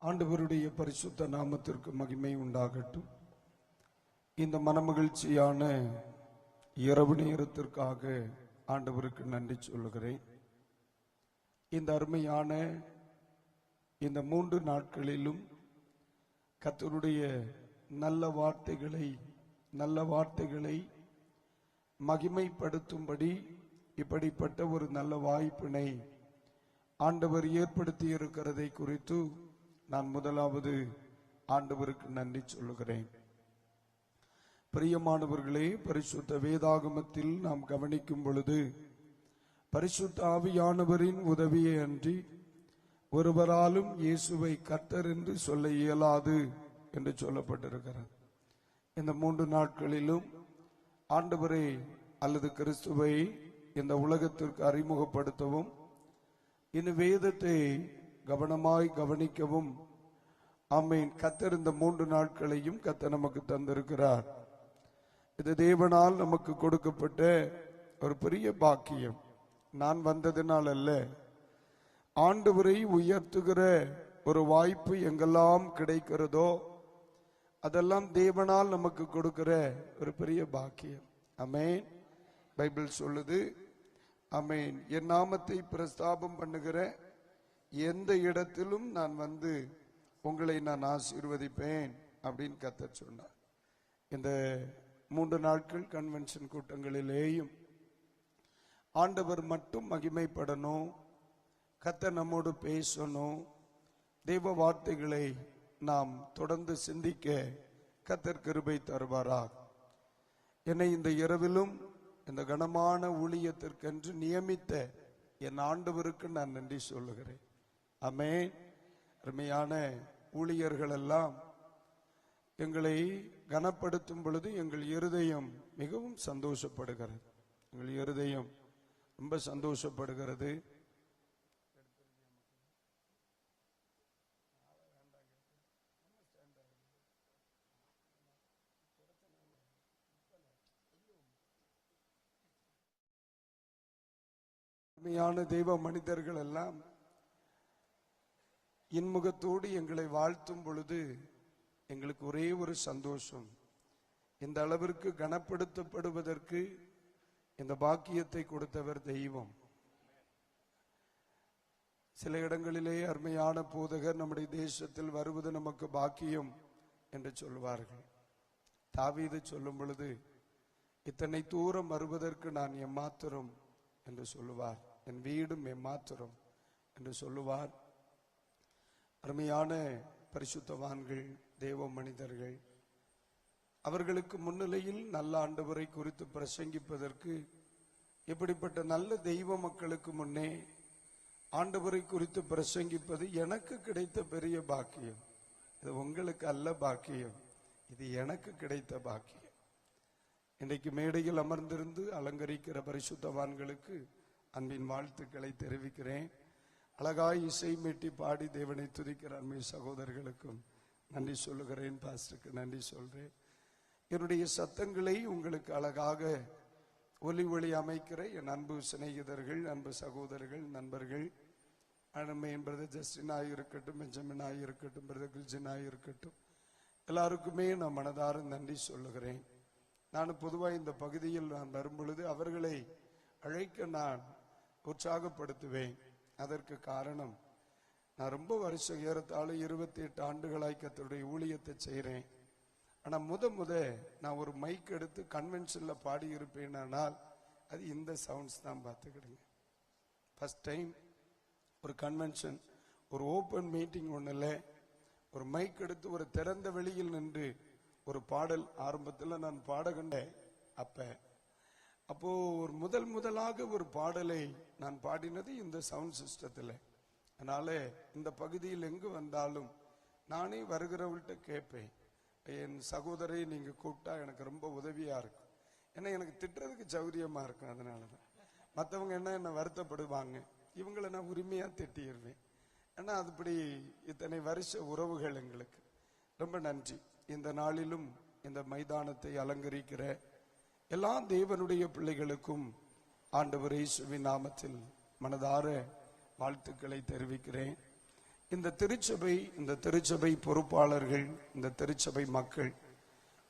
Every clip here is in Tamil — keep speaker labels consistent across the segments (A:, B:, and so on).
A: ஆண்டவருடைய பரிசுத்த நாமத்திற்கு மகிமை உண்டாகட்டும். இந்த மனமகிழ்ச்சியான இரவு நேரத்திற்காக ஆண்டவருக்கு நன்றி சொல்லுகிறேன். இந்த அருமையான இந்த 3 நாட்களிலும் கர்த்தருடைய நல்ல வார்த்தைகளை மகிமைப்படுத்தும்படி இப்படிப்பட்ட ஒரு நல்ல வாய்ப்பினை ஆண்டவர் ஏற்படுத்தி இருக்கிறதை குறித்து நான் முதலாவது ஆண்டவருக்கு நன்றி சொல்லுகிறேன். பிரியமானவர்களே, பரிசுத்த வேதாகமத்தில் நாம் கவனிக்கும் பொழுது பரிசுத்த ஆவியானவரின் உதவியை அன்றி ஒருவராலும் இயேசுவை கர்த்தர் என்று சொல்ல இயலாது என்று சொல்லப்பட்டிருக்கிறது. இந்த 3 நாட்களிலும் ஆண்டவரை அல்லது கிறிஸ்துவை இந்த உலகத்திற்கு அறிமுகப்படுத்தவும் இந்த வேதத்தை கவனமாய் கவனிக்கவும் ஆமென் கர்த்தர் இந்த 3 நாட்களையும் கர்த்தர் நமக்கு தந்திருக்கிறார். இது தேவனால் நமக்கு கொடுக்கப்பட்ட ஒரு பெரிய பாக்கியம். நான் வந்ததினால் அல்ல, ஆண்டவரை உயர்த்துகிற ஒரு வாய்ப்பு எங்கெல்லாம் கிடைக்கிறதோ அதெல்லாம் தேவனால் நமக்கு கொடுக்கிற ஒரு பெரிய பாக்கியம். ஆமென். பைபிள் சொல்லுது, ஆமென், என் நாமத்தை பிரஸ்தாபம் பண்ணுகிற எந்த இடத்திலும் நான் வந்து உங்களை நான் ஆசீர்வதிப்பேன் அப்படின்னு கர்த்தர் சொன்னார். இந்த 3 நாட்கள் கன்வென்ஷன் கூட்டங்களிலேயும் ஆண்டவர் மட்டும் மகிமைப்படணும், கர்த்தர் நம்மோடு பேசணும், தேவ வார்த்தைகளை நாம் தொடர்ந்து சிந்திக்க கர்த்தர் கிருபை தருவாராக. என்னை இந்த இரவிலும் இந்த கனமான ஊழியத்திற்கென்று நியமித்த என் ஆண்டவருக்கு நான் நன்றி சொல்லுகிறேன். ஆமென். அருமையான ஊழியர்கள் எல்லாம் எங்களை கனப்படுத்தும் பொழுது எங்கள் இருதயம் மிகவும் சந்தோஷப்படுகிறது. எங்கள் இருதயம் ரொம்ப சந்தோஷப்படுகிறது. அருமையான தெய்வ மனிதர்கள் எல்லாம் இன்முகத்தோடு எங்களை வாழ்த்தும் பொழுது எங்களுக்கு ஒரே ஒரு சந்தோஷம். இந்த அளவிற்கு கனப்படுத்தப்படுவதற்கு இந்த பாக்கியத்தை கொடுத்தவர் தெய்வம். சில இடங்களிலே அருமையான போதகர் நம்முடைய தேசத்தில் வருவது நமக்கு பாக்கியம் என்று சொல்லுவார்கள். தாவீது சொல்லும் பொழுது, இத்தனை தூரம் வருவதற்கு நான் எம்மாத்திரம் என்று சொல்லுவார், என் வீடும் எம்மாத்திரம் என்று சொல்லுவார். அருமையான பரிசுத்தவான்கள், தேவ மனிதர்கள், அவர்களுக்கு முன்னிலையில் நல்ல ஆண்டவரை குறித்து பிரசங்கிப்பதற்கு இப்படிப்பட்ட நல்ல தெய்வ மக்களுக்கு முன்னே ஆண்டவரை குறித்து பிரசங்கிப்பது எனக்கு கிடைத்த பெரிய பாக்கியம். இது உங்களுக்கு அல்ல பாக்கியம், இது எனக்கு கிடைத்த பாக்கியம். இன்றைக்கு மேடையில் அமர்ந்திருந்து அலங்கரிக்கிற பரிசுத்தவான்களுக்கு அன்பின் வாழ்த்துக்களை தெரிவிக்கிறேன். அழகாய் இசை மீட்டி பாடி தேவனை துதிக்கிற அன்பு சகோதரர்களுக்கும் நன்றி சொல்லுகிறேன். பாஸ்டருக்கு நன்றி சொல்றேன். என்னுடைய சத்தங்களை உங்களுக்கு அழகாக ஒலி அமைக்கிற என் அன்பு சிநேகிதர்கள், அன்பு சகோதரர்கள், நண்பர்கள், அனுமை என்பது ஜஸ்டினாக இருக்கட்டும், பெஞ்சமினாக இருக்கட்டும், பிரதர் கில்ஜினாக இருக்கட்டும், எல்லாருக்குமே நான் மனதார நன்றி சொல்லுகிறேன். நான் பொதுவாக இந்த பகுதியில் நான் வரும் பொழுது அவர்களை அழைக்க நான் உற்சாகப்படுத்துவேன். அதற்கு காரணம், நான் ரொம்ப வருஷம் ஏறத்தாழ 28 ஆண்டுகளாய் கர்த்தருடைய ஊழியத்தை செய்கிறேன். ஆனால் முத நான் ஒரு மைக் எடுத்து கன்வென்ஷன்ல பாடி இருப்பேன். ஆனால் அது இந்த சவுண்ட்ஸ் தான். பார்த்துக்கிடுங்க. ஃபர்ஸ்ட் டைம் ஒரு கன்வென்ஷன், ஒரு ஓப்பன் மீட்டிங் ஒன்றில் ஒரு மைக் எடுத்து ஒரு திறந்த வெளியில் நின்று ஒரு பாடல் ஆரம்பத்தில் நான் பாடகண்டேன். அப்போ ஒரு முதலாக ஒரு பாடலை நான் பாடினது இந்த சவுண்ட் சிஸ்டத்தில். அதனால இந்த பகுதியில் எங்கு வந்தாலும் நானே வருகிறவள்கிட்ட கேட்பேன், என் சகோதரை நீங்க கூப்பிட்டா எனக்கு ரொம்ப உதவியா இருக்கும். ஏன்னா எனக்கு திட்டுறதுக்கு சௌரியமா இருக்கும். அதனாலதான் மற்றவங்க என்ன வருத்தப்படுவாங்க, இவங்களை நான் உரிமையா திட்டிடுவேன். ஏன்னா அதுபடி இத்தனை வருஷ உறவுகள் எங்களுக்கு. ரொம்ப நன்றி. இந்த நாளிலும் இந்த மைதானத்தை அலங்கரிக்கிற எல்லா தேவனுடைய பிள்ளைகளுக்கும் ஆண்டவர் இயேசுவின் நாமத்தில் மனதார வாழ்த்துக்களை தெரிவிக்கிறேன். இந்த திருச்சபை பொறுப்பாளர்கள், இந்த திருச்சபை மக்கள்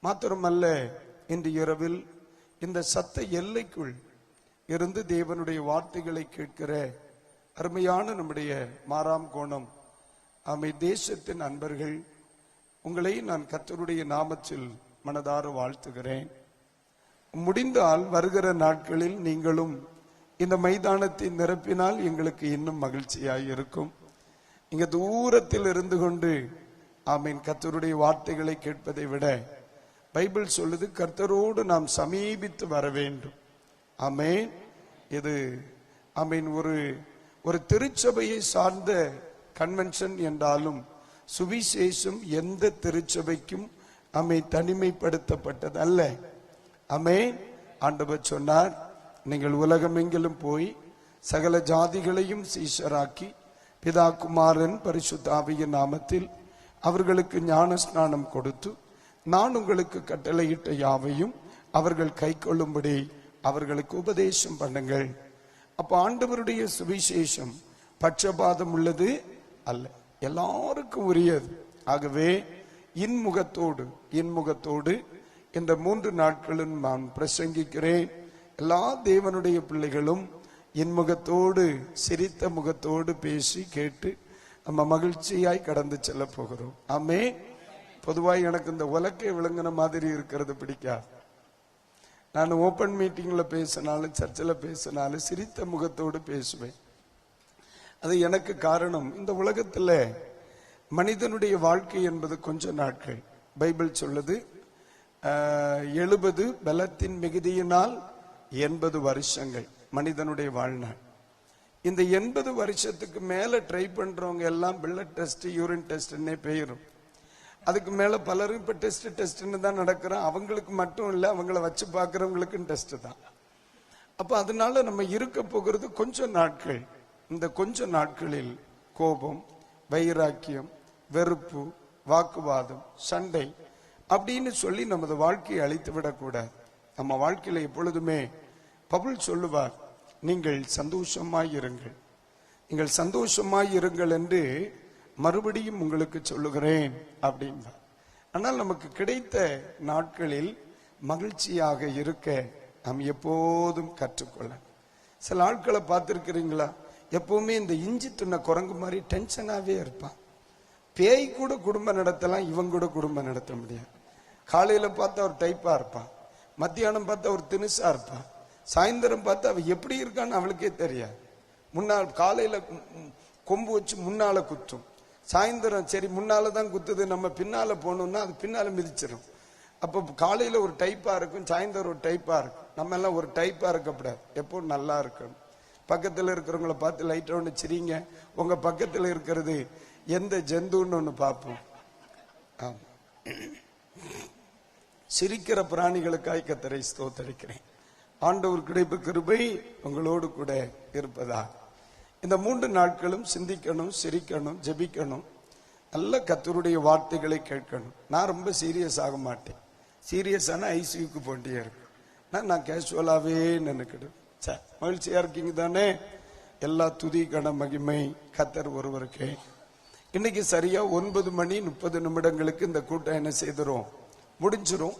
A: மாத்திரமல்ல, இன்று இரவில் இந்த சத்த எல்லைக்குள் இருந்து தேவனுடைய வார்த்தைகளை கேட்கிற அருமையான நம்முடைய மாராம்கோணம் தேசத்தின் அன்பர்கள், உங்களை நான் கர்த்தருடைய நாமத்தில் மனதார வாழ்த்துகிறேன். முடிந்தால் வருகிற நாட்களில் நீங்களும் இந்த மைதானத்தை நிரப்பினால் எங்களுக்கு இன்னும் மகிழ்ச்சியாய் இருக்கும். இங்க தூரத்தில் இருந்து கொண்டு கர்த்தருடைய வார்த்தைகளை கேட்பதை விட பைபிள் சொல்லுது, கர்த்தரோடு நாம் சமீபித்து வர வேண்டும். ஆமென். இது ஒரு திருச்சபையை சார்ந்த கன்வென்ஷன் என்றாலும் சுவிசேஷம் எந்த திருச்சபைக்கும் தனிமைப்படுத்தப்பட்டது அல்ல. ஆமென். ஆண்டவர் சொன்னார், நீங்கள் உலகமெங்கிலும் போய் சகல ஜாதிகளையும் சீஷராக்கி பிதா குமாரன் பரிசுத்த ஆவியின் நாமத்தில் அவர்களுக்கு ஞான ஸ்நானம் கொடுத்து நான் உங்களுக்கு கட்டளையிட்ட யாவையும் அவர்கள் கை கொள்ளும்படி அவர்களுக்கு உபதேசம் பண்ணுங்கள். அப்ப ஆண்டவருடைய சுவிசேஷம் பட்சபாதம் உள்ளது அல்ல, எல்லாருக்கும் உரியது. ஆகவே இன்முகத்தோடு இந்த 3 நாட்களும் நான் பிரசங்கிக்கிறேன். எல்லா தேவனுடைய பிள்ளைகளும் இன்முகத்தோடு, சிரித்த முகத்தோடு பேசி கேட்டு நம்ம மகிழ்ச்சியாய் கடந்து செல்ல போகிறோம். ஆமே. பொதுவாக எனக்கு இந்த உலக்கை விளங்கின மாதிரி இருக்கிறது பிடிக்காது. நான் ஓப்பன் மீட்டிங்ல பேசினாலும் சர்ச்சில் பேசினாலும் சிரித்த முகத்தோடு பேசுவேன். அது எனக்கு காரணம், இந்த உலகத்துல மனிதனுடைய வாழ்க்கை என்பது கொஞ்ச நாட்கள். பைபிள் சொல்லுது 70 பலத்தின் மிகுதியினால் 80 வருஷங்கள் மனிதனுடைய வாழ்நாள். இந்த 80 வருஷத்துக்கு மேல ட்ரை பண்றவங்க எல்லாம் பிளட் டெஸ்ட், யூரின் டெஸ்ட்னே பெயரும். அதுக்கு மேல பலரும் இப்ப டெஸ்ட்னு தான் நடக்கிறோம். அவங்களுக்கு மட்டும் இல்ல, அவங்கள வச்சு பாக்குறவங்களுக்கும் டெஸ்ட் தான். அப்ப அதனால நம்ம இருக்க போகிறது கொஞ்ச நாட்கள். இந்த கொஞ்ச நாட்களில் கோபம், வைராக்கியம், வெறுப்பு, வாக்குவாதம், சண்டை அப்படின்னு சொல்லி நமது வாழ்க்கையை அழித்து விடக்கூடாது. நம்ம வாழ்க்கையில எப்பொழுதுமே பவுல் சொல்லுவார், நீங்கள் சந்தோஷமாயிருங்கள், நீங்கள் சந்தோஷமாயிருங்கள் என்று மறுபடியும் உங்களுக்கு சொல்லுகிறேன் அப்படின்னா. ஆனால் நமக்கு கிடைத்த நாட்களில் மகிழ்ச்சியாக இருக்க நாம் எப்போதும் கற்றுக்கொள்ள. சில ஆட்களை பார்த்திருக்கிறீங்களா, எப்பவுமே இந்த இஞ்சி துண்ண குரங்கு மாதிரி டென்ஷனாவே இருப்பான். பேய் கூட குடும்பம் நடத்தலாம், இவங்க கூட குடும்பம் நடத்த முடியாது. காலையில பார்த்தா ஒரு டைப்பா இருப்பான், மத்தியானம் பார்த்தா ஒரு தினுசா இருப்பான், சாயந்தரம் பார்த்தா அவ எப்படி இருக்கான்னு அவளுக்கே தெரியாது. முன்னால் காலையில கொம்பு வச்சு முன்னால குத்தும், சாயந்தரம் சரி முன்னாலதான் குத்துது, நம்ம பின்னால போனோம்னா அது பின்னால மிதிச்சிடும். அப்போ காலையில ஒரு டைப்பா இருக்கும், சாயந்தரம் ஒரு டைப்பா இருக்கும். நம்ம எல்லாம் ஒரு டைப்பா இருக்கக்கூடாது, எப்போ நல்லா இருக்கணும். பக்கத்துல இருக்கிறவங்கள பார்த்து லைட்டா ஒண்ணு சிரிங்க, உங்க பக்கத்துல இருக்கிறது எந்த ஜந்துன்னு ஒண்ணு பார்ப்போம். சிரிக்கிற பிராணிகளுக்காய் கர்த்தரை ஸ்தோத்திரிக்கிறேன். ஆண்டவர் கிடைப்பு கிருபை உங்களோடு கூட இருப்பதா. இந்த 3 நாட்களும் சிந்திக்கணும், சிரிக்கணும், ஜெபிக்கணும், நல்ல கர்த்தருடைய வார்த்தைகளை கேட்கணும். நான் ரொம்ப சீரியஸ் ஆக மாட்டேன். சீரியஸான ஐசியூக்கு போட்டே இருக்கு. நான் கேஷுவலாவே நினைக்கிடும். மகிழ்ச்சியா இருக்கீங்க தானே? எல்லா துதி கன மகிமை கர்த்தர் ஒருவருக்கே. இன்னைக்கு சரியா 9:30 இந்த கூட்டம் என்ன செய்துரும், முடிஞ்சிரும்.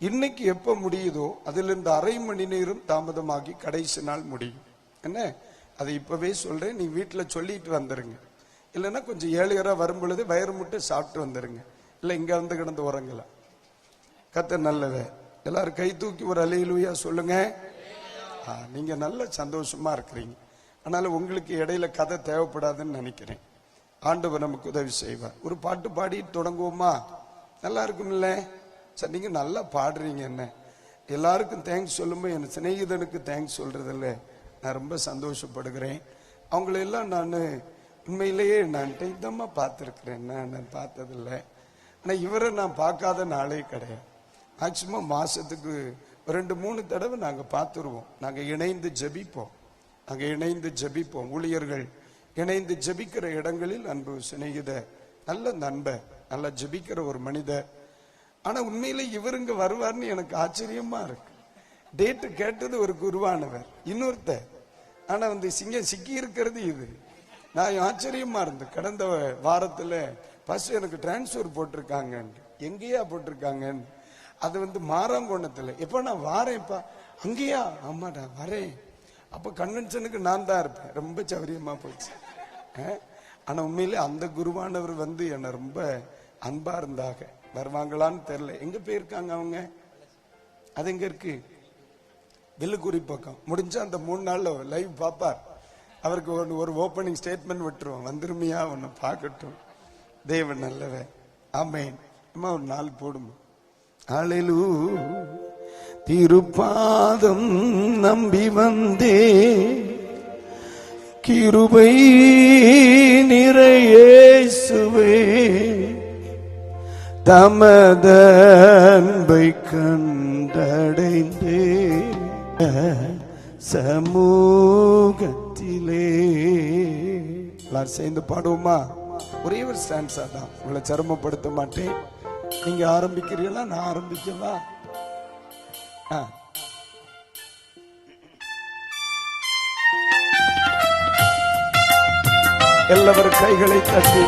A: இன்னைக்கு எப்ப முடியுதோ அதுல இருந்து அரை மணி நேரம் தாமதமாகி கடைசி நாள் முடியும். என்ன, அதை இப்பவே சொல்றேன், நீ வீட்டுல சொல்லிட்டு வந்துருங்க. இல்லைன்னா கொஞ்சம் ஏழையரா வரும் பொழுது வயிறு முட்டை சாப்பிட்டு வந்துருங்க. இல்ல இங்க வந்து கிடந்து உறங்கலாம். கர்த்தர் நல்லவே. எல்லாரும் கை தூக்கி ஒரு அல்லேலூயா சொல்லுங்க. நீங்க நல்ல சந்தோஷமா இருக்கிறீங்க. ஆனாலும் உங்களுக்கு இடையில கதை தேவைப்படாதுன்னு நினைக்கிறேன். ஆண்டவர் நமக்கு உதவி செய்வார். ஒரு பாட்டு பாடி தொடங்குவோமா? நல்லா இருக்கும் இல்ல? சார் நீங்க நல்லா பாடுறீங்க. என்ன எல்லாருக்கும் தேங்க்ஸ் சொல்லும்போது என் சிநேகிதனுக்கு தேங்க்ஸ் சொல்றது இல்லை, நான் ரொம்ப சந்தோஷப்படுகிறேன். அவங்களெல்லாம் நான் உண்மையிலேயே நான் இதமா பார்த்துருக்கிறேன், நான் பார்த்ததில்லை. ஆனால் இவரை நான் பார்க்காத நாளே கிடையாது. மேக்சிமம் மாசத்துக்கு 2-3 தடவை நாங்கள் பார்த்துருவோம். நாங்கள் இணைந்து ஜெபிப்போம். ஊழியர்கள் இணைந்து ஜெபிக்கிற இடங்களில் அன்பு சிநேகித, நல்ல நண்பர், நல்லா ஜெபிக்கிற ஒரு மனிதர். ஆனா உண்மையிலே இவருங்க வருவார்னு எனக்கு ஆச்சரியமா இருக்கு. டேட்டு கேட்டது ஒரு குருவானவர், இன்னொருத்தர். ஆனா வந்து சிக்கி இருக்கிறது இது. நான் ஆச்சரியமா இருந்தேன். கடந்த வாரத்துல பஸ் எனக்கு டிரான்ஸ்பர் போட்டிருக்காங்க. எங்கேயா போட்டிருக்காங்க? அது மாராங்கோணத்துல. எப்ப நான் வாரேன்ப்பா. அங்கேயா? ஆமாடா வரேன். அப்ப கன்வென்ஷனுக்கு நான் தான் இருப்பேன். ரொம்ப சௌரியமா போச்சு. ஆனா உண்மையிலே அந்த குருவானவர் என்ன ரொம்ப அன்பா இருந்தாங்க. வருவாங்களான்னு தெரியல. எங்க போயிருக்காங்க அவங்க? அது எங்க இருக்கு? வெள்ளுக்குறி பக்கம். முடிஞ்சா அந்த 3 நாள்ல லைவ் பாப்பார். அவருக்கு ஒரு ஓபனிங் ஸ்டேட்மெண்ட் விட்டுருவோம். வந்துருமையா ஒன்னு பார்க்கட்டும். தேவன் நல்லவன். ஆமென். அம்மா ஒரு 4 போடும். அல்லேலூயா. திருப்பாதம் நம்பி வந்தே, கிருபை நிறை இயேசுவே, தமதன்பை கண்டடைந்தே சமூகத்திலே. எல்லாரும் சேர்ந்து பாடுவோமா? ஒரே ஒரு ஸ்டான்ஸா தான். உங்களை சிரமப்படுத்த மாட்டேன். நீங்க ஆரம்பிக்கிறீங்களா? நான் ஆரம்பிக்கவா? எல்லாரும் கைகளை தட்டி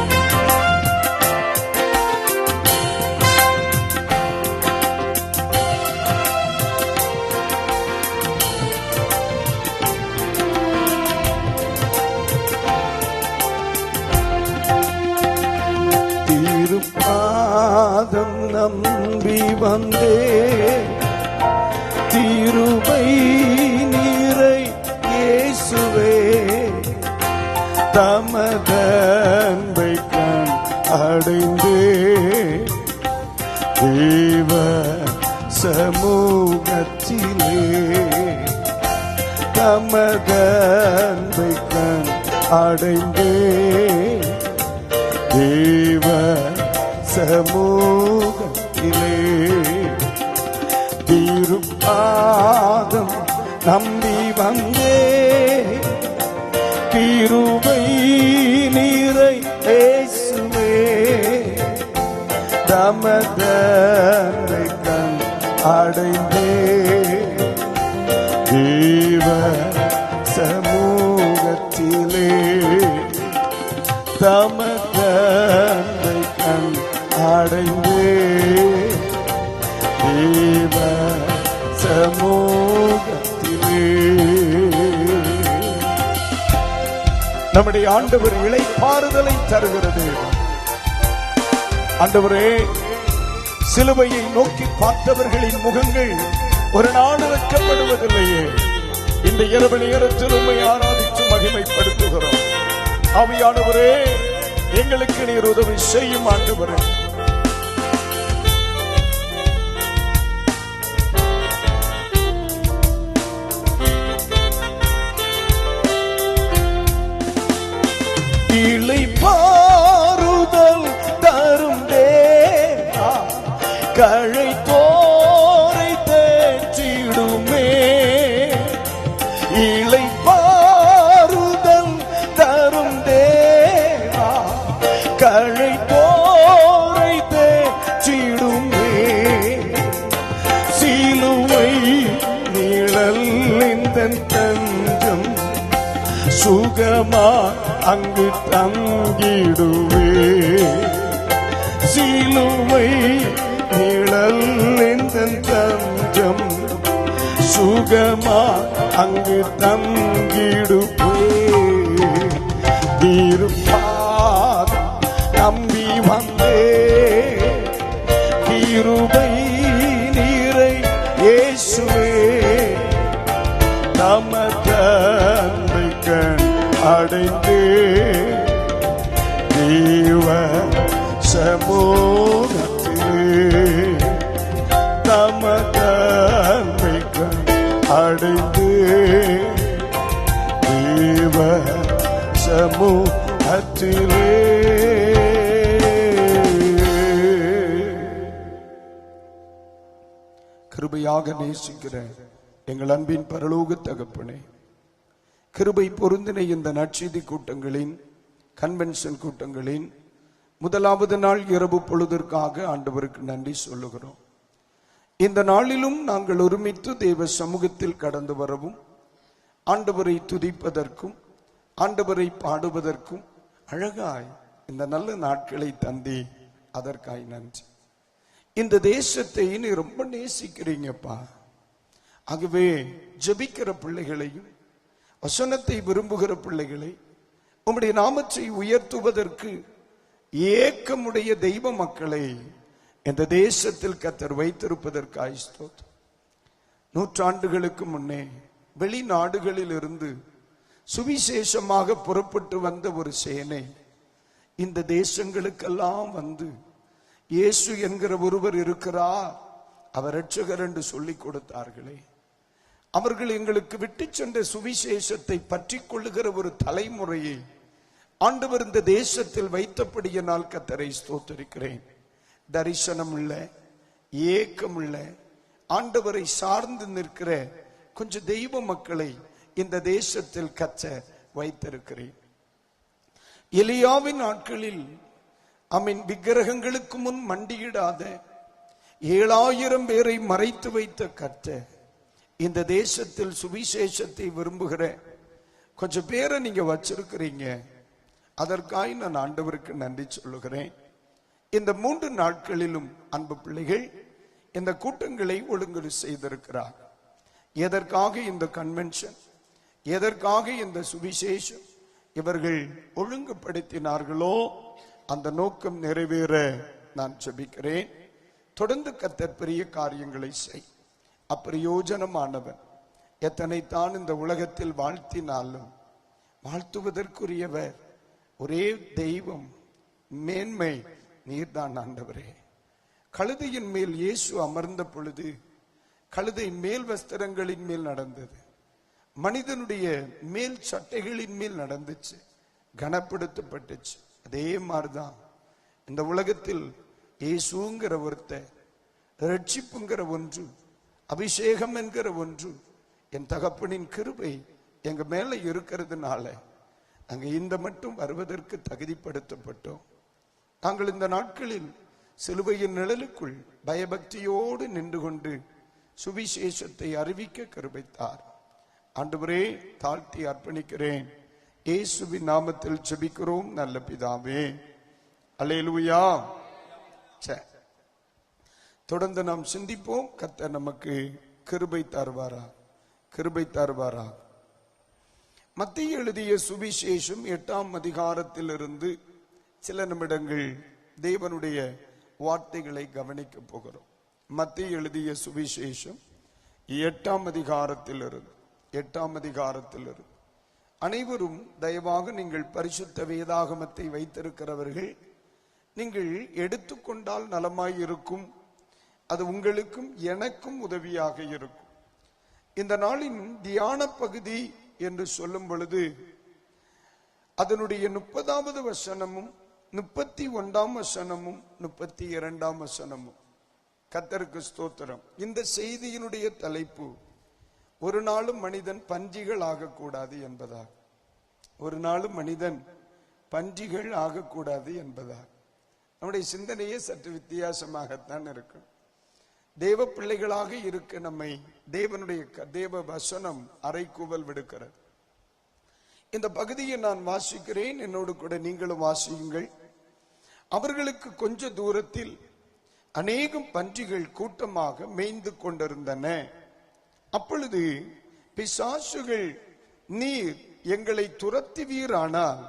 A: திருப்பாதம் நம்பி வந்தே, கிருபை நிறை இயேசுவே, தமதன்பை அடைந்தே தேவ சமூகத்திலே, தமதன்பை அடைந்தே தேவ சமூகத்திலே. திருப்பாதம் நம்பி வந்தே, கிருபை நிறை இயேசுவே, தமதன்பை அடைந்தே தேவ சமூகத்திலே, தமதன்பை அடைந்தே தேவ சமூகத்திலே. நம்முடைய ஆண்டவர் இளைப்பாறுதலை தருகிறது. ஆண்டவரே, சிலுவையை நோக்கி பார்த்தவர்களின் முகங்கள் ஒரு நாள் வெட்கப்படுவதில்லையே. இந்த இரவு நேரத்தில் உம்மை ஆராதித்து மகிமைப்படுத்துகிறோம். ஆவியானவரே, எங்களுக்கு நீர் உதவி செய்யும் ஆண்டவரே. இளைப்பாறுதல் தரும் தேவா, களைத்தோரை தேற்றிடுமே. இளைப்பாறுதல் தரும் தேவா, களைத்தோரை தேற்றிடுமே. சிலுவை நிழல் இந்த தஞ்சம், சுகமா அங்கு தங்கிடுவே. சிலுவை நிழல் இந்த தஞ்சம், சுகமா அங்கு தங்கிடுவே. திருப்பாதம் நம்பி வந்தே, கிருபை நிறை இயேசுவே, தமதன்பை அடைந்தே தேவ சமூகத்திலே, தமதன்பை அடைந்தே தேவ சமூகத்திலே. கிருபையாக நேசிக்கிற எங்கள் அன்பின் பரலோக தகப்பனே, கிருபை பொருந்தின இந்த நற்செய்தி கூட்டங்களின், கன்வென்ஷன் கூட்டங்களின் முதலாவது நாள் இரவு பொழுதற்காக ஆண்டவருக்கு நன்றி சொல்லுகிறோம். இந்த நாளிலும் நாங்கள் ஒருமித்து தேவ சமூகத்தில் கடந்து வரவும், ஆண்டவரை துதிப்பதற்கும் ஆண்டவரை பாடுவதற்கும் அழகாய் இந்த நல்ல நாட்களை தந்தி, அதற்காய் நன்றி. இந்த தேசத்தை நீ ரொம்ப நேசிக்கிறீங்கப்பா. ஆகவே ஜெபிக்கிற பிள்ளைகளையும் வசனத்தை விரும்புகிற பிள்ளைகளை உம்முடைய நாமத்தை உயர்த்துவதற்கு ஏக்கமுடைய தெய்வ மக்களை இந்த தேசத்தில் கர்த்தர் வைத்திருப்பதற்காய் ஸ்தோத்திரம். நூற்றாண்டுகளுக்கு முன்னே வெளிநாடுகளில் இருந்து சுவிசேஷமாக புறப்பட்டு வந்த ஒரு சேனை இந்த தேசங்களுக்கெல்லாம் வந்து இயேசு என்கிற ஒருவர் இருக்கிறார், அவர் இரட்சகர் என்று சொல்லிக் கொடுத்தார்களே, அவர்கள் எங்களுக்கு விட்டு சென்ற சுவிசேஷத்தை பற்றி கொள்ளுகிற ஒரு தலைமுறையை ஆண்டவர் இந்த தேசத்தில் வைத்தபடியினால் கர்த்தரை ஸ்தோத்திரிக்கிறேன். தரிசனம் உள்ள, ஏக்கம் உள்ள, ஆண்டவரை சார்ந்து நிற்கிற கொஞ்சம் தெய்வ மக்களை இந்த தேசத்தில் கர்த்தர் வைத்திருக்கிறேன். எலியாவின் நாட்களில் விக்கிரகங்களுக்கு முன் மண்டியிடாத 7000 பேரை மறைத்து வைத்த கர்த்தர் இந்த தேசத்தில் சுவிசேஷத்தை விரும்புகிற கொஞ்சம் பேரை நீங்க வச்சிருக்கிறீங்க. அதற்காக நான் ஆண்டவருக்கு நன்றி சொல்லுகிறேன். இந்த 3 நாட்களிலும் அன்பு பிள்ளைகள் இந்த கூட்டங்களை ஒழுங்கு செய்திருக்கிறார். எதற்காக இந்த கன்வென்ஷன், எதற்காக இந்த சுவிசேஷம் இவர்கள் ஒழுங்குபடுத்தினார்களோ அந்த நோக்கம் நிறைவேற நான் ஜெபிக்கிறேன். தொடர்ந்து கர்த்தர் பெரிய காரியங்களை செய். அப்பிரயோஜனமானவன் எத்தனை தான் இந்த உலகத்தில் வாழ்த்தினாலும் வாழ்த்துவதற்குரியவர் ஒரே தெய்வம், மேன்மை நீர்தான் ஆண்டவரே. கழுதையின் மேல் இயேசு அமர்ந்த பொழுது கழுதை மேல் வஸ்திரங்களின் மேல் நடந்தது, மனிதனுடைய மேல் சட்டைகளின் மேல் நடந்துச்சு, கனப்படுத்தப்பட்டுச்சு. அதே மாதிரிதான் இந்த உலகத்தில் இயேசுங்கிற ஒருத்தர், ரட்சிப்புங்கிற ஒன்று, அபிஷேகம் என்கிற ஒன்று, என் தகப்பனின் கிருபை எங்க மேல இருக்கிறதுனால நாங்க இந்த மட்டும் வருவதற்கு தகுதிப்படுத்தப்பட்டோம். நாங்கள் இந்த நாட்களில் சிலுவையின் நிழலுக்குள் பயபக்தியோடு நின்று கொண்டு சுவிசேஷத்தை அறிவிக்க கிருபைத்தார். ஆண்டவரே, தாழ்த்தி அர்ப்பணிக்கிறேன். இயேசுவின் நாமத்தில் ஜெபிக்கிறோம் நல்ல பிதாவே, அல்லேலூயா. தொடர்ந்து நாம் சிந்திப்போம். கர்த்தர் நமக்கு கிருபை தருவாரா, கிருபை தருவாரா. மத்தேயு எழுதிய சுவிசேஷம் 8ஆம் அதிகாரத்திலிருந்து சில நிமிடங்கள் தேவனுடைய வார்த்தைகளை கவனிக்க போகிறோம். மத்தேயு எழுதிய சுவிசேஷம் 8ஆம் அதிகாரத்திலிருந்து அனைவரும் தயவாக நீங்கள் பரிசுத்த வேதாகமத்தை வைத்திருக்கிறவர்கள் நீங்கள் எடுத்துக்கொண்டால் நலமாய் இருக்கும். அது உங்களுக்கும் எனக்கும் உதவியாக இருக்கும். இந்த நாளின் தியான பகுதி என்று சொல்லும் பொழுது அதனுடைய 30வது வசனமும் 31ஆம் வசனமும் 32ஆம் வசனமும். கர்த்தருக்கு ஸ்தோத்திரம். இந்த செய்தியினுடைய தலைப்பு ஒரு நாளும் மனிதன் பன்றிகள் ஆகக்கூடாது என்பதாக. ஒரு நாளும் மனிதன் பன்றிகள் ஆகக்கூடாது என்பதாக. நம்முடைய சிந்தனையே சற்று வித்தியாசமாகத்தான் இருக்கும். தேவ பிள்ளைகளாக இருக்க நம்மை தேவனுடைய தேவ வசனம் அறைகூவல் விடுக்கிறது. இந்த பகுதியை நான் வாசிக்கிறேன், என்னோடு கூட நீங்களும் வாசியுங்கள். அவர்களுக்கு கொஞ்ச தூரத்தில் அநேகம் பன்றிகள் கூட்டமாக மேய்ந்து கொண்டிருந்தன. அப்பொழுது பிசாசுகள், நீர் எங்களை துரத்துவீரானால்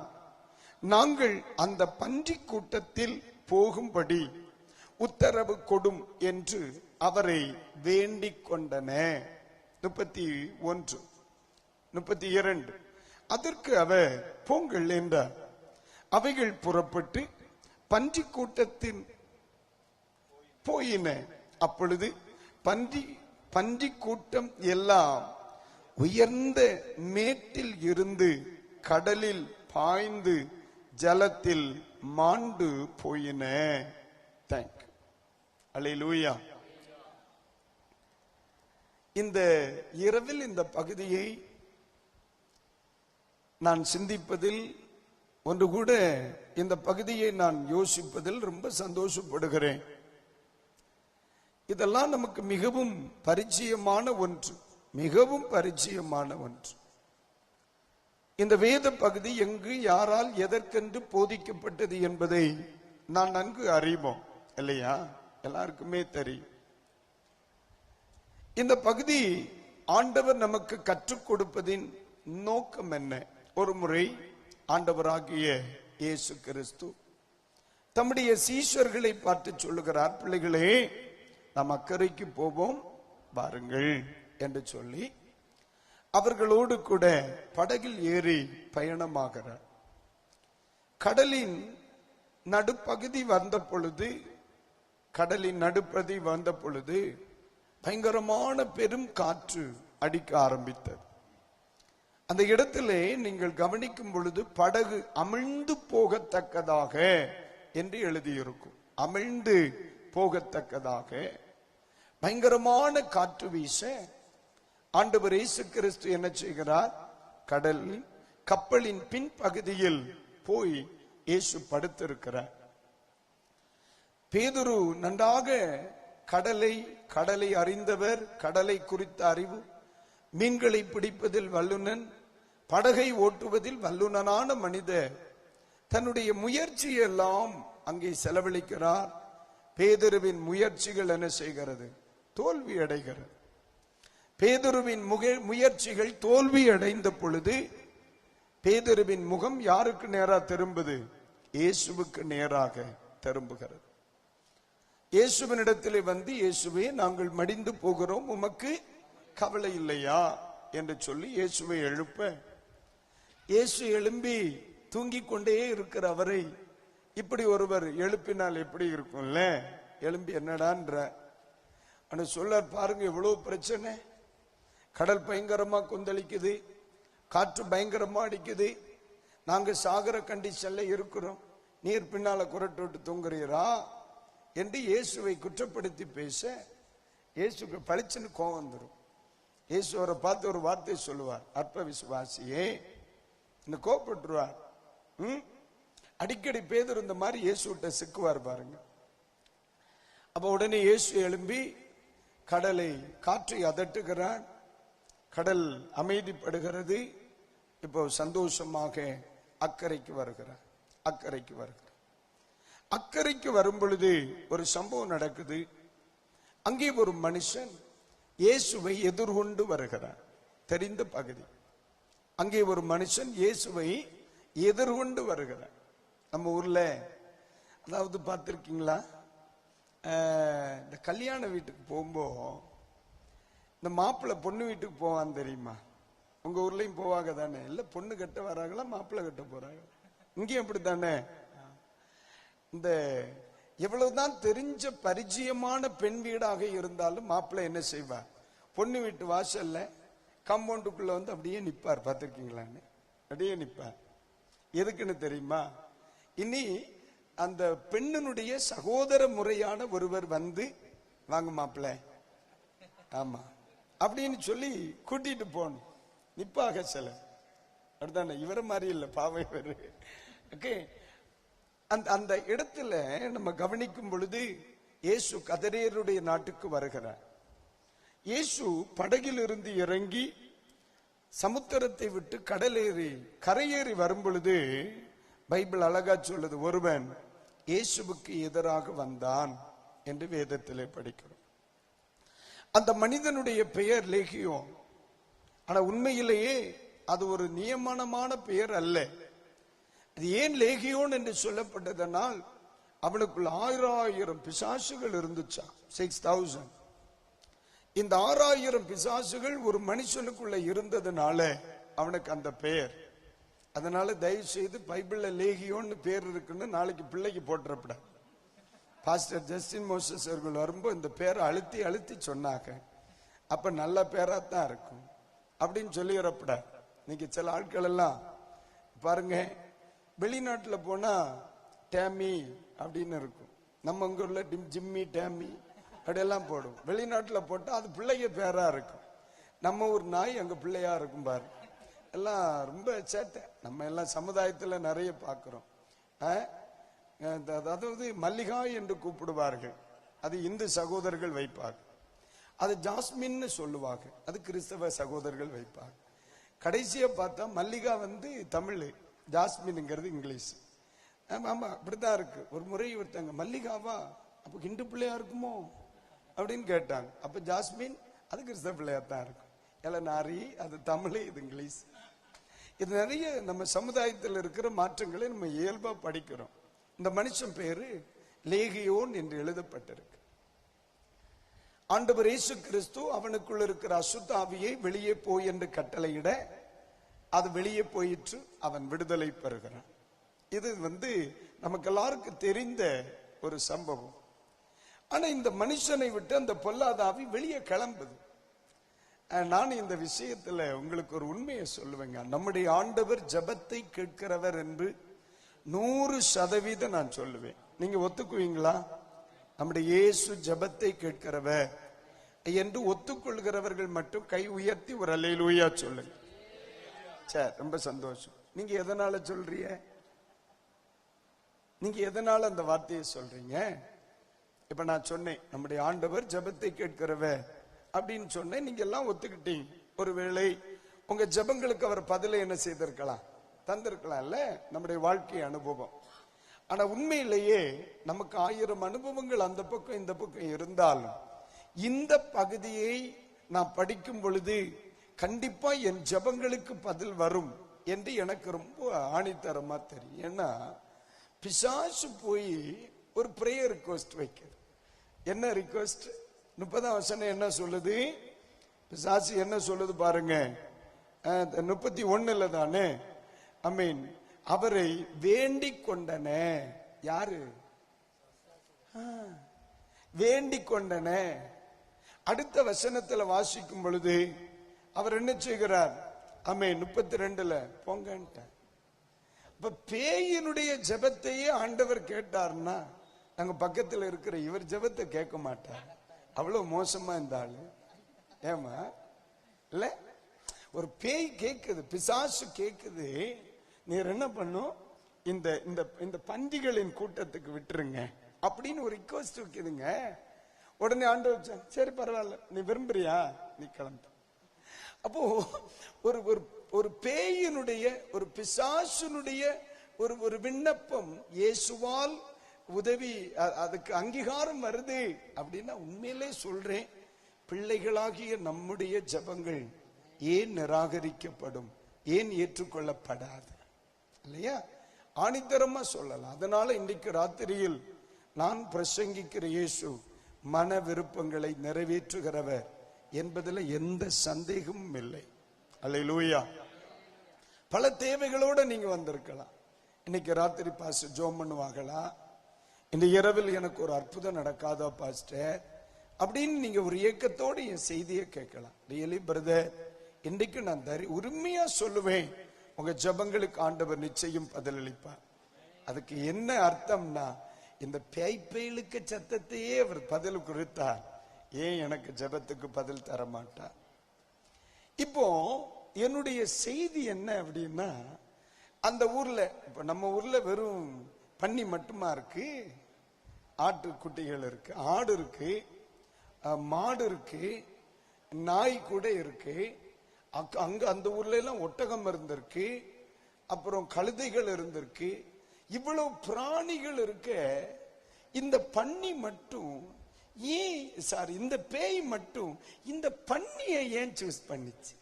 A: நாங்கள் அந்த பன்றி கூட்டத்தில் போகும்படி உத்தரவு கொடும் என்று அவரை வேண்டிக் கொண்டன. 31, 32. அதற்கு அவர் போங்கள் என்றார். அவைகள் புறப்பட்டு பன்றி கூட்டத்தின் போயின. அப்பொழுது பன்றி கூட்டம் எல்லாம் உயர்ந்த மேட்டில் இருந்து கடலில் பாய்ந்து ஜலத்தில் மாண்டு போயின. தேங்க்யூ. அல்லேலூயா. இந்த இரவில் இந்த பகுதியை நான் சிந்திப்பதில் ஒன்று கூட இந்த பகுதியை நான் யோசிப்பதில் ரொம்ப சந்தோஷப்படுகிறேன். இதெல்லாம் நமக்கு மிகவும் பரிச்சயமான ஒன்று, மிகவும் பரிச்சயமான ஒன்று. இந்த வேத பகுதி எங்கு யாரால் எதற்கென்று போதிக்கப்பட்டது என்பதை நான் நன்கு அறிவோம் இல்லையா? எல்லாருக்குமே தெரியும். இந்த பகுதி ஆண்டவர் நமக்கு கற்றுக் கொடுப்பதின் நோக்கம் என்ன? ஒரு முறை ஆண்டவராகிய இயேசு கிறிஸ்து தம்முடைய சீஷர்களை பார்த்து சொல்லுகிறார், பிள்ளைகளே, நாம் அக்கறைக்கு போவோம் வாருங்கள் என்று சொல்லி அவர்களோடு கூட படகில் ஏறி பயணமாகிறார். கடலின் நடுப்பகுதி வந்த பொழுது பயங்கரமான பெரும் காற்று அடிக்க ஆரம்பித்தது. அந்த இடத்திலே நீங்கள் கவனிக்கும் பொழுது படகு அமிழ்ந்து போகத்தக்கதாக என்று எழுதியிருக்கும். அமிழ்ந்து போகத்தக்கதாக பயங்கரமான காற்று வீச ஆண்டவர் இயேசு கிறிஸ்து என்ன செய்கிறார்? கப்பலின் பின்பகுதியில் போய் இயேசு படுத்திருக்கிறார். பேதுரு நன்றாக கடலை அறிந்தவர், கடலை குறித்த அறிவு, மீன்களை பிடிப்பதில் வல்லுனன், படகை ஓட்டுவதில் வல்லுனனான மனிதர் தன்னுடைய முயற்சியெல்லாம் அங்கே செலவழிக்கிறார். பேதுருவின் முயற்சிகள் என்ன செய்கிறது? தோல்வி அடைகிறது. பேதுருவின் முயற்சிகள் தோல்வி அடைந்த பொழுது பேதுருவின் முகம் யாருக்கு நேராக திரும்புது? இயேசுவுக்கு நேராக திரும்புகிறது. இயேசுவினிடத்திலே வந்து, இயேசுவே, நாங்கள் மடிந்து போகிறோம், உமக்கு கவலை இல்லையா என்று சொல்லி இயேசுவை எழுப்ப, இயேசு எழும்பி தூங்கிக் கொண்டே இருக்கிற அவரை இப்படி ஒருவர் எழுப்பினால் எப்படி இருக்கும்ல? எழும்பி என்னடான்ற சொல்ல பாருங்க, எவ்வளவு பிரச்சனை. கடல் பயங்கரமா கொந்தளிக்குது, காற்று பயங்கரமா அடிக்குது, நாங்க சாகர கண்டிஷன்ல இருக்கிறோம், நீர் பின்னால குரட்டு விட்டு தூங்குறீரா என்று இயேசுவை குற்றப்படுத்தி பேச இயேசுக்கு பளிச்சுன்னு கோபம் வந்துடும். இயேசு அவரை பார்த்து ஒரு வார்த்தை சொல்லுவார், அற்ப விசுவாசியே, இந்த கோபப்பட்டுருவார். அடிக்கடி பேதுரு இந்த மாதிரி இயேசுகிட்ட சிக்குவார் பாருங்க. அப்ப உடனே இயேசு எழும்பி காற்றை அதட்டுகிறார், கடல் அமைதிப்படுகிறது. இப்போ சந்தோஷமாக அக்கறைக்கு வருகிறார். அக்கறைக்கு வரும் பொழுது ஒரு சம்பவம் நடக்குது. அங்கே ஒரு மனுஷன் இயேசுவை எதிர்கொண்டு வருகிறார். தெரிந்த பகுதி. அங்கே ஒரு மனுஷன் இயேசுவை எதிர்கொண்டு வருகிறார். நம்ம ஊர்ல அதாவது பார்த்திருக்கீங்களா, இந்த கல்யாண வீட்டுக்கு போகும்போது இந்த மாப்பிள்ளை பொண்ணு வீட்டுக்கு போவான்னு தெரியுமா? உங்க ஊர்லயும் போவாங்க தானே? இல்ல பொண்ணு கட்ட வராங்களா, மாப்பிள்ளை கட்ட போறாங்க? இங்கேயும் அப்படித்தானே? இந்த எவ்வளவுதான் தெரிஞ்ச பரிச்சயமான பெண் வீடாக இருந்தாலும் மாப்பிள்ளை என்ன செய்வார்? பொண்ணு வீட்டு வாசல்ல காம்பவுண்டுக்குள்ள வந்து அப்படியே நிப்பார். பார்த்திருக்கீங்களான்னு? அப்படியே நிப்பார். எதுக்குன்னு தெரியுமா? இனி அந்த பெண்ணினுடைய சகோதர முறையான ஒருவர் வந்து, வாங்க மாப்பிள்ளை, ஆமா அப்படின்னு சொல்லி கூட்டிட்டு போகணும். நிப்பாக சில அப்படித்தானே? இவர மாதிரி இல்ல, பாவை இவரு. ஓகே, அந்த இடத்துல நம்ம கவனிக்கும் பொழுது இயேசு கதரேருடைய நாட்டுக்கு வருகிறார். இயேசு படகில் இருந்து இறங்கி சமுத்திரத்தை விட்டு கரையேறி வரும் பொழுது பைபிள் அழகா சொல்லுது, ஒருவன் இயேசுவுக்கு எதிராக வந்தான் என்று வேதத்திலே படிக்கிறோம். அந்த மனிதனுடைய பெயர் லேகியோன். ஆனா உண்மையிலேயே அது ஒரு நியமனமான பெயர் அல்ல. அது ஏன் லேகியோன் என்று சொல்லப்பட்டதனால் அவனுக்குள்ள 1000 பிசாசுகள் இருந்துச்சா, 6000. இந்த 6000 பிசாசுகள் ஒரு மனுஷனுக்குள்ள இருந்ததுனால அவனுக்கு அந்த பெயர். அதனால தயவு செய்து பைபிள்ல லேகியோன்னு பேர் இருக்குன்னு நாளைக்கு பிள்ளைக்கு போட்டுறப்பட. பாஸ்டர் ஜஸ்டின் மோசஸ் அவர்கள் வரும்போது இந்த பேரை அழுத்தி அழுத்தி சொன்னாங்க, அப்ப நல்ல பேராத்தான் இருக்கும் அப்படின்னு சொல்லிடுறப்பட. இன்னைக்கு சில ஆட்கள் எல்லாம் பாருங்க, வெளிநாட்டுல போனா டேமி அப்படின்னு இருக்கும், நம்ம உங்க ஊர்ல ஜிம்மி டேமி அப்படியெல்லாம் போடும். வெளிநாட்டுல போட்டா அது பிள்ளைய பேரா இருக்கும். நம்ம ஊர் நாய் அங்க பிள்ளையா இருக்கும் பாரு. எல்லாம் ரொம்ப சேட்டை. நம்ம எல்லாம் சமுதாயத்துல நிறைய பார்க்கிறோம். அதாவது மல்லிகா என்று கூப்பிடுவார்கள், அது இந்து சகோதரர்கள் வைப்பாங்க. அது ஜாஸ்மின்னு சொல்லுவாங்க, அது கிறிஸ்தவ சகோதரர்கள் வைப்பாங்க. கடைசியா பார்த்தா மல்லிகா தமிழ், ஜாஸ்மின்ங்கிறது இங்கிலீஷ். ஆமா அப்படிதான் இருக்கு. ஒரு முறை ஒருத்தங்க மல்லிகாவா அப்ப ஹிந்து பிள்ளையா இருக்குமோ அப்படின்னு கேட்டாங்க. அப்ப ஜாஸ்மின் அது கிறிஸ்தவ பிள்ளையா தான் இருக்கும். நாரி அது தமிழ், இது இங்கிலீஷ். இது நிறைய நம்ம சமுதாயத்தில் இருக்கிற மாற்றங்களை நம்ம இயல்பா படிக்கிறோம். இந்த மனுஷன் பேரு லேகியோன் என்று எழுதப்பட்டிருக்கு. ஆண்டவர் இயேசு கிறிஸ்து அவனுக்குள்ள இருக்கிற அசுத்த ஆவியை வெளியே போய் என்று கட்டளையிட அது வெளியே போயிற்று. அவன் விடுதலை பெறுகிறான். இது நமக்கு எல்லாருக்கும் தெரிந்த ஒரு சம்பவம். ஆனா இந்த மனுஷனை விட்டு அந்த பொல்லாத ஆவி வெளியே கிளம்புது. நான் இந்த விஷயத்துல உங்களுக்கு ஒரு உண்மையை சொல்லுவேங்க. நம்முடைய ஆண்டவர் ஜெபத்தை கேட்கிறவர் என்று 100% நான் சொல்லுவேன். நீங்க ஒத்துக்குவீங்களா? நம்முடைய இயேசு ஜெபத்தை கேட்கிறவர் என்று ஒத்துக்கொள்கிறவர்கள் மட்டும் கை உயர்த்தி ஒரு அல்லேலூயா சொல்லுங்க. சரி, ரொம்ப சந்தோஷம். நீங்க எதனால சொல்றீங்க? நீங்க எதனால அந்த வார்த்தையை சொல்றீங்க? இப்ப நான் சொன்னேன் நம்முடைய ஆண்டவர் ஜெபத்தை கேட்கிறவர் அப்படின்னு சொன்னேன். நீங்க எல்லாம் ஒத்துக்கிட்டீங்க. ஒருவேளை உங்க ஜெபங்களுக்கு அவர் பதிலை என்ன செய்திருக்கலாம்? தந்திருக்கலாம்ல. நம்முடைய வாழ்க்கை அனுபவம். ஆனா உண்மையிலேயே நமக்கு 1000 அனுபவங்கள் அந்த பக்கம் இந்த பக்கம் இருந்தாலும் இந்த பகுதியை நான் படிக்கும் பொழுது கண்டிப்பா என் ஜெபங்களுக்கு பதில் வரும் என்று எனக்கு ரொம்ப ஆணித்தரமா தெரியும். ஏன்னா பிசாசு போய் ஒரு பிரேயர் ரிக்வெஸ்ட் வைக்கிறது. என்ன ரிக்வெஸ்ட்? 30ஆம் வசனம் என்ன சொல்லுது? பிசாசு என்ன சொல்லுது பாருங்க. 31 தானே. ஐ மீன் அவரை வேண்டிக் கொண்டன. யாரு வேண்டிக் கொண்டன? அடுத்த வசனத்துல வாசிக்கும் பொழுது அவர் என்ன செய்கிறார்? ஆமென். 32ல போங்கன்ட்ட. இப்ப பேயினுடைய ஜெபத்தையே ஆண்டவர் கேட்டார்னா நாங்க பக்கத்துல இருக்கிற இவர் ஜெபத்தை கேட்க மாட்டார். அவ்வளவு மோசமா இந்த ஆளு. ஏமா இல்ல? ஒரு பேய் கேக்குது, பிசாசு கேக்குது, நீர் என்ன பண்ணும்? இந்த இந்த இந்த பன்றிகளின் கூட்டத்துக்கு விட்டுருங்க அப்படின்னு ஒரு ரிக்வெஸ்ட் வைக்குதுங்க. உடனே ஆண்டவர் சரி பரவாயில்ல, நீ விரும்புறியா, நீ கிளம்பு. அப்போ ஒரு ஒரு பேயினுடைய ஒரு பிசாசுனுடைய ஒரு ஒரு விண்ணப்பம் இயேசுவால் உதவி அதுக்கு அங்கீகாரம் வருது அப்படின்னா உண்மையிலே சொல்றேன், பிள்ளைகளாகிய நம்முடைய ஜெபங்கள் ஏன் நிராகரிக்கப்படும், ஏன் ஏற்றுக்கொள்ளப்படாது? இல்லையா? ஆணித்தரமா சொல்லலாம். அதனால இன்றைக்கு ராத்திரியில் நான் பிரசங்கிக்கிற இயேசு மன விருப்பங்களை நிறைவேற்றுகிறவர் என்பதில் எந்த சந்தேகமும் இல்லை. அல்லேலூயா. பல தேவைகளோட நீங்க வந்திருக்கலாம். இன்னைக்கு ராத்திரி பாஸ்டர் ஜோம் பண்ணுவாங்களா, இந்த இரவில் எனக்கு ஒரு அற்புதம் நடக்காதா பாஸ்டர் அப்படின்னு நீங்க ஒரு ஏக்கத்தோடு என் செய்தியை கேட்கலாம். ரியலி பிரதர், இன்றைக்கு நான் உரிமையா சொல்லுவேன், உங்க ஜெபங்களுக்கு ஆண்டவர் நிச்சயம் பதிலளிப்பார். அதுக்கு என்ன அர்த்தம்னா, இந்த பேய்பெயிலுக்கு சத்தத்தையே அவர் பதில் கொடுத்தார், ஏன் எனக்கு ஜெபத்துக்கு பதில் தர மாட்டார்? இப்போ என்னுடைய செய்தி என்ன அப்படின்னா, அந்த ஊர்ல இப்ப நம்ம ஊர்ல வெறும் பன்னி மட்டுமா இருக்கு? ஆட்டுக்குட்டிகள் இருக்கு, ஆடு இருக்கு, மாடு இருக்கு, நாய் கூட இருக்கு. அங்க அந்த ஊர்ல எல்லாம் ஒட்டகம் இருந்திருக்கு, அப்புறம் கழுதைகள் இருந்திருக்கு. இவ்வளவு பிராணிகள் இருக்க இந்த பன்னி மட்டும் ஏன், சாரி இந்த பேய் மட்டும் இந்த பன்னியை ஏன் சூஸ் பண்ணிச்சு?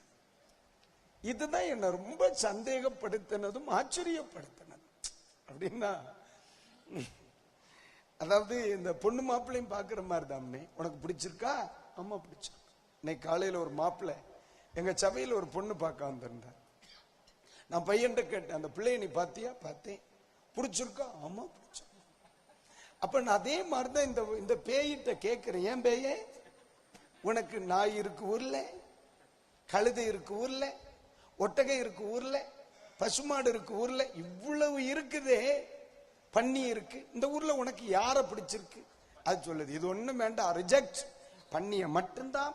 A: இதுதான் என்ன ரொம்ப சந்தேகப்படுத்தினதும் ஆச்சரியப்படுத்தினதும். அப்படின்னா அதாவது இந்த பொண்ணு மாப்பிள்ளையும் பாக்குற மாதிரி தானே. உனக்கு பிடிச்சிருக்கா? ஆமா பிடிச்சிருக்கு. இன்னைக்கு காலையில ஒரு மாப்பிள்ளை எங்க சபையில ஒரு பொண்ணு பார்க்க வந்திருந்தார். நான் பையன்கிட்ட கேட்டேன், அந்த பிள்ளைய நீ பாத்தியா? பார்த்தேன். பிடிச்சிருக்கா? ஆமா பிடிச்சிருக்கு. அப்ப நான் அதே மாதிரிதான் இந்த பேயிட்ட கேட்கிறேன், ஏன் பேயே உனக்கு நாய் இருக்கு ஊர்ல, கழுதை இருக்கு ஊர்ல, ஒட்டகம் இருக்கு ஊர்ல, பசுமாடு இருக்கு ஊர்ல, இவ்வளவு இருக்குதே, பன்னி இருக்கு, இந்த ஊர்ல உனக்கு யார பிடிச்சிருக்கு? அது சொல்லுது, இது ஒண்ணும் வேண்டாம், ரிஜெக்ட், பன்னிய மட்டும்தான்.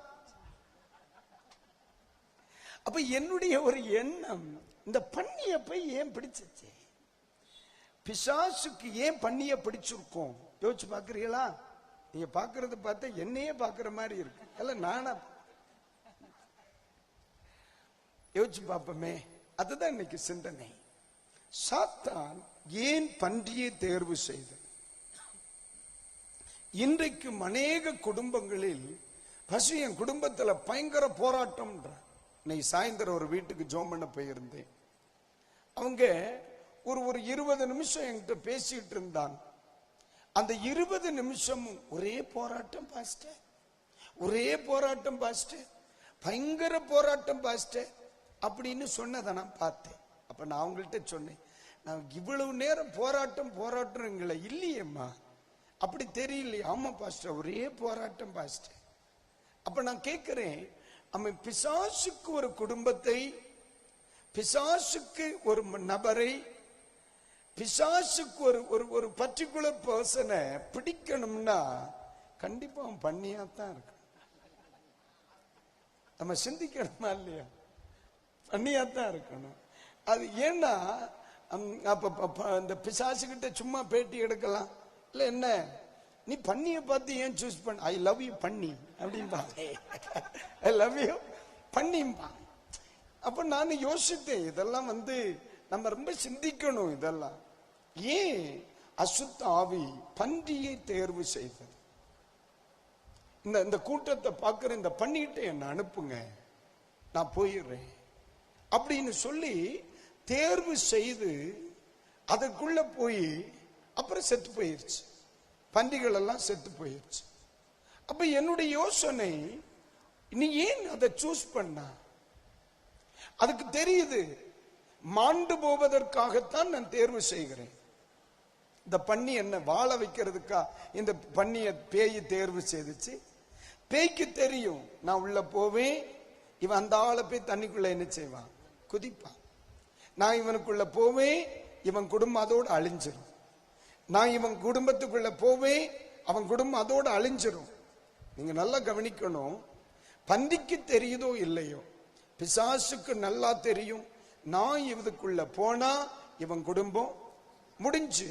A: அப்ப என்னுடைய ஒரு எண்ணம், இந்த பன்னிய போய் ஏன் பிடிச்சிச்சு? பிசாசுக்கு ஏன் பன்னிய பிடிச்சிருக்கும்? யோசிச்சு பாக்குறீங்களா? நீங்க பாக்குறது பார்த்தா என்னையே பாக்குற மாதிரி இருக்கு. அல்ல நானா யோசிச்சு பார்ப்போமே. அதுதான் இன்னைக்கு சிந்தனை. சாத்தான் ஏன் பன்றியை தேர்வு செய்தது? இன்றைக்கும் அநேக குடும்பங்களில் பசு என் குடும்பத்துல பயங்கர போராட்டம். இன்னைக்கு சாயந்தரம் ஒரு வீட்டுக்கு ஜோம் பண்ண போயிருந்தேன். அவங்க ஒரு 20 நிமிஷம் என்கிட்ட பேசிட்டு இருந்தாங்க. அந்த 20 நிமிஷமும் ஒரே போராட்டம் பாஸ்டர், ஒரே போராட்டம் பாஸ்டர், பயங்கர போராட்டம் பாஸ்டர் அப்படின்னு சொன்னதை நான் பார்த்தேன். அப்ப நான் அவங்கள்ட்ட சொன்னேன், நான் இவ்வளவு நேரம் போராட்டம்ங்களா? இல்லையேம்மா, அப்படி தெரியலையே. ஆமா பாஸ்டர், ஒரே போராட்டம் பாஸ்டர். அப்ப நான் கேட்கிறேன், அவன் பிசாசுக்கு ஒரு குடும்பத்தை, பிசாசுக்கு ஒரு நபரை, பிசாசுக்கு ஒரு பர்டிகுலர் பர்சனை பிடிக்கணும்னா கண்டிப்பா அவன் பண்ணியாத்தான் இருக்கு. நம்ம சிந்திக்கணுமா இல்லையா? பண்ணியாத்தான் இருக்கணும். அது ஏன்னா இந்த பிசாசு கிட்ட சும்மா பேட்டி எடுக்கலாம் இல்ல, என்ன நீ பண்ணிய பார்த்து ஏன் சூஸ் பண்ண? ஐ லவ் யூ பண்ணி அப்படின்பா, ஐ லவ் யூ பண்ணிம்பா. அப்ப நான் யோசித்தேன், இதெல்லாம் நம்ம ரொம்ப சிந்திக்கணும். இதெல்லாம் ஏன் அசுத்த ஆவி பன்றியை தேர்வு செய்தது? இந்த கூட்டத்தை பார்க்கிற இந்த பண்ணிட்டு என்ன அனுப்புங்க, நான் போயிடுறேன் அப்படின்னு சொல்லி தேர்வு செய்து அதுக்குள்ள போய் அப்புறம் செத்து போயிருச்சு. பன்றிகள் எல்லாம் செத்து போயிருச்சு. அப்ப என்னுடைய யோசனை, நீ ஏன் அதை சூஸ் பண்ண? அதுக்கு தெரியுது, மாண்டு போவதற்காகத்தான் நான் தேர்வு செய்கிறேன். இந்த பன்னி என்ன வாழ வைக்கிறதுக்கா இந்த பன்னிய பேய் தேர்வு செய்துச்சு? பேய்க்கு தெரியும், நான் உள்ள போவேன், இவன் அந்த ஆளை போய் தண்ணிக்குள்ள என்ன செய்வான்? குதிப்பான். நான் இவனுக்குள்ள போவேன், இவன் குடும்பம் அதோடு அழிஞ்சிரும். நான் இவன் குடும்பத்துக்குள்ள போவேன், அவன் குடும்பம் அதோடு அழிஞ்சிரும். நீங்க நல்லா கவனிக்கணும். பன்றிக்கு தெரியுதோ இல்லையோ, பிசாசுக்கு நல்லா தெரியும், நான் இதுக்குள்ள போனா இவன் குடும்பம் முடிஞ்சு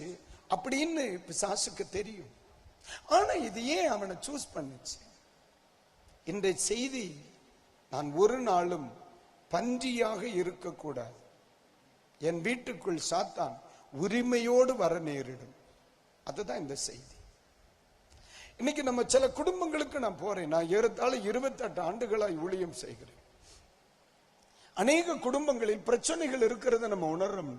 A: அப்படின்னு பிசாசுக்கு தெரியும். ஆனா இது ஏன் அவனை சூஸ் பண்ணுச்சு? இன்றைய செய்தி, நான் ஒரு நாளும் பன்றியாக இருக்கக்கூடாது. என் வீட்டுக்குள் சாத்தான் உரிமையோடு வர நேரிடும். அதுதான் இந்த செய்தி. இன்னைக்கு நம்ம சில குடும்பங்களுக்கு நான் போறேன். நான் ஏறத்தாழ 28 ஆண்டுகளாய் ஊழியம் செய்கிறேன். அநேக குடும்பங்களில் பிரச்சனைகள் இருக்கிறத நம்ம உணர்றோம்.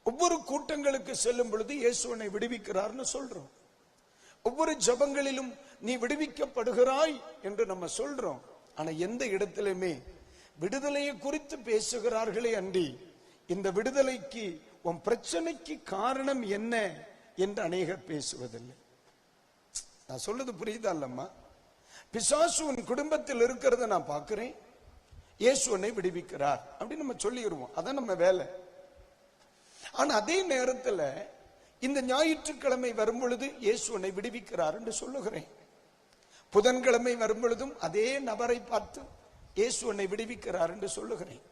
A: ஒவ்வொரு கூட்டங்களுக்கு செல்லும் பொழுது இயேசுவை விடுவிக்கிறார்னு சொல்றோம். ஒவ்வொரு ஜபங்களிலும் நீ விடுவிக்கப்படுகிறாய் என்று நம்ம சொல்றோம். ஆனா எந்த இடத்திலுமே விடுதலையை குறித்து பேசுகிறார்களே அன்றி, இந்த விடுதலைக்கு உன் பிரச்சனைக்கு காரணம் என்ன என்று அநேகர் பேசுவதில்லை. நான் சொல்றது புரியுதா இல்லம்மா? பிசாசு உன் குடும்பத்தில் இருக்கிறத நான் பார்க்கிறேன், இயேசு உன்னை விடுவிக்கிறார் அப்படின்னு நம்ம சொல்லிடுவோம். அதான் நம்ம வேலை. ஆனா அதே நேரத்தில் இந்த ஞாயிற்றுக்கிழமை வரும் பொழுது இயேசு உன்னை விடுவிக்கிறார் என்று சொல்லுகிறேன். புதன்கிழமை வரும் பொழுதும் அதே நபரை பார்த்து இயேசு உன்னை விடுவிக்கிறார் என்று சொல்லுகிறேன்.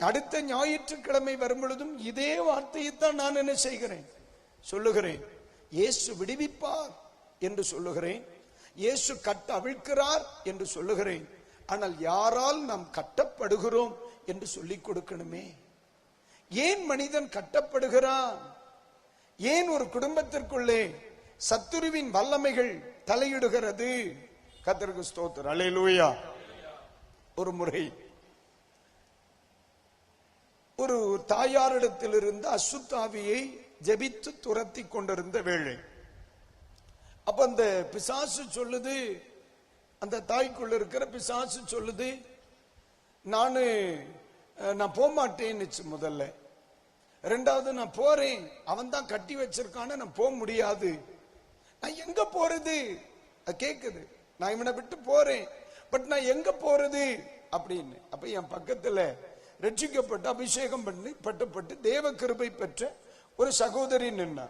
A: அடுத்த ஞாயிற்றுக்கிழமை வரும் பொழுதும் இதே வார்த்தையைத்தான் நான் என்ன செய்கிறேன்? சொல்லுகிறேன். இயேசு விடுவிப்பார் என்று சொல்லுகிறேன். இயேசு கட்ட அவிழ்க்கிறார் என்று சொல்லுகிறேன். ஆனால் யாரால் நாம் கட்டப்படுகிறோம் என்று சொல்லிக் கொடுக்கணுமே. ஏன் மனிதன் கட்டப்படுகிறான்? ஏன் ஒரு குடும்பத்திற்குள்ளே சத்துருவின் வல்லமைகள் தலையிடுகிறது? கர்த்தருக்கு ஸ்தோத்திரம், அல்லேலூயா. ஒரு முறை ஒரு தாயாரிடத்தில் இருந்து அசுத்தாவியை ஜெபித்து துரத்தி கொண்டிருந்த வேளை, அப்ப அந்த பிசாசு சொல்லுது, அந்த தாய்க்குள்ள இருக்கிற பிசாசு சொல்லுது, நான் போக மாட்டேன்னு. முதல்ல. ரெண்டாவது, நான் போறேன், அவன் தான் கட்டி வச்சிருக்கான, நான் போக முடியாது. நான் எங்க போறது? கேக்குது, நான் இவனை விட்டு போறேன், பட் நான் எங்க போறது அப்படின்னு. அப்ப என் பக்கத்துல ரட்சிக்கப்பட்டு அபிஷேகம் பண்ணி பட்டு தேவ கிருபை பெற்ற ஒரு சகோதரி நின்னா.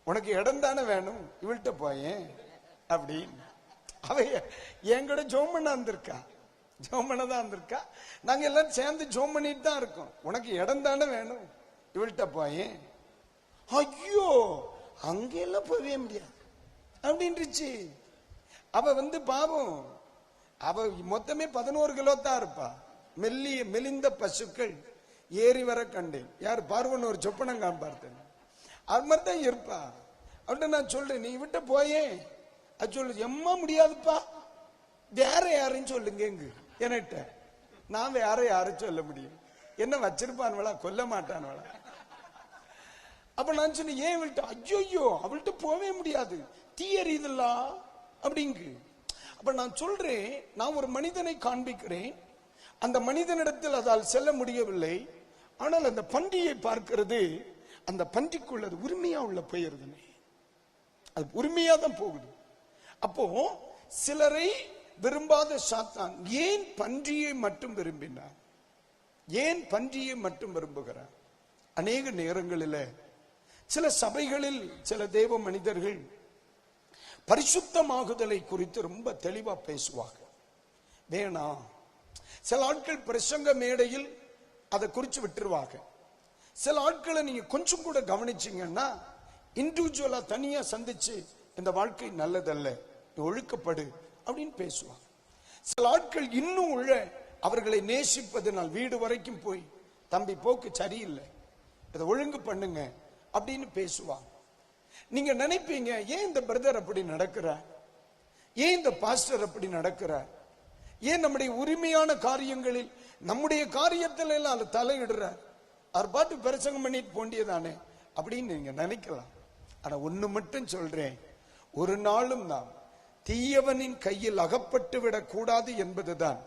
A: உனக்கு இடம் தானே வேணும், இவள்கிட்ட போயேன் அப்படின்னு. அவ என்கூட ஜோம் பண்ண வந்திருக்கா, ஜோம் பண்ணதான் வந்திருக்கா. நாங்க எல்லாம் சேர்ந்து ஜோம் பண்ணிட்டு தான் இருக்கோம். உனக்கு இடம் தானே வேணும், இவள்கிட்ட போயேன். ஐயோ, அங்கெல்லாம் போவே முடியாது அப்படின்றுச்சு. அவ பாவம், அவ மொத்தமே 11 கிலோ தான் இருப்பா. மெலிந்த பசுக்கள் ஏறி வர கண்டேன். யார் பார்வன் ஒரு சொப்பனங்கான் பார்த்தேன். அது மாதிரி தான் இருப்பா. அவன்கிட்ட நான் சொல்றேன், நீ விட்ட போயே. அது சொல்லு, எம்மா முடியாதுப்பா, வேற யாரையும் சொல்லுங்க என்கிட்ட. நான் வேற யாரும் சொல்ல முடியும்? என்ன வச்சிருப்பான்வளா, கொல்ல மாட்டான்வளா? அப்ப நான் சொன்னேன், ஏன் விட்ட? ஐயோ அவள்கிட்ட போவே முடியாது, தீ எறியுதுல்ல அப்படிங்கு. அப்ப நான் சொல்றேன், நான் ஒரு மனிதனை காண்பிக்கிறேன், அந்த மனிதனிடத்தில் அதால் செல்ல முடியவில்லை. ஆனால் அந்த பன்றியை பார்க்கிறது, அந்த பன்றிக்குள்ள அது உரிமையா உள்ள போயிருதுனே, அது உரிமையா தான் போகுது. அப்போ சிலரை விரும்பாத சாத்தான் ஏன் பன்றியை மட்டும் விரும்பினார்? ஏன் பன்றியை மட்டும் விரும்புகிறார்? அநேக நேரங்களில் சில சபைகளில் சில தேவ மனிதர்கள் பரிசுத்தமாகுதலை குறித்து ரொம்ப தெளிவா பேசுவாங்க. வேணாம். சில ஆட்கள் பிரசங்க மேடையில் அதை குறிச்சு விட்டுருவாங்க. சில ஆட்களை நீங்க கொஞ்சம் கூட கவனிச்சீங்கன்னா, இண்டிவிஜுவலா தனியா சந்திச்சு இந்த வாழ்க்கை நல்லதல்ல, ஒழுக்கப்படு அப்படின்னு பேசுவாங்க. சில ஆட்கள் இன்னும் உள்ள அவர்களை நேசிப்பதனால் வீடு வரைக்கும் போய், தம்பி போக்கு சரியில்லை, இதை ஒழுங்கு பண்ணுங்க அப்படின்னு பேசுவாங்க. நீங்க நினைப்பீங்க, ஏன் இந்த பிரதர் அப்படி நடக்கிறார், ஏன் இந்த பாஸ்டர் அப்படி நடக்கிறார், ஏன் நம்முடைய உரிமையான காரியங்களில் நம்முடைய காரியத்தில் எல்லாம் அது தலையிடுறார், அவர் பாட்டு பிரசங்கம் பண்ணிட்டு போண்டியதானே அப்படின்னு நீங்க நினைக்கலாம். ஆனா ஒண்ணு மட்டும் சொல்றேன், ஒரு நாளும் நாம் தீயவனின் கையில் அகப்பட்டு விடக் கூடாது என்பதுதான்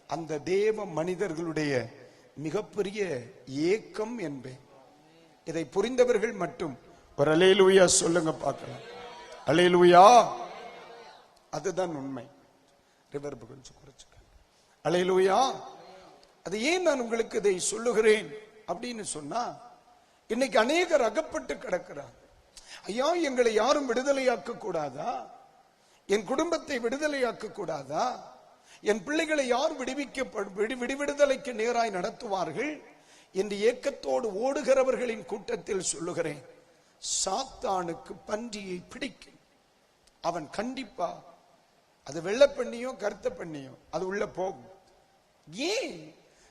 A: அந்த தேவ மனிதர்களுடைய மிகப்பெரிய ஏக்கம் என்பேன். இதை புரிந்தவர்கள் மட்டும் ஒரு அல்லேலூயா சொல்லுங்க பார்க்கலாம். அல்லேலூயா. அதுதான் உண்மை. ரிவர்பு கொஞ்சம் குறைச்சுக்க. அல்லேலூயா. அது ஏன் நான் உங்களுக்கு இதை சொல்லுகிறேன் அப்படின்னு சொன்னா, இன்னைக்கு அநேகர் அகப்பட்டு கிடக்கிறார். ஐயா, எங்களை யாரும் விடுதலையாக்க கூடாதா, என் குடும்பத்தை விடுதலையாக்க கூடாதா, என் பிள்ளைகளை யார் விடுதலைக்கு நேராய் நடத்துவார்கள் என்று ஏக்கத்தோடு ஓடுகிறவர்களின் கூட்டத்தில் சொல்லுகிறேன், சாத்தானுக்கு பன்றியை பிடிக்கும். அவன் கண்டிப்பா அது வெள்ளை பண்ணியோ கருத்த பண்ணியோ அது உள்ள போகும். ஏன்?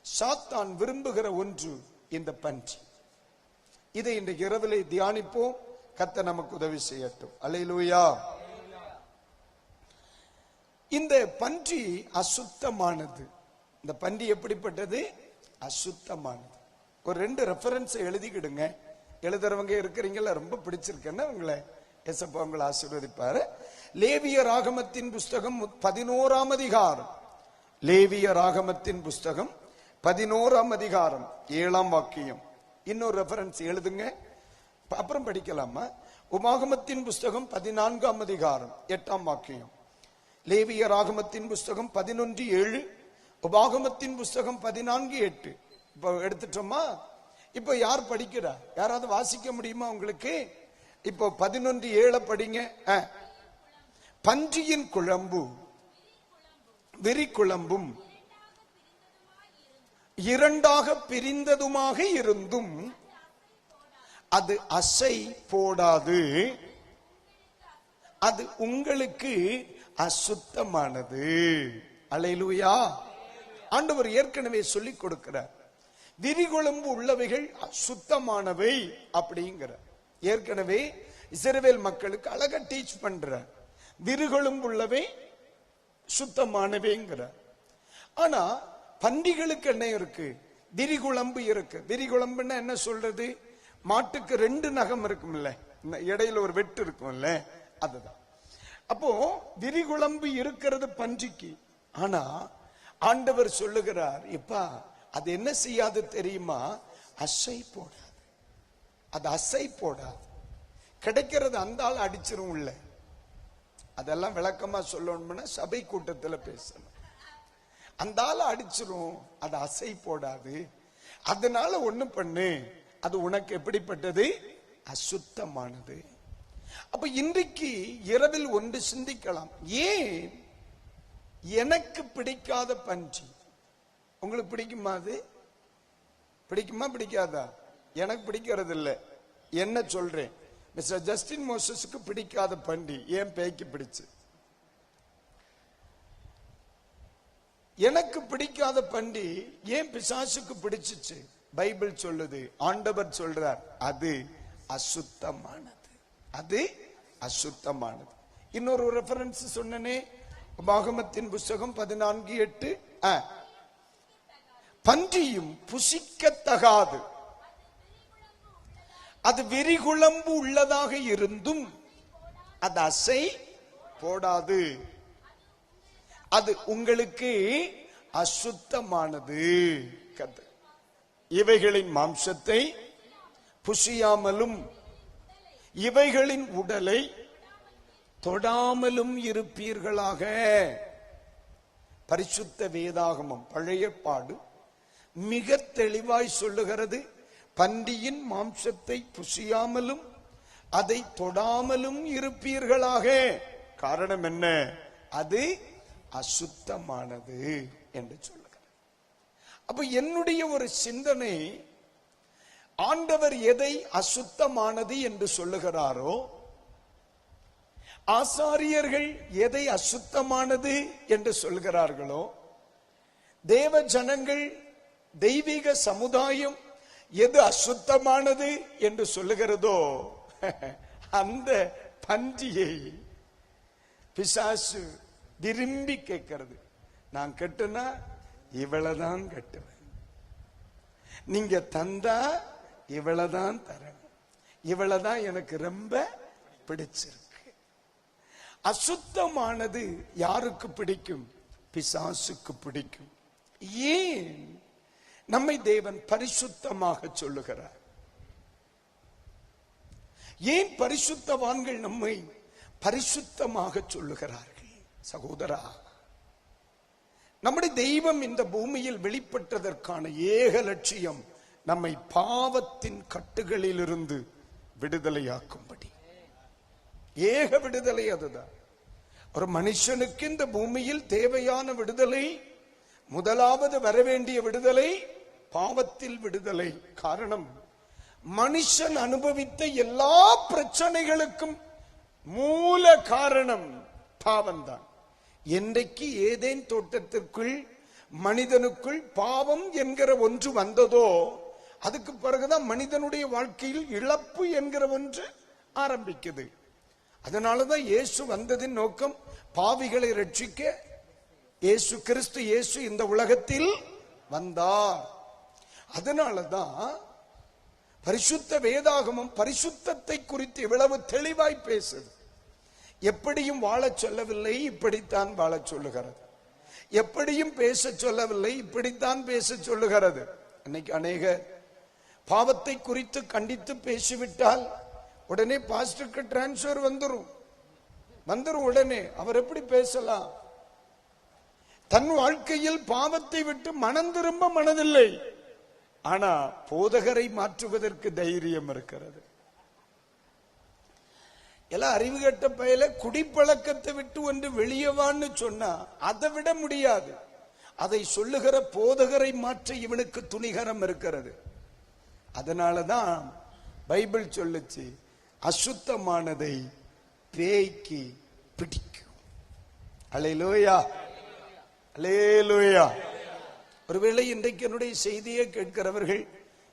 A: சாத்தான் விரும்புகிற ஒன்று இந்த பன்றி. இதை இன்றைக்கு இரவிலே தியானிப்போம். கர்த்தர் நமக்கு உதவி செய்யட்டும். அல்லேலூயா. இந்த பன்றி அசுத்தமானது. இந்த பன்றி எப்படிப்பட்டது? அசுத்தமானது. ஒரு 2 ரெஃபரன்ஸ் எழுதிக்கிடுங்க. எழுதுறவங்க இருக்கிறீங்களா? ரொம்ப பிடிச்சிருக்கேன்னா உங்களை எசப்பா உங்களை ஆசீர்வதிப்பாரு. லேவியர் ஆகமத்தின் புஸ்தகம் 11ஆம் அதிகாரம், லேவியர் ஆகமத்தின் புஸ்தகம் 11ஆம் அதிகாரம் 7ஆம் வாக்கியம். இன்னொரு ரெஃபரன்ஸ் எழுதுங்க, அப்புறம் படிக்கலாமா? உபாகமத்தின் புஸ்தகம் 14ஆம் அதிகாரம் 8ஆம் வாக்கியம். லேவியர் ஆகமத்தின் புஸ்தகம் 11:7, உபாகமத்தின் புஸ்தகம் 14:8. இப்ப எடுத்துட்டோமா? இப்ப யார் படிக்கிறா? யாராவது வாசிக்க முடியுமா உங்களுக்கு? இப்போ 11:7 படிங்க. பன்றியின் குழம்பு விரி குழம்பும் இரண்டாக பிரிந்ததுமாக இருந்தும் அது அசை போடாது, அது உங்களுக்கு அசுத்தமானது. அல்லேலூயா. ஆண்டவர் ஏற்கனவே சொல்லிக் கொடுக்கிறார், விரிகுழம்பு உள்ளவைகள் சுத்தமானவை அப்படிங்கிற. ஏற்கனவே இஸ்ரவேல் மக்களுக்கு அழகா டீச் பண்ற, விரிகுழம்பு உள்ளவை சுத்தமானவைங்கிற. ஆனா பன்றிகளுக்கு என்ன இருக்கு? விரிகுழம்பு இருக்கு. விரிகுழம்புன்னா என்ன சொல்றது? மாட்டுக்கு 2 நகம் இருக்கும்ல, இடையில ஒரு வெட்டு இருக்கும்ல, அதுதான். அப்போ விரிகுழம்பு இருக்கிறது பன்றிக்கு. ஆனா ஆண்டவர் சொல்லுகிறார், இப்பா அது என்ன செய்யாது தெரியுமா? அசை போடாது. அது அசை போடாது. கிடைக்கிறது அந்த ஆள் அடிச்சிரும் உள்ள. அதெல்லாம் விளக்கமா சொல்லணும்னா சபை கூட்டத்தில் பேசணும். அந்த ஆள் அடிச்சிரும், அது அசை போடாது. அதனால ஒண்ணு பண்ணு, அது உனக்கு எப்படிப்பட்டது? அசுத்தமானது. அப்ப இன்றைக்கு இரவில் ஒன்று சிந்திக்கலாம். ஏன் எனக்கு பிடிக்காத பன்றி உங்களுக்கு பிடிக்குமா? அது பிடிக்குமா பிடிக்காதா? எனக்கு பிடிக்கிறது இல்லை. என்ன சொல்றேன், மிஸ்டர் ஜஸ்டின் மோசஸுக்கு பிடிக்காத பன்றி ஏன் பேய்க்கு பிடிச்சு? எனக்கு பிடிக்காத பன்றி ஏன் பிசாசுக்கு பிடிச்சிச்சு? பைபிள் சொல்லுது, ஆண்டவர் சொல்றார், அது அசுத்தமானது, அது அசுத்தமானது. இன்னொரு ரெஃபரன்ஸ் சொன்னனே, உபாகமத்தின் புஸ்தகம் 14:8, பன்றியும் புசிக்கத்தகாது, அது விரிகுளம்பு உள்ளதாக இருந்தும் அது அசை போடாது, அது உங்களுக்கு அசுத்தமானது. இவைகளின் மாம்சத்தை புசியாமலும் இவைகளின் உடலை தொடாமலும் இருப்பீர்களாக. பரிசுத்த வேதாகமம் பழைய ஏற்பாடு மிக தெளிவாய் சொல்லுகிறது, பன்றியின் மாம்சத்தை புசியாமலும் அதை தொடாமலும் இருப்பீர்களாக. காரணம் என்ன? அது அசுத்தமானது என்று சொல்லுகிறார். அப்ப என்னுடைய ஒரு சிந்தனை, ஆண்டவர் எதை அசுத்தமானது என்று சொல்லுகிறாரோ, ஆசாரியர்கள் எதை அசுத்தமானது என்று சொல்கிறார்களோ, தேவ ஜனங்கள் தெய்வீக சமுதாயம் எது அசுத்தமானது என்று சொல்லுகிறதோ, அந்த பன்றியை பிசாசு விரும்பி கேட்கிறது. நான் கட்டுனா இவ்வளவுதான் கட்டுவேன், நீங்க தந்தா இவ்வளவுதான் தரணும், இவ்வளவுதான் எனக்கு ரொம்ப பிடிச்சிருக்கு. அசுத்தமானது யாருக்கு பிடிக்கும்? பிசாசுக்கு பிடிக்கும். ஏன் நம்மை தேவன் பரிசுத்தமாக சொல்லுகிறார்? ஏன் பரிசுத்தவான்கள் நம்மை பரிசுத்தமாக சொல்லுகிறார்கள்? சகோதரா, நம்முடைய தெய்வம் இந்த பூமியில் வெளிப்பட்டதற்கான ஏக லட்சியம் நம்மை பாவத்தின் கட்டுகளிலிருந்து விடுதலையாக்கும்படி. ஏக விடுதலை அதுதான். ஒரு மனுஷனுக்கு இந்த பூமியில் தேவையான விடுதலை, முதலாவது வரவேண்டிய விடுதலை பாவத்தில் விடுதலை. காரணம், மனுஷன் அனுபவித்த எல்லா பிரச்சனைகளுக்கும் மூல காரணம் பாவம்தான். என்றைக்கு ஏதேன் தோட்டத்திற்குள் மனிதனுக்குள் பாவம் என்கிற ஒன்று வந்ததோ, அதுக்கு பிறகுதான் மனிதனுடைய வாழ்க்கையில் இழப்பு என்கிற ஒன்று ஆரம்பிக்குது. அதனாலதான் இயேசு வந்ததின் நோக்கம் பாவிகளை ரட்சிக்க இயேசு கிறிஸ்து இயேசு இந்த உலகத்தில் வந்தார். அதனாலதான் பரிசுத்த வேதாகமம் பரிசுத்தத்தை குறித்து இவ்வளவு தெளிவாய் பேசுது. எப்படியும் வாழச் சொல்லவில்லை, இப்படித்தான் வாழச் சொல்லுகிறது. எப்படியும் பேச சொல்லவில்லை, இப்படித்தான் பேச சொல்லுகிறது. இன்னைக்கு அநேக பாவத்தை குறித்து கண்டித்து பேசிவிட்டால் உடனே பாஸ்டருக்கு டிரான்ஸ்பர் வந்துரும். உடனே அவர் எப்படி பேசலாம்? தன் வாழ்க்கையில் பாவத்தை விட்டு மனம் திரும்ப மனதில்லை. ஆனா போதகரை மாற்றுவதற்கு தைரியம் இருக்கிறது. எல்லாம் அறிவு கட்ட பயல குடிப்பழக்கத்தை விட்டு ஒன்று வெளியவான்னு சொன்னா அதை விட முடியாது. அதை சொல்லுகிற போதகரை மாற்ற இவனுக்கு துணிகரம் இருக்கிறது. அதனாலதான் பைபிள் சொல்லுச்சு, அசுத்தமானதை பேய்க்கு பிடிக்கும். அல்லேலூயா, அல்லேலூயா. ஒருவேளை இன்றைக்கு என்னுடைய செய்தியை கேட்கிறவர்கள்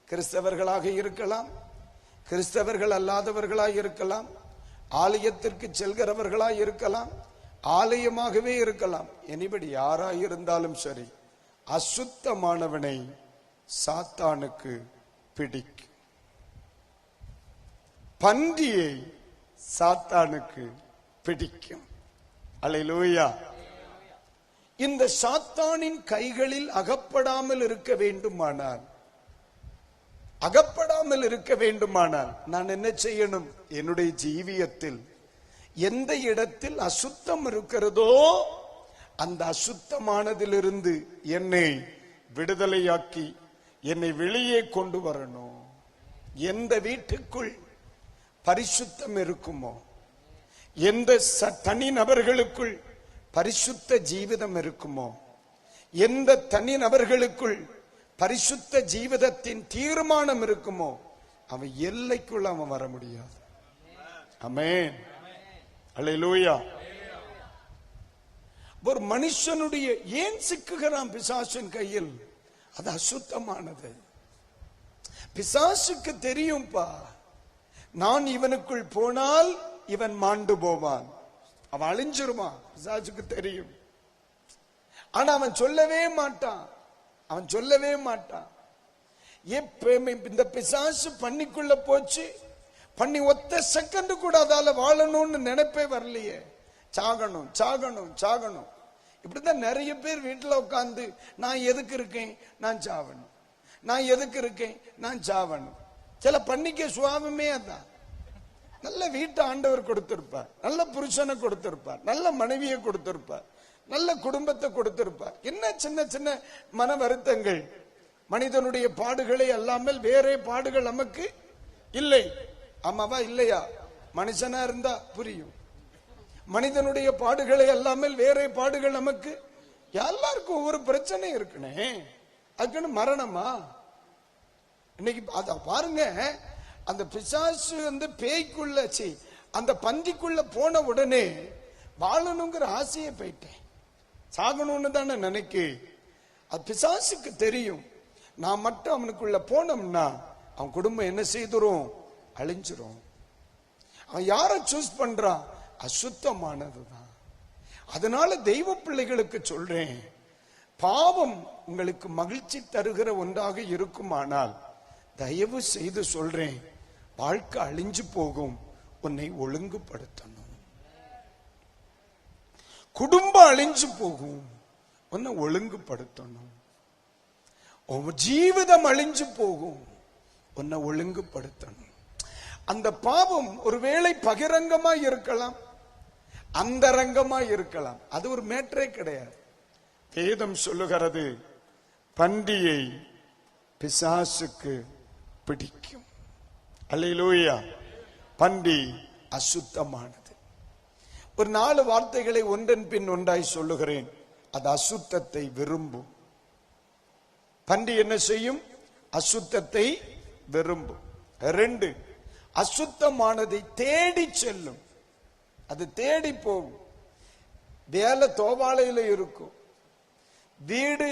A: கிறிஸ்தவர்களாக இருக்கலாம், கிறிஸ்தவர்கள் அல்லாதவர்களாக இருக்கலாம், ஆலயத்திற்கு செல்கிறவர்களாக இருக்கலாம், ஆலயமாகவே இருக்கலாம். எனிபடி யாராக இருந்தாலும் சரி, அசுத்தமானவனை சாத்தானுக்கு பிடிக்கும். பன்றியை சாத்தானுக்கு பிடிக்கும். அல்லேலூயா. இந்த சாத்தானின் கைகளில் அகப்படாமல் இருக்க வேண்டுமானால் நான் என்ன செய்யணும்? என்னுடைய ஜீவியத்தில் எந்த இடத்தில் அசுத்தம் இருக்கிறதோ அந்த அசுத்தமானதிலிருந்து என்னை விடுதலையாக்கி என்னை வெளியே கொண்டு வரணும். எந்த வீட்டுக்குள் பரிசுத்தம் இருக்குமோ, எந்த தனி நபர்களுக்குள் பரிசுத்த ஜீவிதம் இருக்குமோ, எந்த தனி நபர்களுக்குள் பரிசுத்த ஜீவிதத்தின் தீர்மானம் இருக்குமோ, அவன் எல்லைக்குள்ள அவன் வர முடியாது. ஆமென், அல்லேலூயா. ஒரு மனுஷனுடைய ஏன் சிக்குகிறான் பிசாசின் கையில்? அது அசுத்தமானது. பிசாசுக்கு தெரியும்பா, நான் இவனுக்குள் போனால் இவன் மாண்டு போவான், அவன் அழிஞ்சிருவான். பிசாசுக்கு தெரியும். ஆனா அவன் சொல்லவே மாட்டான். அவன் சொல்லவே மாட்டான். இந்த பிசாசு பண்ணிக்குள்ள போச்சு, பண்ணி ஒத்த செகண்ட் கூட அதால வாழணும்னு நினைப்பே வரலையே. சாகணும் சாகணும் சாகணும். இப்படிதான் நிறைய பேர் வீட்டுல உட்கார்ந்து, நான் எதுக்கு இருக்கேன், நான் சாவணும், நான் எதுக்கு இருக்கேன், நான் சாவணும். சில பண்ணிக்க சுவாபமே அதான். நல்ல வீட்டை ஆண்டவர் கொடுத்திருப்பார், நல்ல புருஷனை கொடுத்திருப்பார், நல்ல மனைவியை கொடுத்திருப்பார், நல்ல குடும்பத்தை கொடுத்திருப்பார். என்ன சின்ன சின்ன மன வருத்தங்கள். மனிதனுடைய பாடுகளை அல்லாமல் வேறே பாடுகள் நமக்கு இல்லை. ஆமாவா இல்லையா? மனுஷனா இருந்தா புரியும். மனிதனுடைய பாடுகளை அல்லாமல் வேறே பாடுகள் நமக்கு எல்லாருக்கும் ஒவ்வொரு பிரச்சனை இருக்குனே. அதுக்குன்னு மரணமா? இன்னைக்கு அத பாருங்க, அந்த பிசாசு வந்து பேய்க்குள்ள அந்த பந்திக்குள்ள போன உடனே வாழணுங்கிற ஆசையை போயிட்டேன், சாகணும்னு தானே நினைக்கு. அது பிசாசுக்கு தெரியும். நான் மட்டும் அவனுக்குள்ள போனோம்னா அவன் குடும்பம் என்ன செய்துரும், அழிஞ்சிரும். அவன் யாரை சூஸ் பண்றான்? அசுத்தமானதுதான். அதனால தெய்வ பிள்ளைகளுக்கு சொல்றேன், பாவம் உங்களுக்கு மகிழ்ச்சி தருகிற ஒன்றாக இருக்குமானால் தயவு செய்து சொல்றேன், வாழ்க்கை அழிஞ்சு போகும். உன்னை ஒழுங்குபடுத்தணும். குடும்பம் அழிஞ்சு போகும், உன்னை ஒழுங்குபடுத்தணும். ஜீவிதம் அழிஞ்சு போகும், உன்னை ஒழுங்குபடுத்தணும். அந்த பாவம் ஒருவேளை பகிரங்கமா இருக்கலாம், அந்தரங்கமா இருக்கலாம். அது ஒரு மேட்டரே கிடையாது. வேதம் சொல்லுகிறது, பண்டியை பிசாசுக்கு பிடிக்கும். அல்லேலூயா. பண்டி அசுத்தமானது. ஒரு 4 வார்த்தைகளை ஒன்றன் பின் ஒன்றாய் சொல்லுகிறேன். அது அசுத்தத்தை விரும்பும். பண்டி என்ன செய்யும்? அசுத்தத்தை விரும்பும். 2, அசுத்தமானதை தேடி செல்லும். அது தேடி போகும். வேலை தோவாளையில இருக்கும், வீடு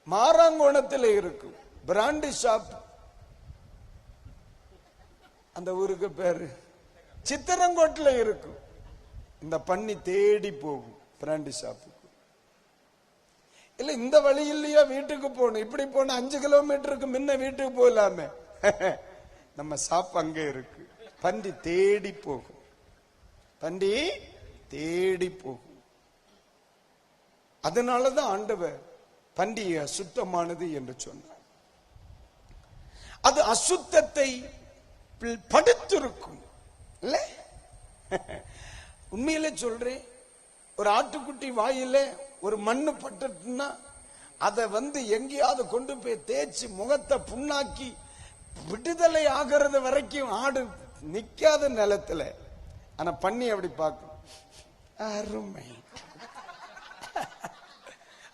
A: மாராங்கோணத்தில் இருக்கும், பிராண்டி ஷாப், அந்த ஊருக்கு பேரு சித்திரங்கோட்டில் இருக்கும். இந்த பண்ணி தேடி போகும் பிராண்டி ஷாப்புக்கு. இல்ல இந்த வழி இல்லையா வீட்டுக்கு போகணும், இப்படி போன 5 கிலோமீட்டருக்கு முன்ன வீட்டுக்கு போகலாமே, நம்ம ஷாப் அங்க இருக்கு. பண்டி தேடி போகும், பண்டி தேடி போகும். அதனாலதான் ஆண்டவர் பண்டிகை அசுத்தமானது என்று சொன்னார். அது அசுத்தத்தை படுத்திருக்கும். இல்ல, உண்மையிலே சொல்றேன், ஒரு ஆட்டுக்குட்டி வாயில ஒரு மண்ணு பட்டுன்னா அதை எங்கேயாவது கொண்டு போய் தேய்ச்சி முகத்தை புண்ணாக்கி விடுதலை ஆகிறது வரைக்கும் ஆடு நிக்காத நிலத்துல. ஆனா பண்ணி அப்படி பார்க்கும், அருமை.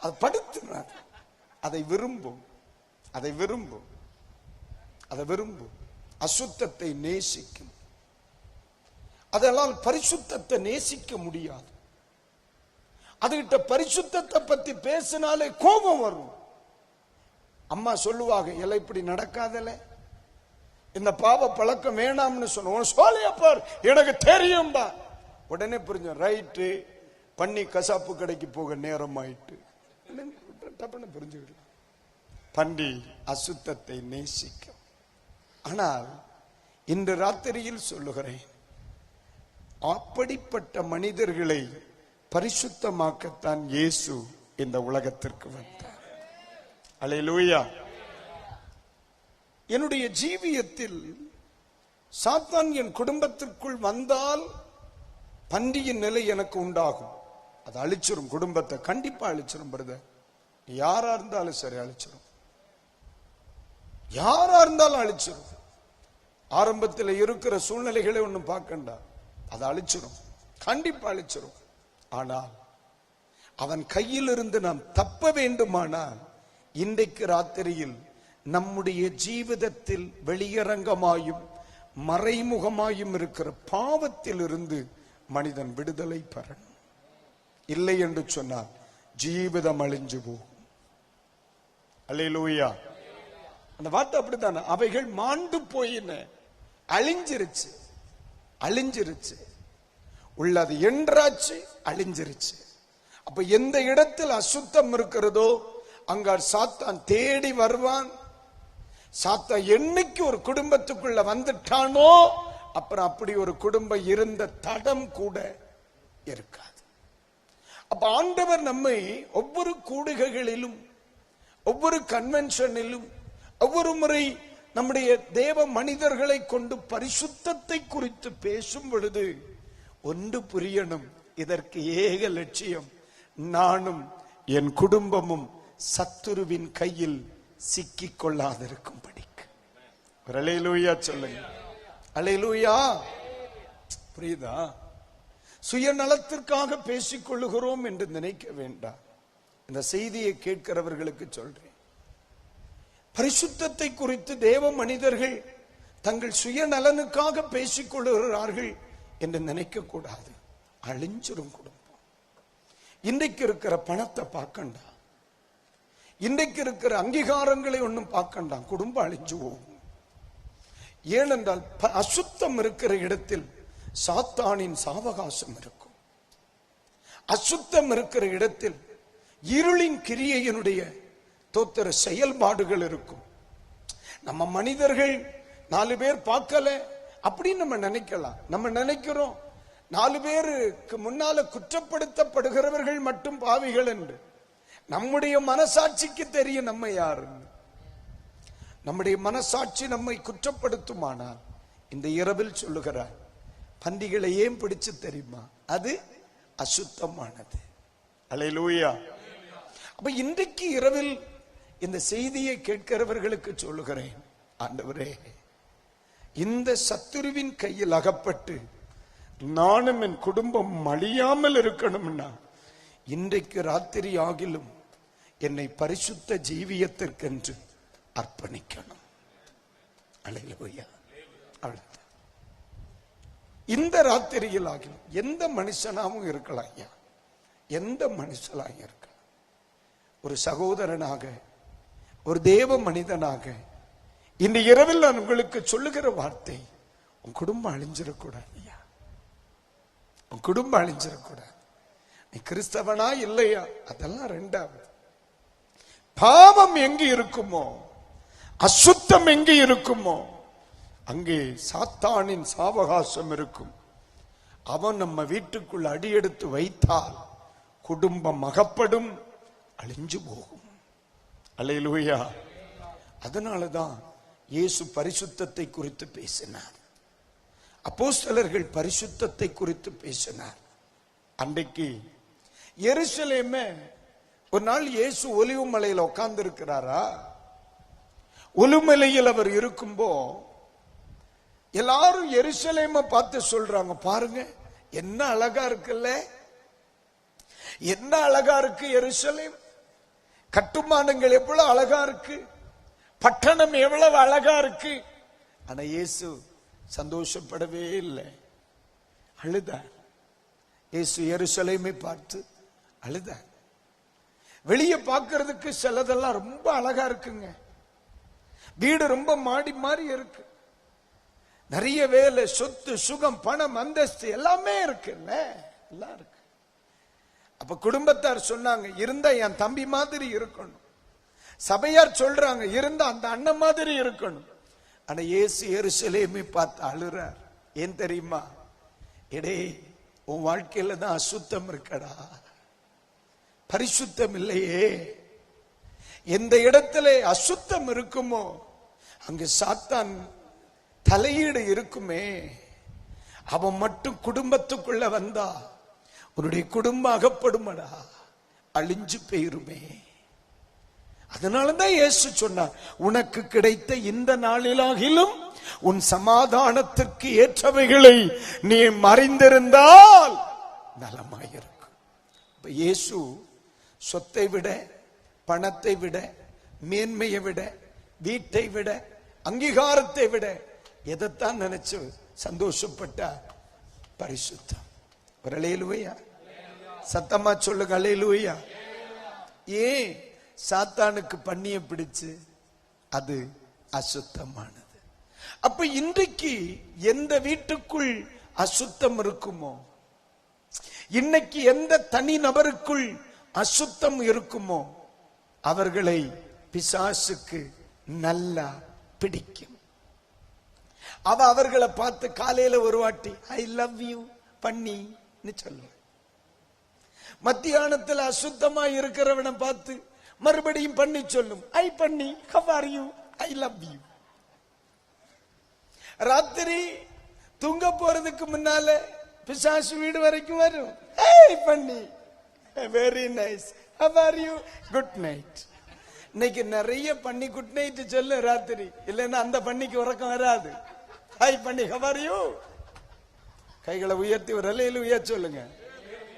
A: அது படுத்து அதை விரும்பும், அதை விரும்பும், அதை விரும்பும். அசுத்தத்தை நேசிக்கும். அதெல்லாம் பரிசுத்தத்தை நேசிக்க முடியாது. அதுகிட்ட பரிசுத்தத்தை பத்தி பேசினாலே கோபம் வரும். அம்மா சொல்லுவாங்க, எல்லாம் இப்படி நடக்காதல, இந்த பாவ பழக்கம் வேணாம்னு சொல்லியப்பார், எனக்கு தெரியும்பா. உடனே புரிஞ்ச, ரைட்டு, பண்ணி கசாப்பு கடைக்கு போக நேரம் ஆயிட்டு புரிஞ்சுக்கலாம். பண்டி அசுத்தத்தை நேசிக்கும். ஆனால் இன்று ராத்திரியில் சொல்லுகிறேன், அப்படிப்பட்ட மனிதர்களை பரிசுத்தமாக்கத்தான் இயேசு இந்த உலகத்திற்கு வந்தார். அல்லேலூயா. என்னுடைய ஜீவியத்தில் சாத்தான் என் குடும்பத்திற்குள் வந்தால் பண்டியின் நிலை எனக்கு உண்டாகும். அது அழிச்சிரும், குடும்பத்தை கண்டிப்பா அழிச்சிரும். பிரதர், யாரா இருந்தாலும் சரி அழிச்சிரும், யாரா இருந்தாலும் அழிச்சிரும். ஆரம்பத்தில் இருக்கிற சூழ்நிலைகளை ஒன்னும் பார்க்கண்டா, அது அழிச்சிரும், கண்டிப்பா அழிச்சிரும். ஆனால் அவன் கையில் இருந்து நாம் தப்ப வேண்டுமானால் இன்றைக்கு ராத்திரியில் நம்முடைய ஜீவிதத்தில் வெளியரங்கமாயும் மறைமுகமாயும் இருக்கிற பாவத்தில் இருந்து மனிதன் விடுதலை பெறணும். இல்லை என்று சொன்னால் ஜீவிதம் அழிஞ்சு போகும். அல்லேலூயா. அந்த வார்த்தை அப்படித்தானே. அவைகள் மாண்டு போயின, அழிஞ்சிருச்சு, அழிஞ்சிருச்சு, உள்ளது என்றாச்சு, அழிஞ்சிருச்சு. அப்ப எந்த இடத்தில் அசுத்தம் இருக்கிறதோ அங்க சாத்தான் தேடி வருவான். சாத்தான் என்னைக்கு ஒரு குடும்பத்துக்குள்ள வந்துட்டானோ அப்புறம் அப்படி ஒரு குடும்பம் இருந்த தடம் கூட இருக்காது. அப்ப ஆண்டவர் நம்மை ஒவ்வொரு கூடுகைகளிலும், ஒவ்வொரு கன்வென்ஷனிலும், ஒவ்வொரு முறை நம்முடைய தேவ மனிதர்களை கொண்டு பரிசுத்தத்தை குறித்து பேசும் பொழுது ஒன்று புரியணும், இதற்கு ஏக லட்சியம், நானும் என் குடும்பமும் சத்துருவின் கையில் சிக்கிக் கொள்ளாதிருக்கும்படிக்கு. அல்லேலூயா சொல்லுங்க. அல்லேலூயா. புரியுதா? சுயநலத்திற்காக பேசிக் கொள்ளுகிறோம் என்று நினைக்க வேண்டாம். இந்த செய்தியை கேட்கிறவர்களுக்கு சொல்றேன், பரிசுத்தத்தை குறித்து தேவ மனிதர்கள் தங்கள் சுயநலனுக்காக பேசிக் கொள்ளுகிறார்கள் என்று நினைக்க கூடாது. அழிஞ்சிரும் குடும்பம். இன்றைக்கு இருக்கிற பணத்தை பார்க்கண்டா, இன்றைக்கு இருக்கிற அங்கீகாரங்களை ஒன்றும் பார்க்கண்டாம், குடும்பம் அழிஞ்சு போகும். ஏனென்றால் அசுத்தம் இருக்கிற இடத்தில் சாத்தானின் சாவகாசம் இருக்கும். அசுத்தம் இருக்கிற இடத்தில் இருளின் கிரியையினுடைய தோத்திர செயல்பாடுகள் இருக்கும். நம்ம மனிதர்கள் 4 பேர் பார்க்கல அப்படின்னு நம்ம நினைக்கலாம். நம்ம நினைக்கிறோம் 4 பேருக்கு முன்னால குற்றப்படுத்தப்படுகிறவர்கள் மட்டும் பாவிகள் என்று. நம்முடைய மனசாட்சிக்கு தெரியும் நம்ம யாருன்னு. நம்முடைய மனசாட்சி நம்மை குற்றப்படுத்துமானால் இந்த இரவில் சொல்லுகிறார், பன்றிகளை ஏன் பிடிச்சு தெரியுமா? அது அசுத்தமானது. அல்லேலூயா. அப்ப இன்றைக்கு இரவில் இந்த செய்தியை கேட்கிறவர்களுக்கு சொல்லுகிறேன், ஆண்டவரே, இந்த சத்துருவின் கையில் அகப்பட்டு நானும் என் குடும்பம் அழியாமல் இருக்கணும்னா இன்றைக்கு ராத்திரி ஆகிலும் என்னை பரிசுத்த ஜீவியத்திற்கென்று அர்ப்பணிக்கணும். அல்லேலூயா. அவ்வளவுதான். இந்த ராத்திரியில் ஆகிலும் எந்த மனுஷனாவும் இருக்கலாம் ஐயா, எந்த மனுஷனாக இருக்கலாம், ஒரு சகோதரனாக, ஒரு தேவ மனிதனாக இந்த இரவில் நான் உங்களுக்கு சொல்லுகிற வார்த்தை, உன் குடும்பம் அழிஞ்சிடக்கூடாது ஐயா, உன் குடும்பம் அழிஞ்சிடக்கூடாது. நீ கிறிஸ்தவனா இல்லையா அதெல்லாம் ரெண்டாவது. பாவம் எங்கு இருக்குமோ, அசுத்தம் எங்கு இருக்குமோ அங்கே சாத்தானின் சாவகாசம் இருக்கும். அவன் நம்ம வீட்டுக்குள் அடியெடுத்து வைத்தால் குடும்பம் அகப்படும், அழிஞ்சு போகும். அல்லேலூயா. அதனாலதான் இயேசு பரிசுத்தத்தை குறித்து பேசினார். அப்போஸ்தலர்கள் பரிசுத்தத்தை குறித்து பேசினார். அன்றைக்கு எருசலேமே ஒரு நாள் இயேசு ஒலிவு மலையில் உட்கார்ந்து இருக்கிறாரா. ஒலிமலையில் அவர் இருக்கும்போ எல்லாரும் எருசலேமை பார்த்து சொல்றாங்க, பாருங்க என்ன அழகா இருக்குல்ல, என்ன அழகா இருக்கு எருசலேம், கட்டுமானங்கள் எவ்வளவு அழகா இருக்கு, பட்டணம் எவ்வளவு அழகா இருக்கு. ஆனா இயேசு சந்தோஷப்படவே இல்லை, அழுதார். இயேசு எருசலேமை பார்த்து அழுதார். வெளியே பார்க்கிறதுக்கு சிலதெல்லாம் ரொம்ப அழகா இருக்குங்க, வீடு ரொம்ப மாடி மாறி இருக்கு, நிறைய வேலை, சொத்து, சுகம், பணம், அந்தஸ்து எல்லாமே இருக்குல்ல, எல்லாம் இருக்கு. அப்ப குடும்பத்தார் சொன்னாங்க, இருந்தா என் தம்பி மாதிரி இருக்கணும். சபையார் சொல்றாங்க, இருந்தா அந்த அண்ணன் மாதிரி இருக்கணும். ஆனா இயேசு எருசலேமை பார்த்து அழுறார். ஏன் தெரியுமா? எடே, உன் வாழ்க்கையில தான் அசுத்தம் இருக்கடா, பரிசுத்தம் இல்லையே. எந்த இடத்துல அசுத்தம் இருக்குமோ அங்கு சாத்தான் தலையீடு இருக்குமே. அவன் மட்டும் குடும்பத்துக்குள்ள வந்தா உன்னுடைய குடும்பம் அகப்படுமடா, அழிஞ்சு போயிருமே. அதனாலதான் இயேசு சொன்னார், உனக்கு கிடைத்த இந்த நாளிலாகிலும் உன் சமாதானத்திற்கு ஏற்றவைகளை நீ மறைந்திருந்தால் நலமாயிருக்கும். இயேசு சொத்தை விட, பணத்தை விட, மேன்மையை விட, வீட்டை விட, அங்கீகாரத்தை விட எதைத்தான் நினைச்சு சந்தோஷப்பட்ட? பரிசுத்தம். ஒரு அல்லேலூயா. சத்தமா சொல்லுங்க அல்லேலூயா. ஏன்? சாத்தானுக்கு பண்ணிய பிடிச்சு அது அசுத்தமானது. அப்ப இன்றைக்கு எந்த வீட்டுக்குள் அசுத்தம் இருக்குமோ, இன்னைக்கு எந்த தனி நபருக்குள் அசுத்தம் இருக்குமோ, அவர்களை பிசாசுக்கு நல்லா பிடிக்கும். அவர்களை பார்த்து காலையில ஒரு வாட்டி ஐ லவ் யூ பண்ணின்னு சொல்ல, மத்தியானத்தில் அசுத்தமா இருக்கிறவனை பார்த்து மறுபடியும் பண்ணி சொல்லும், ஐ பண்ணி how are you, I love you. ராத்திரி தூங்க போறதுக்கு முன்னால பிசாசு வீடு வரைக்கும் வரும், hey பண்ணி very nice, how are you, good night. இன்னைக்கு நிறைய பண்ணி குட் நைட் சொல்லு ராத்திரி, இல்லைன்னா அந்த பண்ணிக்கு உறக்கம் வராது. ஹை பண்ணி how are you, கைகளை உயர்த்தி ஒரு அல்லேலூயா சொல்லுங்க,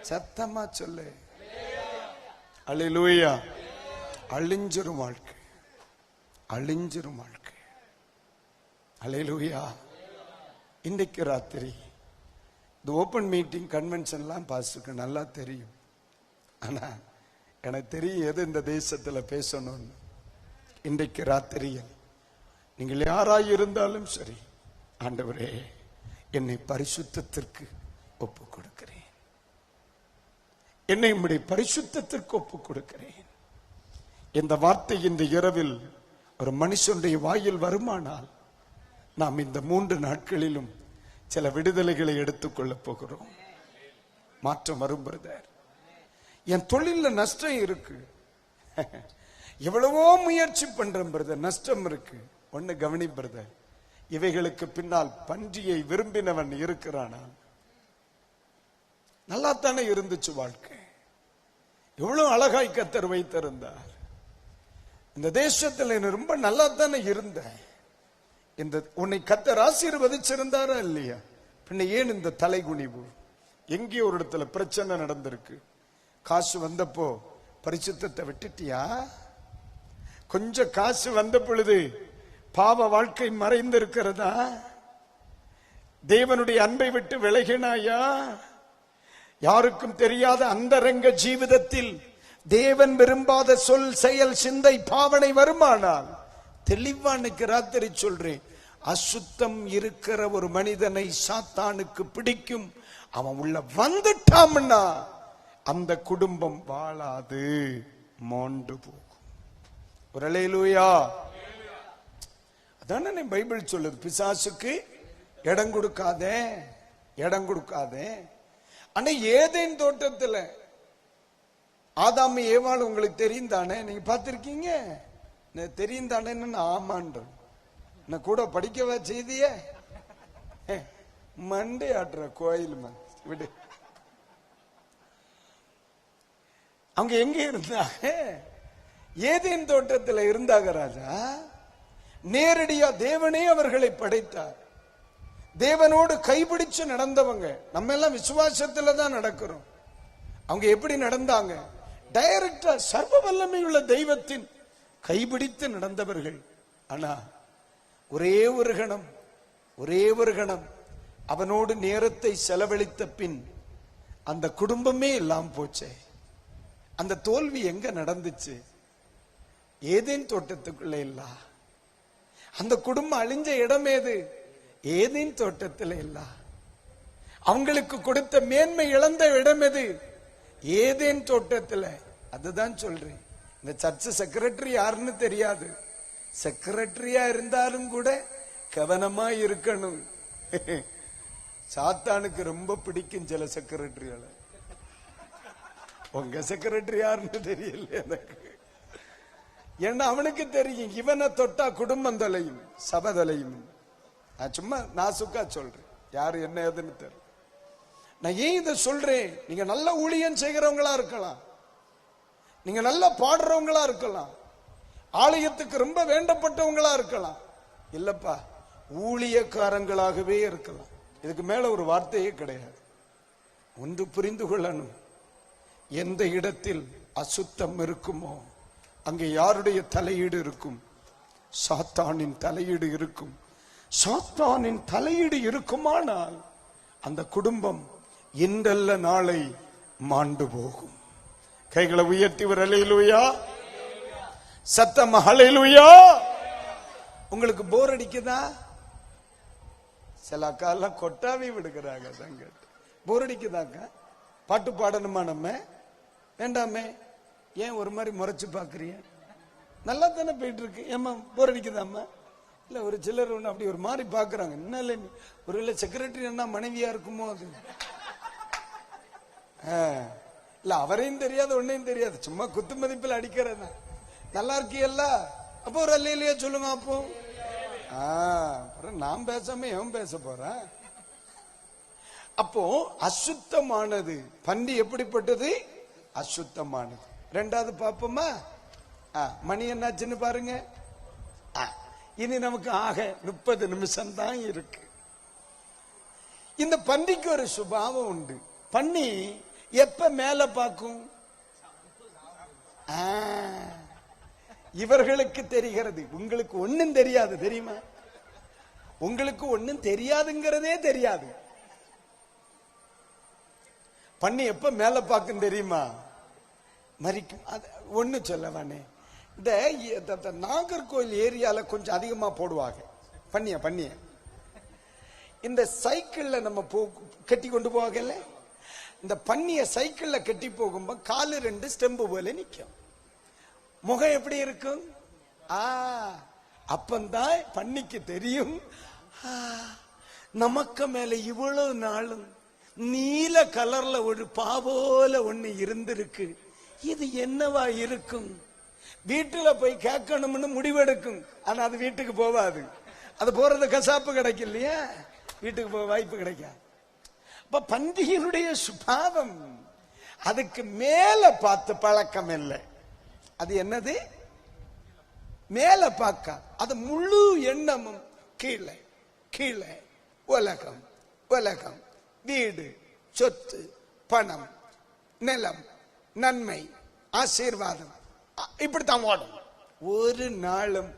A: சத்தமா சொல்லு அல்லேலூயா. அழிஞ்சிரும் வாழ்க்கை, அழிஞ்சிரும் வாழ்க்கை. அல்லேலூயா. இன்றைக்கு ராத்திரி இந்த ஓபன் மீட்டிங் கன்வென்ஷன்லாம் பாஸ்டருக்கு நல்லா தெரியும். ஆனா எனக்கு தெரியும் எது இந்த தேசத்துல பேசணும்னு. இன்றைக்கு ராத்திரியில் நீங்கள் யாராய் இருந்தாலும் சரி, ஆண்டவரே என்னை பரிசுத்தத்திற்கு ஒப்பு கொடுக்கிறேன், என்னை உம்முடைய பரிசுத்தத்திற்கு ஒப்பு கொடுக்கிறேன். இந்த வார்த்தை இந்த இரவில் ஒரு மனுஷனுடைய வாயில் வருமானால், நாம் இந்த 3 நாட்களிலும் சில விடுதலைகளை எடுத்துக்கொள்ள போகிறோம். மாற்றம் வரும் பிரதர். என் தொழில நஷ்டம் இருக்கு, எவ்வளவோ முயற்சி பண்றேன் பிரதர், நஷ்டம் இருக்கு. ஒன்னு கவனி பிரதர், இவைகளுக்கு பின்னால் பன்றியை விரும்பினவன் இருக்கிறானா? நல்லா தானே இருந்துச்சு வாழ்க்கை, எவ்வளவு அழகாய் கர்த்தர் வைத்திருந்தார். இந்த தேசத்துல ரொம்ப நல்லா தானே இருந்த, இந்த உன்னை கர்த்தர் ஆசீர்வதிச்சிருந்தாரா இல்லையா? பின்ன ஏன் இந்த தலைகுனிவு? எங்கேயோ ஒரு இடத்துல பிரச்சனை நடந்திருக்கு, காசு வந்தப்போ பரிசுத்தத்தை விட்டுட்டியா? கொஞ்சம் காசு வந்த பொழுது பாவ வாழ்க்கை மறைந்திருக்கிறதா? தேவனுடைய அன்பை விட்டு விலகினாயா? யாருக்கும் தெரியாத அந்தரங்க ஜீவிதத்தில் தேவன் விரும்பாத சொல், செயல், சிந்தை, பாவனை வருமானால், தெளிவானுக்கு ராத்திரி சொல்றேன், அசுத்தம் இருக்கிற ஒரு மனிதனை சாத்தானுக்கு பிடிக்கும். அவன் உள்ள வந்துட்டாம்னா அந்த குடும்பம் வாழாது, மாண்டு போகும். ஒரு அல்லேலூயா. அதானே பைபிள் சொல்லுது, பிசாசுக்கு இடம் கொடுக்காதே, இடம் கொடுக்காதே. ஆனா ஏதேன் தோட்டத்துல ஆதாம் ஏவாள் உங்களுக்கு தெரியும் தானே? நீங்க பார்த்திருக்கீங்க, தெரியும் தானேன்னு ஆமான்ற நான் கூட படிக்கவா செய்திய மண்டே ஆட்டுற கோயில் விடு. அவங்க எங்க இருந்தாங்க? ஏதேன் தோட்டத்தில் இருந்தாங்க ராஜா. நேரடியா தேவனே அவர்களை படைத்தார். தேவனோடு கைபிடிச்சு நடந்தவங்க. நம்ம எல்லாம் விசுவாசத்துல தான் நடக்கிறோம். அவங்க எப்படி நடந்தாங்க? டைரக்டா சர்வ வல்லமை உள்ள தெய்வத்தின் கைபிடித்து நடந்தவர்கள். ஆனா ஒரே ஒரு கணம் அவனோடு நேரத்தை செலவழித்த பின் அந்த குடும்பமே எல்லாம் போச்சே. அந்த தோல்வி எங்க நடந்துச்சு? ஏதேன் தோட்டத்துக்குள்ள இல்ல. அந்த குடும்பம் அழிஞ்ச இடம் ஏது? ஏதேன் தோட்டத்துல இல்ல. அவங்களுக்கு கொடுத்த மேன்மை இழந்த இடம் எது? ஏதேன் தோட்டத்துல. அதுதான் சொல்றேன், இந்த சர்ச் செக்ரட்டரி யாருன்னு தெரியாது, செக்ரட்டரியா இருந்தாலும் கூட கவனமா இருக்கணும். சாத்தானுக்கு ரொம்ப பிடிக்கும் சில செக்ரட்டரிகளை. உங்க செக்ரட்டரி யாருன்னு தெரியல எனக்கு. ஏன்னா அவனுக்கு தெரியும், இவனை தொட்டா குடும்பம் தலையும் சபை தலையும். நான் சும்மா நாசுக்கா சொல்றேன், யாரு என்ன ஏதுன்னு தெரியல. நான் ஏன் இதை சொல்றேன்? நீங்க நல்ல ஊழியம் செய்கிறவங்களா இருக்கலாம், நீங்க நல்லா பாடுறவங்களா இருக்கலாம், ஆலயத்துக்கு ரொம்ப வேண்டப்பட்டவங்களா இருக்கலாம், இல்லப்பா ஊழியக்காரங்களாகவே இருக்கலாம். இதுக்கு மேல ஒரு வார்த்தையே கிடையாது. ஒன்று புரிந்து கொள்ளணும், எந்த இடத்தில் அசுத்தம் இருக்குமோ அங்கே யாருடைய தலையீடு இருக்கும்? சாத்தானின் தலையீடு இருக்கும். சாத்தானின் தலையீடு இருக்குமானால் அந்த குடும்பம் இன்றல்ல நாளை மாண்டு போகும். கைகளை உயர்த்தி ஒரு அல்லேலூயா, சத்தம் அல்லேலூயா. உங்களுக்கு போர் அடிக்குதா? சில அக்கா எல்லாம் கொட்டாவி விடுக்கிறாங்க. போர் அடிக்குதாங்க? பாட்டு பாடணுமா? நம்ம வேண்டாமே. ஏன் ஒரு மாதிரி முறைச்சு பாக்குறீங்க? நல்லா தானே போயிட்டு இருக்கு. ஏமா போர் அடிக்குதாம்மா? இல்ல ஒரு சிலர் ஒண்ணு அப்படி ஒரு மாதிரி பாக்குறாங்க. என்ன ஒரு இல்ல செக்ரட்டரி என்ன மனைவியா இருக்குமோ அது? இல்ல அவரையும் தெரியாது ஒன்னையும் தெரியாது, சும்மா குத்து மதிப்பில் அடிக்கிறது. நல்லா இருக்கியல்ல? அப்போ ஒரு அல்லேலூயா சொல்லுங்க. அப்போ நான் பேசாம எவன் பேச போறேன்? அப்போ அசுத்தமானது பன்றி எப்படிப்பட்டது? அசுத்தமானது. ரெண்டாவது பாப்போமா? மணி என்னாச்சுன்னு பாருங்க. இனி நமக்கு ஆக 30 நிமிஷம் தான் இருக்கு. இந்த பன்றிக்கு ஒரு சுபாவம் உண்டு. பன்னி எப்ப மேல பார்க்கும்? இவர்களுக்கு தெரிகிறது, உங்களுக்கு ஒண்ணும் தெரியாது. தெரியுமா? உங்களுக்கு ஒண்ணும் தெரியாதுங்கிறதே தெரியாது. பன்னி எப்ப மேல பார்க்கும் தெரியுமா? மறிக்கும். ஒண்ணு சொல்லவானே, இந்த நாகர்கோவில் ஏரியால கொஞ்சம் அதிகமா போடுவாங்க பண்ணிய. இந்த சைக்கிள்ல நம்ம கட்டி கொண்டு போகல, இந்த பன்னிய சைக்கிள்ல கட்டி போகும்போது காலு 2 ஸ்டெம்பு போல நிக்கும். முகம் எப்படி இருக்கும்? அப்பந்தான் பன்னிக்கு தெரியும், நமக்கு மேல இவ்வளவு நாளும் நீல கலர்ல ஒரு பாவோல ஒண்ணு இருந்திருக்கு, இது என்னவா இருக்கும்? வீட்டுல போய் கேட்கணும்னு முடிவெடுக்கும். ஆனா அது வீட்டுக்கு போவாது. அது போறது கசாப்பு கிடைக்கும் இல்லையா? வீட்டுக்கு போக வாய்ப்பு கிடைக்காது. அப்ப பன்றியினுடைய சுபாவம் அதுக்கு மேல பார்த்து பழக்கம் இல்லை. அது என்னது? மேல பார்க்க. அது முழு எண்ணமும் கீழே கீழே. உலகம் உலகம், வீடு, சொத்து, பணம், நிலம், நன்மை, ஆசீர்வாதம், இப்படித்தான் ஓடும். ஒரு நாளும்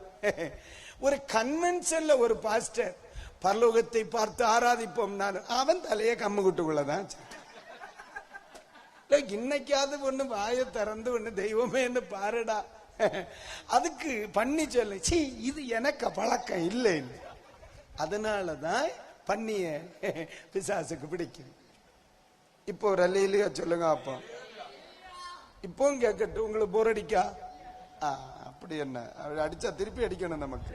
A: ஒரு கன்வென்ஷன்ல ஒரு பாஸ்டர் பரலோகத்தை பார்த்து ஆராதிப்போம், அவன் தலைய கம்முகுட்டுக்குள்ளதான். இன்னைக்காவது ஒண்ணு வாயை திறந்து ஒண்ணு தெய்வமே என்ன பாருடா, அதுக்கு பண்ணி சொல்ல, சீ இது எனக்கு பழக்கம் இல்லை. அதனாலதான் பண்ணிய பிசாசுக்கு பிடிக்கும். இப்போ ஒரு அல்லேலூயா சொல்லுங்க. அப்போ இப்போ கேட்கட்டும், உங்களுக்கு போர் அடிக்கா? அப்படி என்ன அடிச்சா திருப்பி அடிக்கணும் நமக்கு.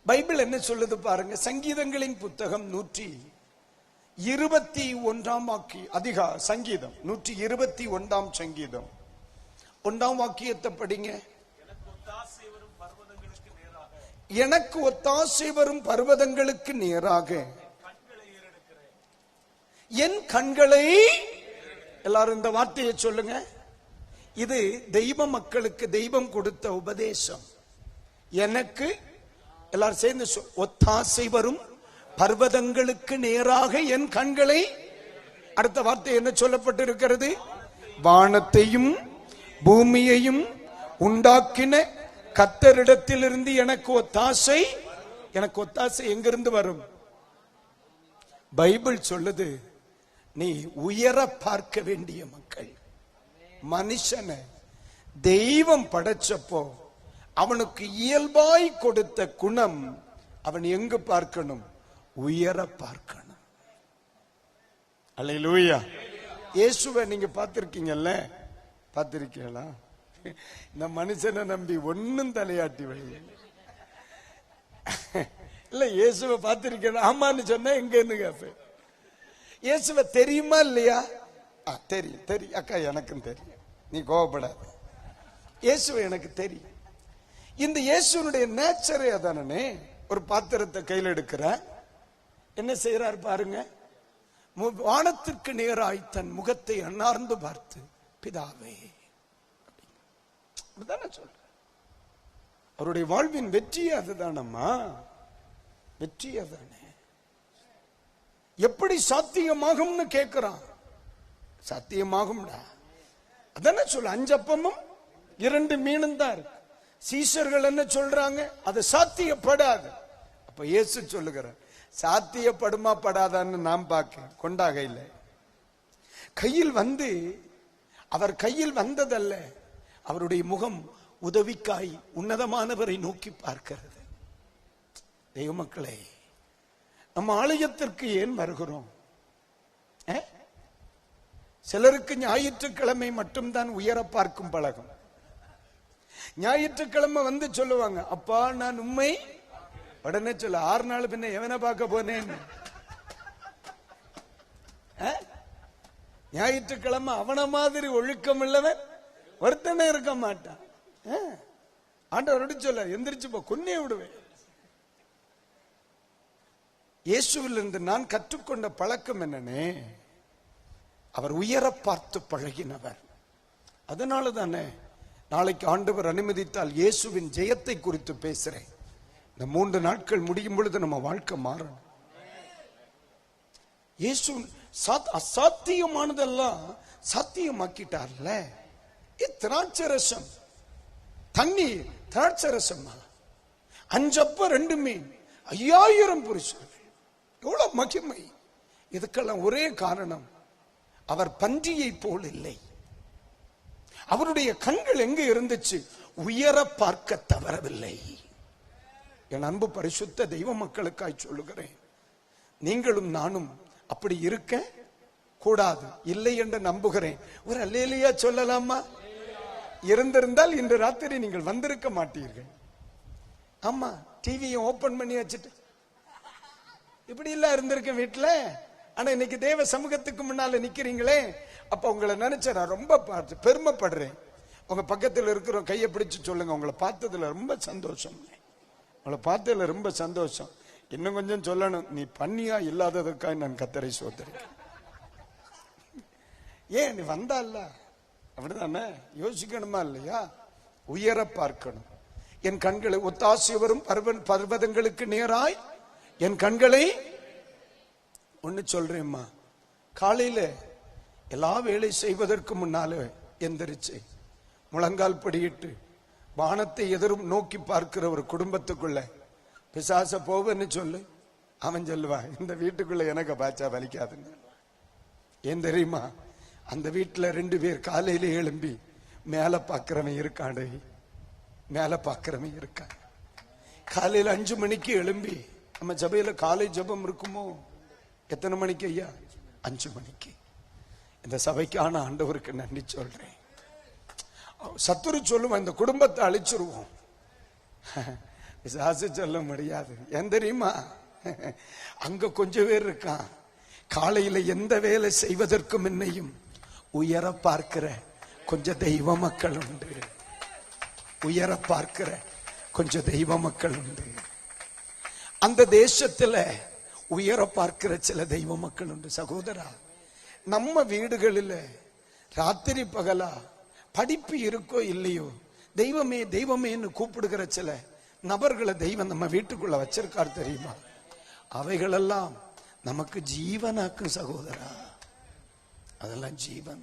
A: பைபிள் என்ன சொல்லுது பாருங்க. சங்கீதங்களின் புத்தகம் 121 சங்கீதம் 121 சங்கீதம் 1 வாக்கியத்தை படிங்க. எனக்கு ஒத்தாசை வரும் பர்வதங்களுக்கு நேராக என் கண்களை, எல்லாரும் இந்த வார்த்தையை சொல்லுங்க. இது தெய்வ மக்களுக்கு தெய்வம் கொடுத்த உபதேசம். எனக்கு, எல்லாரும் சேர்ந்து ஒத்தாசை வரும் பர்வதங்களுக்கு நேராக என் கண்களை. அடுத்த வார்த்தை என்ன சொல்லப்பட்டிருக்கிறது? வானத்தையும் பூமியையும் உண்டாக்கின கர்த்தரிடத்திலிருந்து எனக்கு ஒத்தாசை. எனக்கு ஒத்தாசை எங்கிருந்து வரும்? பைபிள் சொல்லுது, நீ உயர பார்க்க வேண்டிய மக்கள். மனுஷனை தெய்வம் படைச்சப்போ அவனுக்கு இயல்பாய் கொடுத்த குணம், அவன் எங்கு பார்க்கணும்? உயர பார்க்கணும். அல்லேலூயா. இயேசுவை நீங்க பார்த்திருக்கீங்கல்ல? பார்த்திருக்கீங்களா? இந்த மனுஷனை நம்பி ஒன்னும் தலையாட்டி வழி இல்ல. இயேசுவை பார்த்திருக்கேன். ஆமான்னு சொன்னா எங்கன்னு கேப்பேன். இயேசுவை தெரியுமா இல்லையா? தெரியும் தெரியும் அக்கா, எனக்கும் தெரியும், நீ கோவப்படாத. இயேசுவை எனக்கு தெரியும். இந்த இயேசுனுடைய நேச்சரே அதானே. ஒரு பாத்திரத்தை கையில் எடுக்கிற, என்ன செய்யறாரு பாருங்க. வானத்திற்கு நேராய் தன் முகத்தை அண்ணார்ந்து பார்த்து, பிதாவே, அப்படித்தானே சொல்ற. அவருடைய வாழ்வின் வெற்றி அதுதானம்மா, வெற்றி அதானே. எப்படி சாத்தியமாகும்னு கேட்கிறான். சாத்தியமாகும்டா, அதானே சொல்ல. 5 அப்பமும் 2 மீனும் தான் இருக்கு. சீஷர்கள் என்ன சொல்றாங்க? அது சாத்தியப்படாது. அப்ப இயேசு சொல்லுகிறார், சாத்தியப்படுமா படாதான்னு நாம் பார்க்க கொண்டாக இல்லை. கையில் வந்து அவர் கையில் வந்ததல்ல, அவருடைய முகம் உதவிக்காய் உன்னதமானவரை நோக்கி பார்க்கிறது. தெய்வ மக்களே, நம்ம ஆலயத்திற்கு ஏன் வருகிறோம்? சிலருக்கு ஞாயிற்றுக்கிழமை மட்டும்தான் உயர பார்க்கும் பழக்கம். ஞாயிற்றுக்கிழமை வந்து சொல்லுவாங்க, அப்பா நான் உண்மை உடனே சொல்ல 6 நாள் பின்ன எவனை பார்க்க போனேன். ஞாயிற்றுக்கிழமை அவன மாதிரி ஒழுக்கம் இல்லவன் ஒருத்தனே இருக்க மாட்டான். ஆண்டவரோட சொல்ல எந்திரிச்சு போ, கொன்னே விடுவேன். இயேசுவிலிருந்து நான் கற்றுக்கொண்ட பழக்கம் என்னன்னே, அவர் உயர பார்த்து பழகினவர். அதனால தானே நாளைக்கு ஆண்டவர் அனுமதித்தால் இயேசுவின் ஜெயத்தை குறித்து பேசுறேன். இந்த 3 நாட்கள் முடியும் பொழுது நம்ம வாழ்க்கை மாறணும். இயேசு அசாத்தியமானதெல்லாம் சாத்தியமாக்கிட்டார்ல. திராட்சரசம், தண்ணீர், திராட்சரசம், 5 அப்ப 2 மீன், 5000 புருஷர்கள், எவ்வளவு மகிமை! இதுக்கெல்லாம் ஒரே காரணம், அவர் பன்றியை போல் இல்லை. அவருடைய கண்கள் எங்க இருந்துச்சு? உயர பார்க்க தவறவில்லை. என் அன்பு பரிசுத்த தெய்வ மக்களுக்காய் சொல்லுகிறேன், நீங்களும் நானும் அப்படி இருக்க கூடாது. இல்லை என்று நம்புகிறேன். ஒரு அல்லேலூயா சொல்லலாமா? இருந்திருந்தால் இன்று ராத்திரி நீங்கள் வந்திருக்க மாட்டீர்கள். ஆமா, டிவியை ஓபன் பண்ணி வச்சுட்டு இப்படி எல்லாம் இருந்திருக்க வீட்டுல. ஆனா இன்னைக்கு தேவ சமூகத்துக்கு முன்னால நிக்கிறீங்களே, அப்ப உங்களை நினைச்ச நான் ரொம்ப பெருமைப்படுறேன். உங்க பக்கத்தில் இருக்கிற கையை பிடிச்சு சொல்லுங்க, உங்களை பார்த்ததுல ரொம்ப சந்தோஷம், உங்களை பார்த்ததுல ரொம்ப சந்தோஷம். இன்னும் கொஞ்சம் சொல்லணும், நீ பண்ணியா இல்லாததற்காக நான் கர்த்தரை ஸ்தோத்திரிக்கிறேன். ஏன் நீ வந்தால அப்படிதானே யோசிக்கணுமா இல்லையா? உயர பார்க்கணும். என் கண்களை ஒத்தாசி வரும் பர்வதங்களுக்கு நேராய் என் கண்களை ஒன்னு சொல்றேம்மா, காலையில எல்லா வேலை செய்வதற்கு முன்னால எந்திரிச்சு முழங்கால் படியிட்டு வானத்தை எதிரும் நோக்கி பார்க்கிற ஒரு குடும்பத்துக்குள்ள பிசாச போவன்னு சொல்லு, அவன் சொல்லுவா இந்த வீட்டுக்குள்ள எனக்கு பாச்சா வலிக்காதுன்னு. ஏன் தெரியுமா? அந்த வீட்டுல 2 பேர் காலையில எழும்பி மேல பாக்குறவன் இருக்காடு, மேல பாக்குறவன் இருக்கான். காலையில 5 மணிக்கு எழும்பி, நம்ம சபையில காலை ஜபம் இருக்குமோ? எத்தனை மணிக்கு ஐயா? 5 மணிக்கு. இந்த சபைக்கான ஆண்டவருக்கு நன்றி சொல்றேன். சத்துரு சொல்லுவோம், இந்த குடும்பத்தை அழிச்சிருவோம். பிசாசு சொல்ல முடியாது. ஏன் தெரியுமா? அங்க கொஞ்சம் பேர் இருக்கான், காலையில எந்த வேலை செய்வதற்கு முன்னையும் உயர பார்க்கிற கொஞ்சம் தெய்வ மக்கள் உண்டு. உயர பார்க்கிற கொஞ்சம் தெய்வ மக்கள் உண்டு. அந்த தேசத்துல உயர பார்க்கிற சில தெய்வ மக்கள் உண்டு. சகோதரா, நம்ம வீடுகளில் ராத்திரி பகலா படிப்பு இருக்கோ இல்லையோ, தெய்வமே தெய்வமேன்னு கூப்பிடுகிற சில நபர்களை தெய்வம் நம்ம வீட்டுக்குள்ள வச்சிருக்கார் தெரியுமா? அவைகளெல்லாம் நமக்கு ஜீவனாக்கும் சகோதரா, அதெல்லாம் ஜீவன்.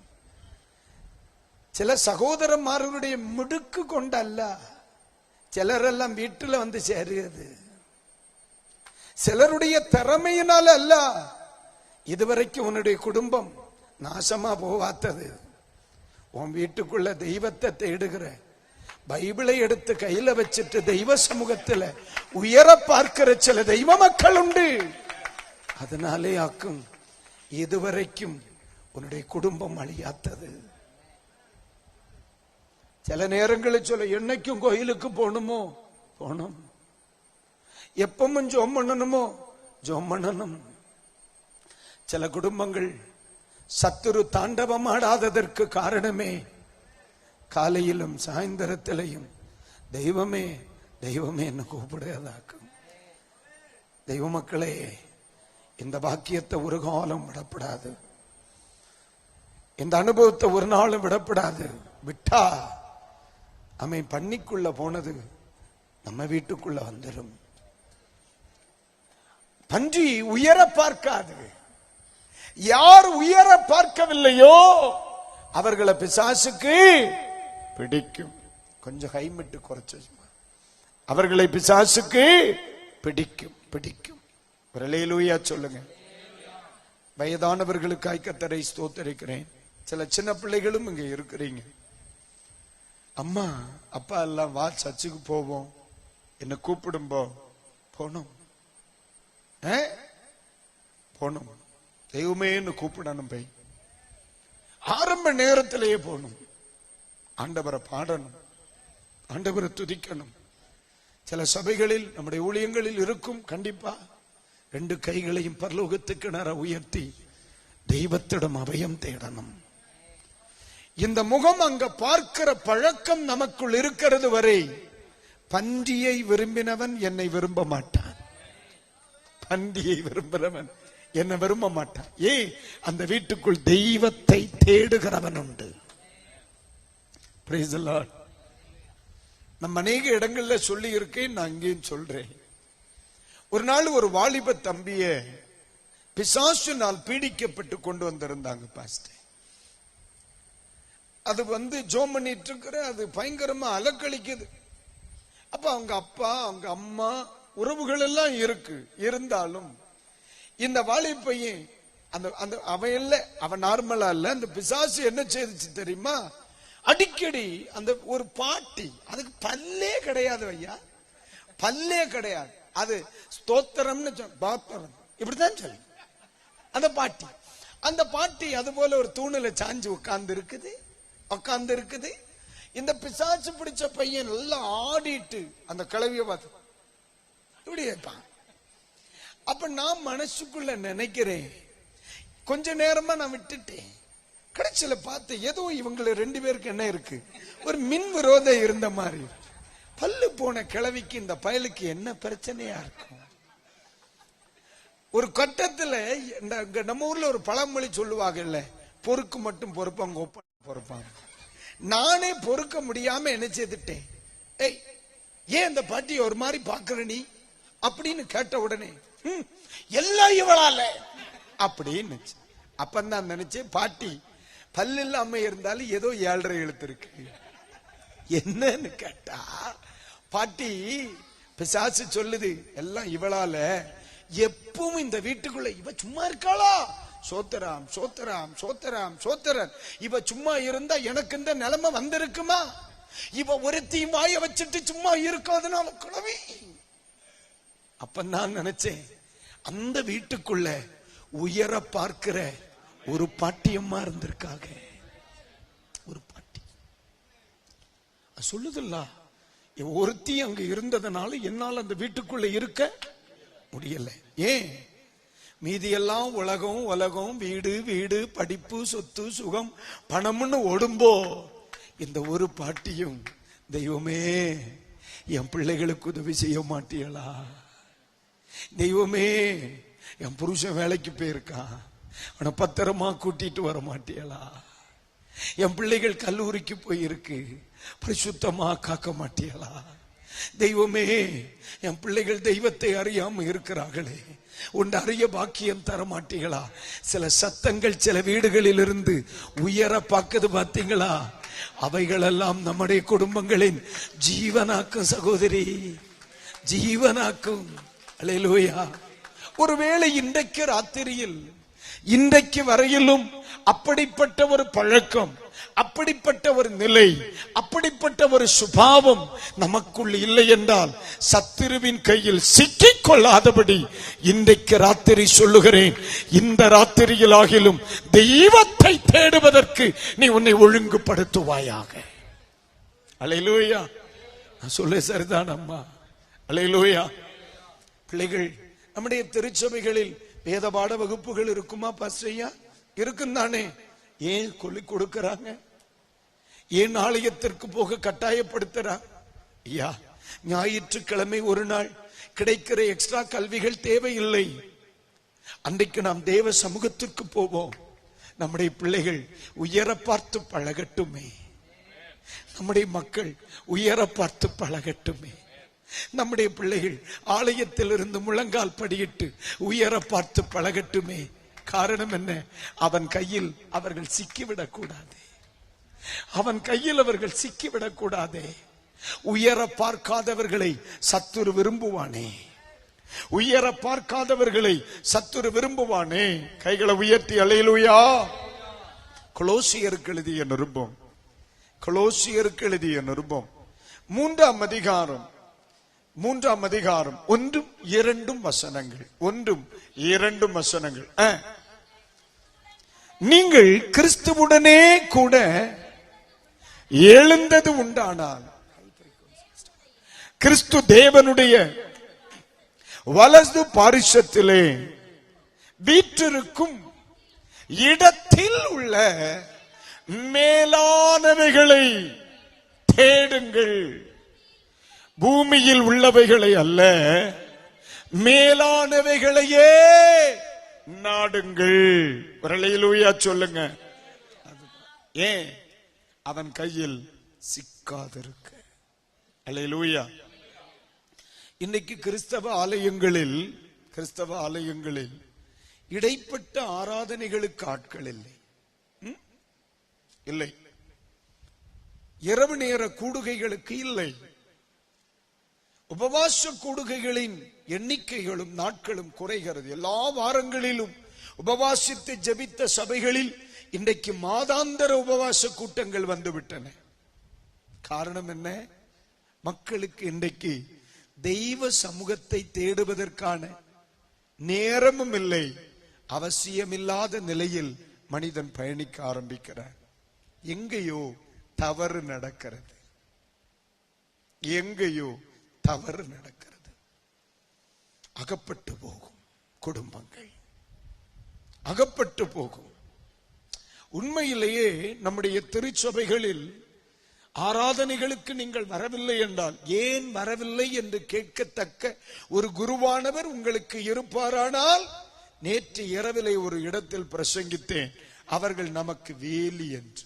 A: சில சகோதரமார்களுடைய மிடுக்கு கொண்டல்ல சிலரெல்லாம் வீட்டுல வந்து சேருகிறது, சிலருடைய திறமையினால அல்ல. இதுவரைக்கும் உன்னுடைய குடும்பம் நாசமா போவாத்தது. உன் வீட்டுக்குள்ள தெய்வத்தை தேடுகிற, பைபிளை எடுத்து கையில வச்சுட்டு தெய்வ சமூகத்துல உயர பார்க்கிற சில தெய்வ மக்கள் உண்டு. அதனாலே ஆக்கும் இதுவரைக்கும் உன்னுடைய குடும்பம் அழியாத்தது. சில நேரங்களில் சொல்ல, என்னைக்கும் கோயிலுக்கு போகணுமோ? போகணும். எப்பவும் ஜோம் பண்ணணுமோ? ஜோம் பண்ணணும். சில குடும்பங்கள் சத்துரு தாண்டவம் ஆடாததற்கு காரணமே காலையிலும் சாயந்தரத்திலையும் தெய்வமே தெய்வமே என்ன கூப்பிடுவதாக்கும். தெய்வ மக்களே, இந்த பாக்கியத்தை ஒரு காலம் விடப்படாது. இந்த அனுபவத்தை ஒரு நாளும் விடப்படாது. விட்டா அவன் பண்ணிக்குள்ள போனது நம்ம வீட்டுக்குள்ள வந்துடும். பன்றி உயர பார்க்காது. யார் உயர பார்க்கவில்லையோ அவர்களை பிசாசுக்கு பிடிக்கும். கொஞ்சம் கைமிட்டு குறைச்சு, அவர்களை பிசாசுக்கு பிடிக்கும். பிடிக்கும். ஒரு அல்லேலூயா சொல்லுங்க. வயதானவர்களுக்காய் கர்த்தரை ஸ்தோத்திரிக்கிறேன். சில சின்ன பிள்ளைகளும் இங்க இருக்கிறீங்க. அம்மா அப்பா எல்லாம் வா சர்ச்சுக்கு போவோம், என்ன கூப்பிடும்போ போனோம் போனோம், தெய்வமே கூப்பிடணும். போய் ஆரம்ப நேரத்திலேயே போகணும், ஆண்டவரை பாடணும், ஆண்டவரை துதிக்கணும். சில சபைகளில் நம்முடைய ஊழியங்களில் இருக்கும், கண்டிப்பா 2 கைகளையும் பரலோகத்துக்கு நேர உயர்த்தி தெய்வத்திடம் அபயம் தேடணும். இந்த முகம் அங்க பார்க்கிற பழக்கம் நமக்குள் இருக்கிறது வரை பன்றியை விரும்பினவன் என்னை விரும்ப மாட்டான். பன்றியை விரும்புகிறவன் என்னை விரும்ப மாட்டான். அந்த வீட்டுக்குள் தெய்வத்தை தேடுகிறவன் உண்டு. Praise the Lord. நம்ம அநேக இடங்கள்ல சொல்லி இருக்கேன், நான் இங்கேயும் சொல்றேன். ஒரு நாள் ஒரு வாலிப தம்பிய பிசாசினால் பீடிக்கப்பட்டு கொண்டு வந்திருந்தாங்க பாஸ்டர். அது ஜோம் பண்ணிட்டு இருக்கிற, அது பயங்கரமா அலக்களிக்குது. அப்ப அவங்க அப்பா அவங்க அம்மா உறவுகள் எல்லாம் இருக்கு, இருந்தாலும் இந்த வாலிபையன் அவன் இல்ல, அவன் நார்மலா இல்ல. அந்த பிசாசு என்ன செய்துச்சு தெரியுமா? அடிக்கடி அந்த ஒரு பாட்டி, அதுக்கு பல்லே கிடையாது ஐயா, பல்லே கிடையாது. அது ஸ்தோத்திரம்னு பாத்திரம் இப்படிதான் சொல்லு. அந்த பாட்டி அது போல ஒரு தூணில சாஞ்சு உட்கார்ந்து இருக்குது. இந்த பிசாசு பிடிச்ச பையன் நல்லா ஆடிட்டு அந்த கிளவிய பார்த்து இப்படி வைப்பான். அப்ப நான் மனசுக்குள்ள நினைக்கிறேன், கொஞ்ச நேரமா நான் விட்டுட்டேன். கடைசியில பார்த்து ஏதோ இவங்களை 2 பேருக்கு என்ன இருக்கு, ஒரு மின் விரோதம் இருந்த மாதிரி. பல்லு போன கிழவிக்கு இந்த பயலுக்கு என்ன பிரச்சனையா இருக்கும்? ஒரு கட்டத்துல நம்ம ஊர்ல ஒரு பழமொழி சொல்லுவாங்கல்ல, பொறுக்கு மட்டும் பொறுப்பாங்க ஒப்ப பொறுப்பாங்க. நானே பொறுக்க முடியாம என்ன செய்துட்டேன், ஏன் இந்த பாட்டி ஒரு மாதிரி பாக்குற நீ அப்படின்னு கேட்ட உடனே எல்லாம் இவளால அப்படின்னு. அப்பந்தான் நினைச்சேன், பாட்டி பல்லு இல்லாம இருந்தாலும் ஏதோ 7.5 எழுத்து இருக்கு. என்னன்னு கேட்டா, பாட்டி பிசாசு சொல்லுது எல்லாம் இவளால. எப்பவும் இந்த வீட்டுக்குள்ள இவ சும்மா இருக்காளா, சோத்தராம் சோத்தராம் சோத்தராம் சோத்தரன். இவ சும்மா இருந்தா எனக்கு இந்த நிலைமை வந்திருக்குமா? இவ ஒருத்தையும் வாய வச்சுட்டு சும்மா இருக்காதுனால குழவி. அப்ப நான் நினைச்சேன், அந்த வீட்டுக்குள்ள உயர பார்க்கிற ஒரு பாட்டியம்மா இருந்திருக்காங்க. ஒரு பாட்டி சொல்லுதில்ல, ஒருத்தி அங்க இருந்ததுனால என்னால் அந்த வீட்டுக்குள்ள இருக்க முடியல. ஏன்? மீதியெல்லாம் உலகம் வீடு வீடு படிப்பு சொத்து சுகம் பணம்னு ஓடும்போ இந்த ஒரு பாட்டியும், தெய்வமே என் பிள்ளைகளுக்கு உதவி செய்ய மாட்டீங்களா? தெய்வமே என் புருஷன் வேலைக்கு போயிருக்கான், அவனை பத்திரமா கூட்டிட்டு வர மாட்டீங்களா? என் பிள்ளைகள் கல்லூரிக்கு போயிருக்கு, பரிசுத்தமா காக்க மாட்டீங்களா? தெய்வமே என் பிள்ளைகள் தெய்வத்தை அறியாம இருக்கிறார்களே, உன் அறிய பாக்கியம் தர மாட்டீங்களா? சில சத்தங்கள் சில வீடுகளில் இருந்து உயர பார்க்குது, பாத்தீங்களா? அவைகளெல்லாம் நம்முடைய குடும்பங்களின் ஜீவனாக்கும் சகோதரி, ஜீவனாக்கும். அல்லேலூயா. ஒருவேளை இன்றைக்கு ராத்திரியில், இன்றைக்கு வரையிலும் அப்படிப்பட்ட ஒரு பழக்கம், அப்படிப்பட்ட ஒரு நிலை, அப்படிப்பட்ட ஒரு சுபாவம் நமக்குள் இல்லை என்றால் சத்துருவின் கையில் சிக்கிக் கொள்ளாதபடி இன்றைக்கு ராத்திரி சொல்லுகிறேன், இந்த ராத்திரியில் ஆகிலும் தெய்வத்தை தேடுவதற்கு நீ உன்னை ஒழுங்குபடுத்துவாயாக. அல்லேலூயா. நான் சொல்ல சரிதான் அம்மா. அல்லேலூயா. பிள்ளைகள், நம்முடைய திருச்சபைகளில் வேதபாட வகுப்புகள் இருக்குமா பாஸ்டரையா? இருக்கும் தானே? ஏன் கொல்லி கொடுக்கிறாங்க? ஏன் ஆலயத்திற்கு போக கட்டாயப்படுத்துறாங்க? ஐயா, ஞாயிற்றுக்கிழமை ஒரு நாள் கிடைக்கிற எக்ஸ்ட்ரா கல்விகள் தேவையில்லை. அன்றைக்கு நாம் தேவ சமூகத்திற்கு போவோம். நம்முடைய பிள்ளைகள் உயர பார்த்து பழகட்டுமே, நம்முடைய மக்கள் உயர பார்த்து பழகட்டுமே. நம்முடைய பிள்ளைகள் ஆலயத்தில் இருந்து முழங்கால் படியிட்டு உயர பார்த்து பழகட்டுமே. காரணம் என்ன? அவன் கையில் அவர்கள் சிக்கிவிடக் கூடாது, அவன் கையில் அவர்கள் சிக்கிவிடக் கூடாதே. உயர பார்க்காதவர்களை சத்துரு விரும்புவானே. உயர பார்க்காதவர்களை சத்துரு விரும்புவானே. கைகளை உயர்த்தி அல்லேலூயா. கொலோசியருக்கு எழுதிய நிருபம், கொலோசியருக்கு எழுதிய நிருபம் 3ஆம் அதிகாரம் 1, 2 வசனங்கள். 1, 2 வசனங்கள். நீங்கள் கிறிஸ்துவுடனே கூட எழுந்தது உண்டானால் கிறிஸ்து தேவனுடைய வலது பாரிசத்திலே வீற்றிருக்கும் இடத்தில் உள்ள மேலானவைகளை தேடுங்கள். பூமியில் உள்ளவைகளை அல்ல, மேலானவைகளையே நாடுங்கள். அல்லேலூயா சொல்லுங்க. ஏன்? அவன் கையில் சிக்காதிருக்க. அல்லேலூயா. இன்னைக்கு கிறிஸ்தவ ஆலயங்களில் இடைப்பட்ட ஆராதனைகளுக்கு ஆட்கள் இல்லை. இரவு நேர கூடுகைகளுக்கு இல்லை. உபவாச கூடுகைகளின் எண்ணிக்கைகளும் நாட்களும் குறைகிறது. எல்லா வாரங்களிலும் உபவாசித்து ஜெபித்த சபைகளில் இன்றைக்கு மாதாந்திர உபவாச கூட்டங்கள் வந்துவிட்டன. காரணம் என்ன? மக்களுக்கு இன்றைக்கு தெய்வ சமூகத்தை தேடுவதற்கான நேரமும் இல்லை. அவசியமில்லாத நிலையில் மனிதன் பயணிக்க ஆரம்பிக்கிறார். எங்கேயோ தவறு நடக்கிறது, எங்கேயோ தவறு நடக்கிறது. அகப்பட்டு போகும் குடும்பங்கள், அகப்பட்டு போகும். உண்மையிலேயே நம்முடைய திருச்சபைகளில் ஆராதனைகளுக்கு நீங்கள் வரவில்லை என்றால் ஏன் வரவில்லை என்று கேட்கத்தக்க ஒரு குருவானவர் உங்களுக்கு இருப்பாரானால், நேற்று இரவிலே ஒரு இடத்தில் பிரசங்கித்தேன், அவர்கள் நமக்கு வேலி என்று.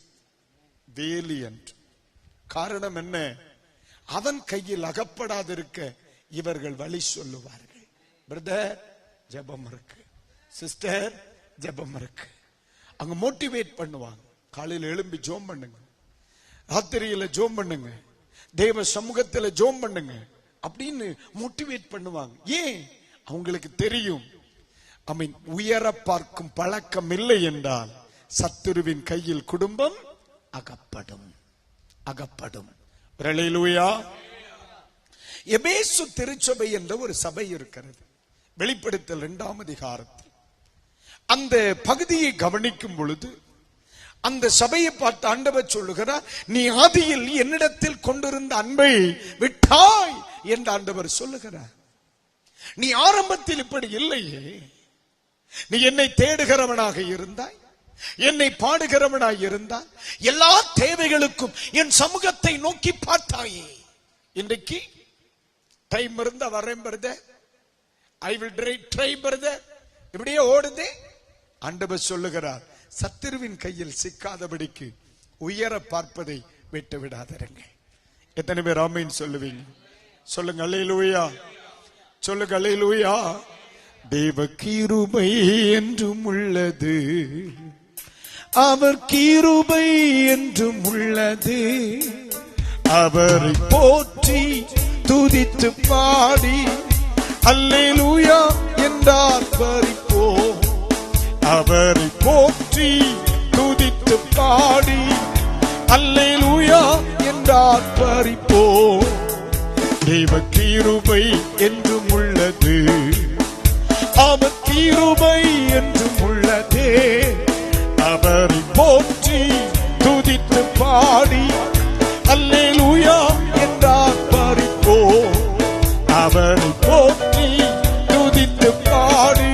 A: காரணம் என்ன? அவன் கையில் அகப்படாதிருக்க இவர்கள் வழி சொல்லுவார்கள். பிரதர் ஜெபம் இருக்கு, சிஸ்டர் ஜெபம் இருக்கு. அங்க மோட்டிவேட் பண்ணுவாங்க. காலையில் எழும்பி ஜோம் பண்ணுங்க, ராத்திரியில ஜோம் பண்ணுங்க, தேவ சமூகத்துல ஜோம் பண்ணுங்க அப்படின்னு மோட்டிவேட் பண்ணுவாங்க. ஏன்? அவங்களுக்கு தெரியும், உயர பார்க்கும் பழக்கம் இல்லை என்றால் சத்துருவின் கையில் குடும்பம் அகப்படும். அல்லேலூயா. எபேசு திருச்சபை என்ற ஒரு சபை இருக்கிறது. வெளிப்படுத்தல் 2ஆம் அதிகாரத்தில் அந்த பகுதியை கவனிக்கும் பொழுது அந்த சபையை பார்த்து ஆண்டவர் சொல்லுகிறார், நீ ஆதியில் என்னிடத்தில் கொண்டிருந்த அன்பை விட்டாய் என்று ஆண்டவர் சொல்லுகிறார். நீ ஆரம்பத்தில் இப்படி இல்லையே. நீ என்னை தேடுகிறவனாக இருந்தாய், என்னை பாடுகிறவனாய் இருந்தாய், எல்லா தேவைகளுக்கும் என் சமூகத்தை நோக்கி பார்த்தாயே. இன்றைக்கு டைம் இருந்தா வரேன் brother, I will try brother, இப்படியே ஓடுதே. ஆண்டவர் சொல்லுகிறார், சத்துருவின் கையில் சிக்காதபடிக்கு உயர பார்ப்பதை விட்டு விடாதீங்க. எத்தனை பேர் ஆமென் சொல்லுவீங்க? சொல்லுங்க அல்லேலூயா. சொல்லுங்க அல்லேலூயா. தேவ கிருபை என்றும் உள்ளது, அவர் கிருபை என்றும் உள்ளது. அவரை போற்றி துதித்து பாடி அல்லேலூயா என்றார் பறிப்போம். அவரை போற்றி துதித்து பாடி அல்லேலூயா என்றார் பறிப்போம். தேவ கிருபை என்றும் உள்ளது, அவர் கிருபை என்றும் உள்ளதே. அவரை போற்றி துதித்து பாடி அல்லேலூயா என்றார் பறிப்போம். அவரை போற்றி துதித்து பாடி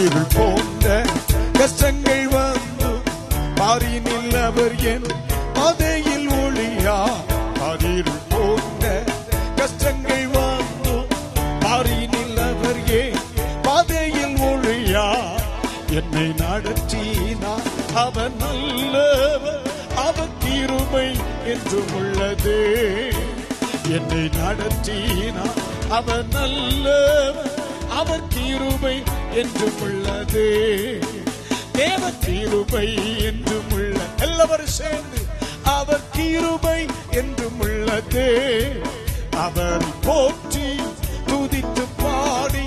A: இருள் போன்ற கஷ்டங்கள் வந்து மாறினில் அவர் என் பாதையில் ஒளியா. இருள் போன்ற கஷ்டங்கள் வந்து மாறினில் அவர் என் பாதையில் ஒளியா. என்னை நடத்தினார் அவர் நல்லவர், அவர் கிருபை என்றும் உள்ளது. என்னை நடத்தினார் அவர் நல்லவர், அவர் கிருபை என்றும் உள்ளது. தேவ கிருபை என்றும் உள்ள. எல்லாரும் சேர்ந்து அவர் கிருபை என்றும் உள்ளதே. அவர் போற்றி துதித்து பாடி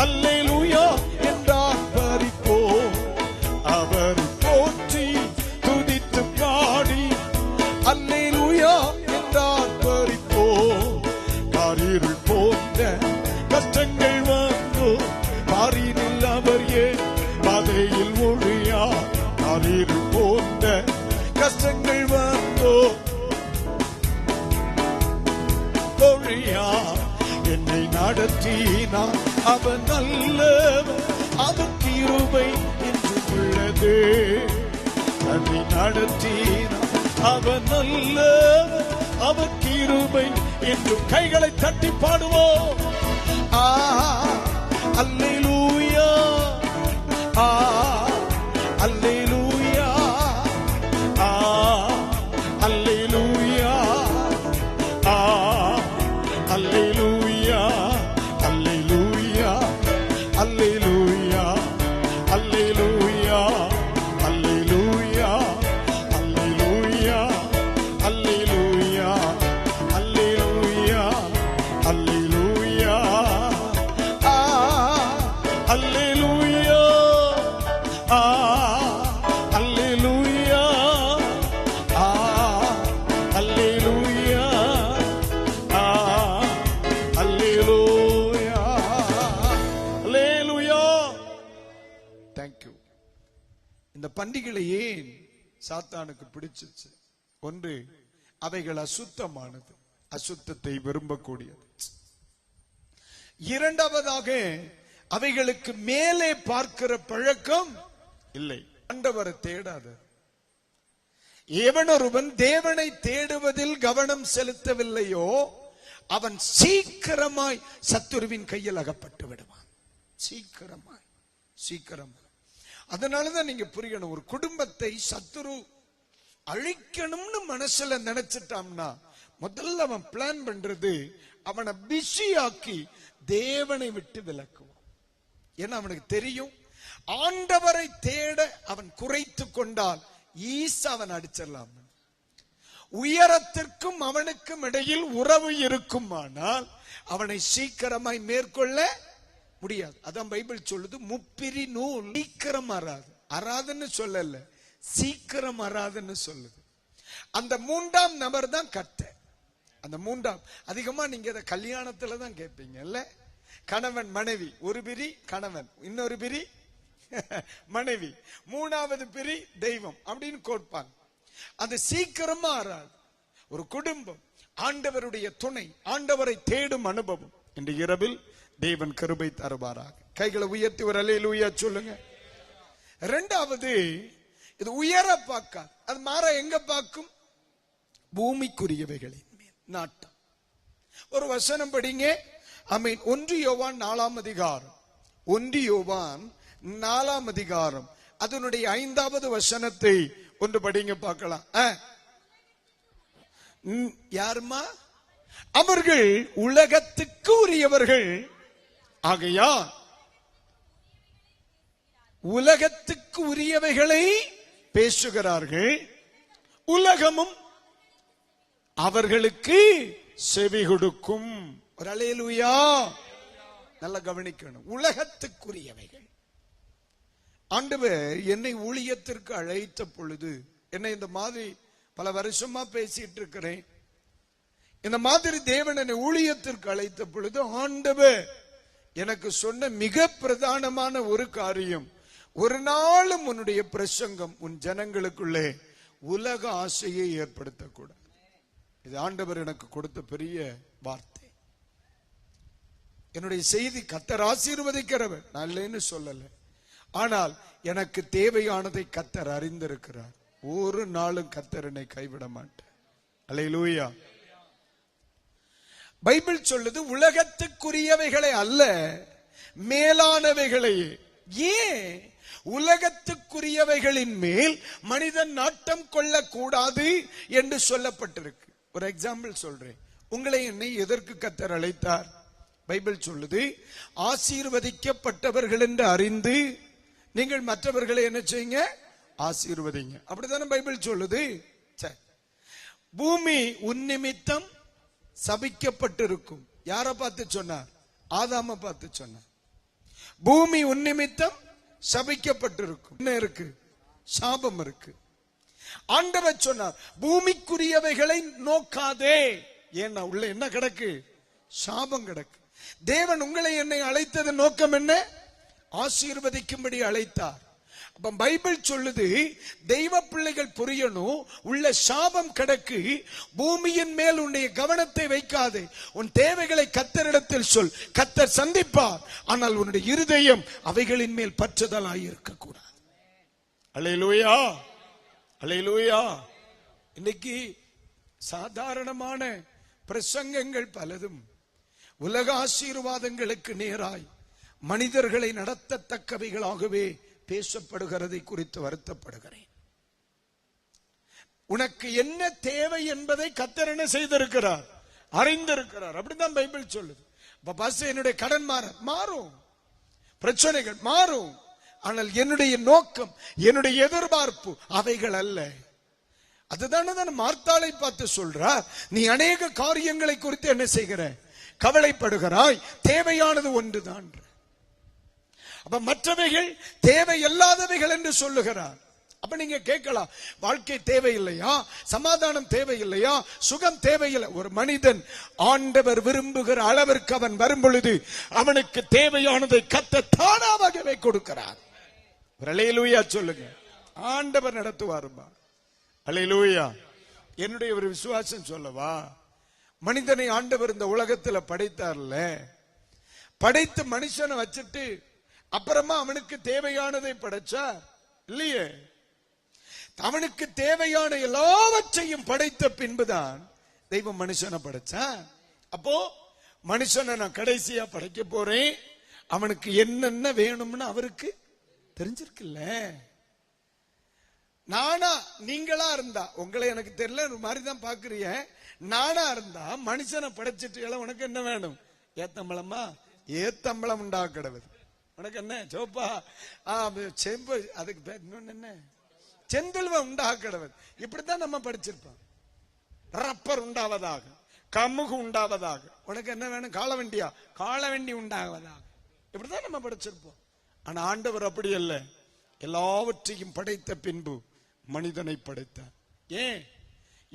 A: அல்லேலூயா என்றார் பறிப்போம். அவர் போற்றி துதித்து பாடி அல்லேலூயா என்றார் பறிப்போம். காரிருள் போன்ற கஷ்டங்கள் வந்தோ பாரினில் அவர் ஏன் பாதையில் ஒழியா. காரிருள் போன்ற கஷ்டங்கள் வந்தோ ஒழியா. என்னை நடத்தினார் அவர் நல்லவர், அவர் கிருபை என்று உள்ளது. என்னை நடத்தினார் அவர் நல்லவர், அவர் கிருபை என்று. கைகளை தட்டி பாடுவோம். அல்லேலூயா, அல்லேலூயா, அல்லேலூயா, அல்லேலூயா, அல்லேலூயா, அல்லேலூயா, அல்லேலூயா, அல்லேலூயா, அல்லேலூயா, அல்லேலூயா, அல்லேலூயா, அல்லேலூயா, அல்லேலூயா, அல்லேலூயா, அல்லேலூயா, அல்லேலூயா, அல்லேலூயா. தேங்க்யூ. இந்த பண்டிகைகளை ஏன் சாத்தானுக்கு பிடிச்சிச்சு? ஒன்று, அவைகள் அசுத்தமானது, அசுத்தத்தை விரும்பக்கூடியது. இரண்டாவதாக, அவைகளுக்கு மேலே பார்க்கிற பழக்கம் இல்லை. ஆண்டவரை தேடாத எவனொருவன் தேவனை தேடுவதில் கவனம் செலுத்தவில்லையோ அவன் சீக்கிரமாய் சத்துருவின் கையில் அகப்பட்டு விடுவான். சீக்கிரமாய், சீக்கிரமாய். அதனாலதான் நீங்க புரியணும், ஒரு குடும்பத்தை சத்துரு அழிக்கணும்னு மனசுல நினைச்சிட்டான்னா முதல்ல அவன் பிளான் பண்றது அவனை பிஸியாக்கி தேவனை விட்டு விலக்குவான். ஏன்னா அவனுக்கு தெரியும், ஆண்டவரை தேட அவன் குறைத்து கொண்டால் ஈசா அவன் அடிச்சிடலாம். உயரத்திற்கும் அவனுக்கும் இடையில் உறவு இருக்குமானால் அவனை சீக்கிரமாய் மேற்கொள்ள முடியாது. அதான் பைபிள் சொல்லுது, முப்பிரி நூல் சீக்கிரம் அறாது. அறாதுன்னு சொல்லல, சீக்கிரம் அறாதுன்னு சொல்லுது. அந்த மூன்றாம் நபர் தான் கர்த்தர். அந்த மூன்றாம் அதிகமா நீங்க இத கல்யாணத்துல தான் கேட்பீங்க இல்ல? கணவன் மனைவி, ஒரு பிரி கணவன், இன்னொரு பிரி மனைவி, மூணாவது பிரி தெய்வம் அப்படின்னு கோட்பாங்க. அது சீக்கிரமா ஆறாது. ஒரு குடும்பம் ஆண்டவருடைய துணை, ஆண்டவரை தேடும் அனுபவம் இன்று இரவில் தேவன் கிருபை தருவாராக. கைகளை உயர்த்தி ஒரு அல்லேலூயா சொல்லுங்க. இரண்டாவது, இது உயர பார்க்காது, அது மாற எங்க பார்க்கும்? பூமிக்குரியவைகளின் மேல் நாட்டம். ஒரு வசனம் படிங்க. ஆமென். 1 யோவான் 4ஆம் அதிகாரம், 1 யோவான் 4ஆம் அதிகாரம் அதனுடைய 5வது வசனத்தை ஒன்று படிங்க பார்க்கலாம். யாருமா? அவர்கள் உலகத்துக்கு உரியவர்கள் ஆகையா உலகத்துக்கு உரியவைகளை பேசுகிறார்கள், உலகமும் அவர்களுக்கு செவி கொடுக்கும். ஒரு அல்லேலூயா. நல்லா கவனிக்கணும். உலகத்துக்குரியவைகள். ஆண்டவர் என்னை ஊழியத்திற்கு அழைத்த பொழுது, என்னை இந்த மாதிரி பல வருஷமா பேசிட்டு இருக்கிறேன், இந்த மாதிரி தேவன் என்னை ஊழியத்திற்கு அழைத்த பொழுது ஆண்டவர் எனக்கு சொன்ன மிக பிரதானமான ஒரு காரியம், ஒரு நாளும் உன்னுடைய பிரசங்கம் உன் ஜனங்களுக்குள்ளே உலக ஆசையை ஏற்படுத்தக்கூடாது. இது ஆண்டவர் எனக்கு கொடுத்த பெரிய வார்த்தை. என்னுடைய செய்தி கர்த்தர் ஆசீர்வதிக்கிறவர், நான் இல்லைன்னு சொல்லல. ஆனால் எனக்கு தேவையானதை கர்த்தர் அறிந்திருக்கிறார். ஒரு நாளும் கர்த்தர் என்னை கைவிட மாட்டார். அல்லேலூயா. பைபிள் சொல்லுது உலகத்துக்குரியவைகளை அல்ல, மேலானவைகளையே. ஏன் உலகத்துக்குரியவைகளின் மேல் மனிதன் நாட்டம் கொள்ளக்கூடாது என்று சொல்லப்பட்டிருக்கு? ஒரு எக்ஸாம்பிள் சொல்றேன். உங்களை என்னை எதற்கு கர்த்தர் அழைத்தார்? பைபிள் சொல்லுது ஆசீர்வதிக்கப்பட்டவர்கள் என்று அறிந்து நீங்கள் மற்றவர்களை என்ன செய்யுங்க? ஆசீர்வதிங்க. அப்படித்தானே பைபிள் சொல்லுது. பூமி உன் நிமித்தம் சபிக்கப்பட்டிருக்கும். யாரை பார்த்து சொன்னார்? ஆதாம பார்த்து சொன்னார். பூமி உன் நிமித்தம் சபிக்கப்பட்டிருக்கும். என்ன இருக்கு? சாபம் இருக்கு. ஆண்டவர் சொன்னார், பூமிக்குரியவைகளை நோக்காதே. ஏன்னா உள்ள என்ன கிடக்கு? சாபம் கிடக்கு. தேவன் உங்களை என்னை அழைத்தது நோக்கம் என்ன? ஆசீர்வதிக்கும்படி அழைத்தார். அப்ப பைபிள் சொல்லுது, தெய்வ பிள்ளைகள் புரியணும், உள்ள சாபம் கிடக்கு. பூமியின் மேல் உன்னுடைய கவனத்தை வைக்காதே. உன் தேவைகளை கர்த்தரிடத்தில் சொல், கர்த்தர் சந்திப்பார். ஆனால் உன்னுடைய இருதயம் அவைகளின் மேல் பற்றுதலாய் இருக்கக்கூடாது. அல்லேலூயா, அல்லேலூயா. இன்னைக்கு சாதாரணமான பிரசங்கங்கள் பலதும் உலக ஆசீர்வாதங்களுக்கு நேராய் மனிதர்களை நடத்தத்தக்கவைகளாகவே பேசப்படுகிறதை குறித்து வருத்தப்படுகிறேன். உனக்கு என்ன தேவை என்பதை கர்த்தர் என்ன செய்திருக்கிறார்? அறிந்திருக்கிறார். அப்படிதான் பைபிள் சொல்லுது. என்னுடைய கடன் மாறும், பிரச்சனைகள் மாறும், ஆனால் என்னுடைய நோக்கம், என்னுடைய எதிர்பார்ப்பு அவைகள் அல்ல. அதுதானே மார்த்தாளை பார்த்து சொல்றார், நீ அநேக காரியங்களை குறித்து என்ன செய்கிற? கவலைப்படுகிறாய், தேவையானது ஒன்றுதான். அப்ப மற்றவைகள் தேவையில்லாதவைகள் என்று சொல்லுகிறார். அப்ப நீங்க கேட்கலாம், வாழ்க்கை தேவையில்லையா? சமாதானம் தேவையில்லையா? சுகம் தேவையில்லை? ஒரு மனிதன் ஆண்டவர் விரும்புகிற அளவிற்கு அவன் வரும் பொழுது அவனுக்கு தேவையானதை கர்த்தர் தானாகவே கொடுக்கிறார். அல்லேலூயா சொல்லுங்க. ஆண்டவர் நடத்துவாருமா. அல்லேலூயா. என்னுடைய ஒரு விசுவாசம் சொல்லவா, மனிதனை ஆண்டவர் இந்த உலகத்துல படைத்தார்ல, படைத்து மனுஷனை வச்சுட்டு அப்புறமா அவனுக்கு தேவையானதை படைச்சார் இல்லையே. அவனுக்கு தேவையான எல்லாவற்றையும் படைத்த பின்புதான் தெய்வம் மனுஷனை படைச்சான். அப்போ மனுஷனை நான் கடைசியா படைக்க போறேன், அவனுக்கு என்னென்ன வேணும்னு அவருக்கு தெரிஞ்சிருக்குல்ல. நானா நீங்களா இருந்தா, உங்களை எனக்கு தெரியல, ஒரு மாதிரிதான் பாக்குறீங்க. நானா இருந்தா மனுஷனை படைச்சிட்டு உனக்கு என்ன வேணும்? ஏத்தம்பளமா? ஏத்தம்பளம் உண்டாக்குறது. உனக்கு என்ன சோப்பா? செம்பு, அதுக்கு பேர் இன்னொன்னு என்ன? செந்தில்வ உண்டாக்குறது. இப்படித்தான் நம்ம படிச்சிருப்போம். ரப்பர் உண்டாவதாக, கமுகு உண்டாவதாக. உனக்கு என்ன வேணும்? காளவண்டியா? காளவண்டி உண்டாவதாக. இப்படிதான் நம்ம படிச்சிருப்போம். ஆனா ஆண்டவர் அப்படி அல்ல. எல்லாவற்றையும் படைத்த பின்பு மனிதனை படைத்தார். ஏன்?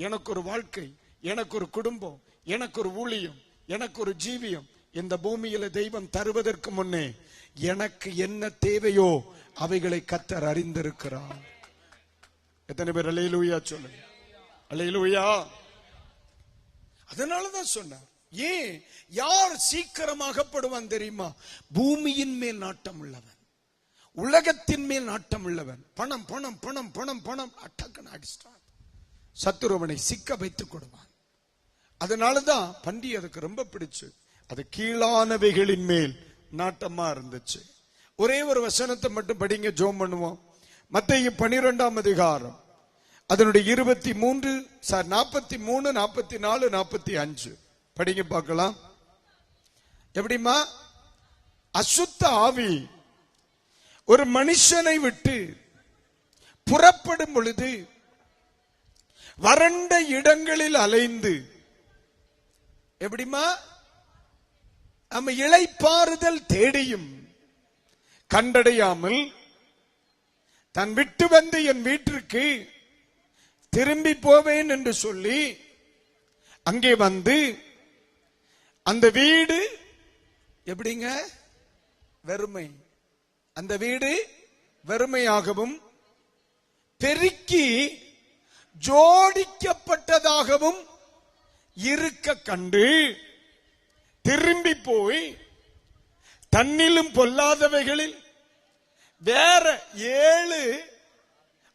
A: எனக்கு ஒரு வாழ்க்கை, எனக்கு ஒரு குடும்பம், எனக்கு ஒரு ஊழியம், எனக்கு ஒரு ஜீவியம் இந்த பூமியில தெய்வம் தருவதற்கு முன்னே எனக்கு என்ன தேவையோ அவைகளை கர்த்தர் அறிந்திருக்கிறார். எத்தனை பேர் அல்லேலூயா சொல்லுங்க? அல்லேலூயா. அதனாலதான் சொன்னார். ஏன்? யார் சீக்கிரமாகப்படுவான் தெரியுமா? பூமியின் மேல் நாட்டம் உள்ளவன், உலகத்தின் மேல் நாட்டம் உள்ளவன். பணம் பணம் பணம் பணம் பணம் அட்டக்கன் அடிச்சான், சத்துருவனை சிக்க வைத்துக் கொடுவான். அதனாலதான் பண்டி அதுக்கு ரொம்ப பிடிச்சு, அது கீழானவைகளின் மேல் நாட்டமா இருந்துச்சு. ஒரே ஒரு வசனத்தை மட்டும் படிங்க, ஜோம் பண்ணுவோம். மத்தேயு 12ஆம் அதிகாரம் அதனுடைய 43, 43, 44, 45 படிங்க பார்க்கலாம். எப்படிமா? அசுத்த ஆவி ஒரு மனுஷனை விட்டு புறப்படும் பொழுது வறண்ட இடங்களில் அலைந்து, எப்படிமா? நம்ம இளைப்பாறுதல் தேடியும் கண்டடையாமல் தன் விட்டு வந்து என் வீட்டிற்கு திரும்பி போவேன் என்று சொல்லி அங்கே வந்து அந்த வீடு எப்படிங்க? வெறுமை. அந்த வீடு வெறுமையாகவும் பெருக்கி ஜோடிக்கப்பட்டதாகவும் இருக்க கண்டு திரும்பி போய் தன்னிலும் பொல்லாதவைகளில் வேற 7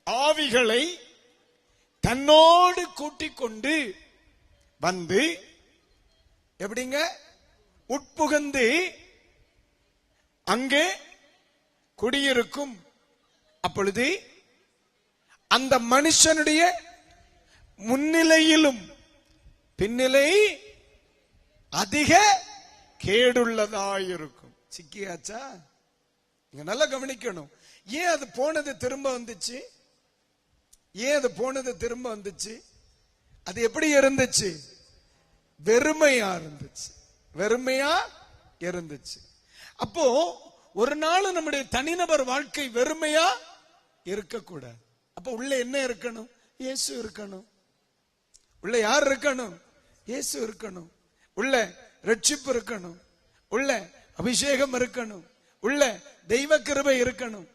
A: ஆவிகளை தன்னோடு கூட்டிக் கொண்டு வந்து எப்படிங்க? உட்புகுந்து அங்கே குடியிருக்கும். அப்பொழுது அந்த மனுஷனுடைய முன்னிலையிலும் பின்னிலை அதிக கேடுள்ளதாயிருக்கும். சிக்கியாச்சா? நீங்க நல்லா கவனிக்கணும். ஏன் அது போனது திரும்ப வந்துச்சு? ஏன் அது போனது திரும்ப வந்துச்சு? அது எப்படி இருந்துச்சு? வெறுமையா இருந்துச்சு. வெறுமையா இருந்துச்சு. அப்போ ஒரு நாள் நம்முடைய தனிநபர் வாழ்க்கை வெறுமையா இருக்கக்கூடாது. அப்ப உள்ள என்ன இருக்கணும்? இயேசு இருக்கணும். உள்ள யார் இருக்கணும்? இயேசு இருக்கணும். உள்ள ரட்சிப்பு இருக்கணும். உள்ள அபிஷேகம் இருக்கணும். உள்ள தெய்வ கிருபை இருக்கணும்.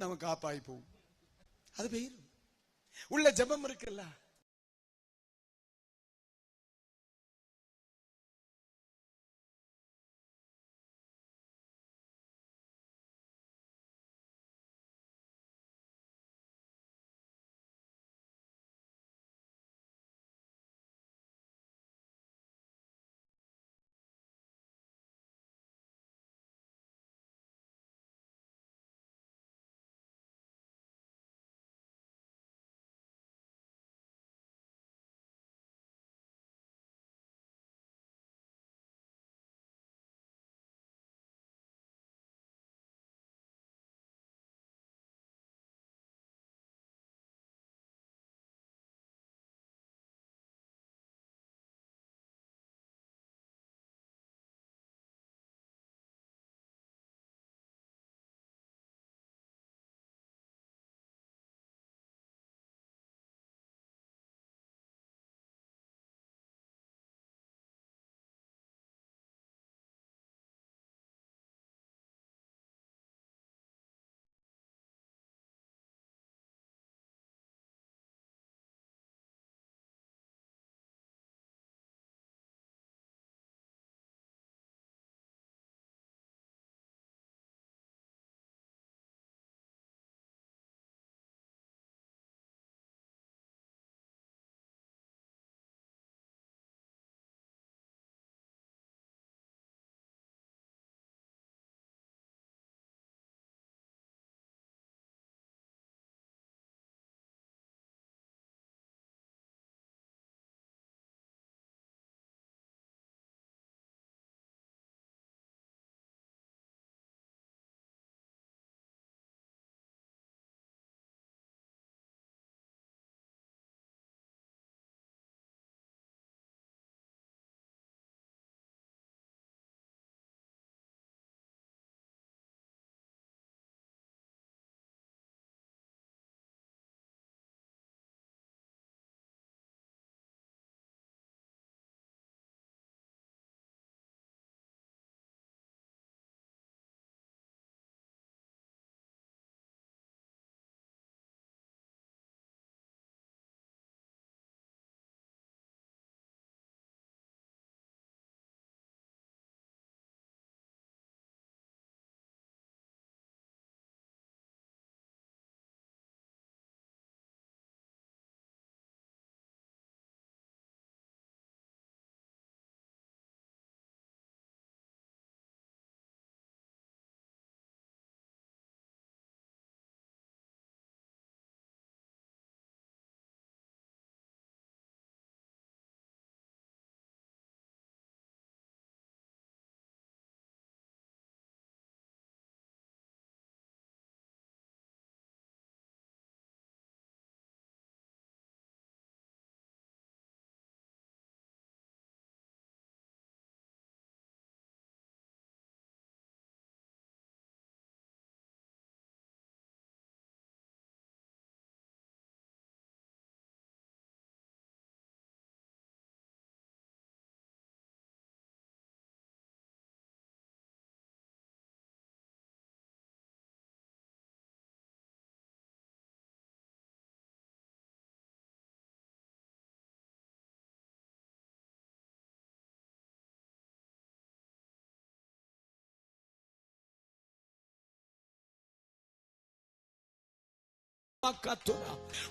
A: நமக்கு ஆப்பாய் போகும். அது போயிரும். உள்ள ஜெபம் இருக்குல்ல,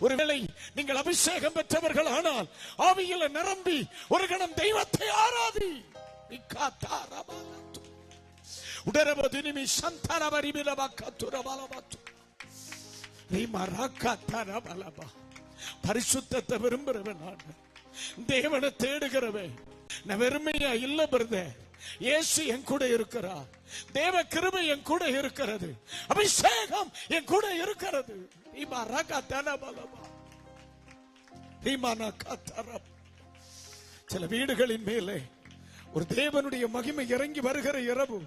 B: ஒருவேளை நீங்கள் அபிஷேகம் பெற்றவர்கள் ஆனால் ஆவியில நிரம்பி ஒரு கணம் தெய்வத்தை ஆராதி. பரிசுத்தத்தை விரும்புறவன் நான், தேவனை தேடுகிறவன். நான் வெறுமையா இல்ல பிரதர், இயேசு என் கூட இருக்கிறார், தேவ கிருபை என் கூட இருக்கிறது, அபிஷேகம் என் கூட இருக்கிறது. சில வீடுகளின் மேலே ஒரு தேவனுடைய மகிமை இறங்கி வருகிற இரவு.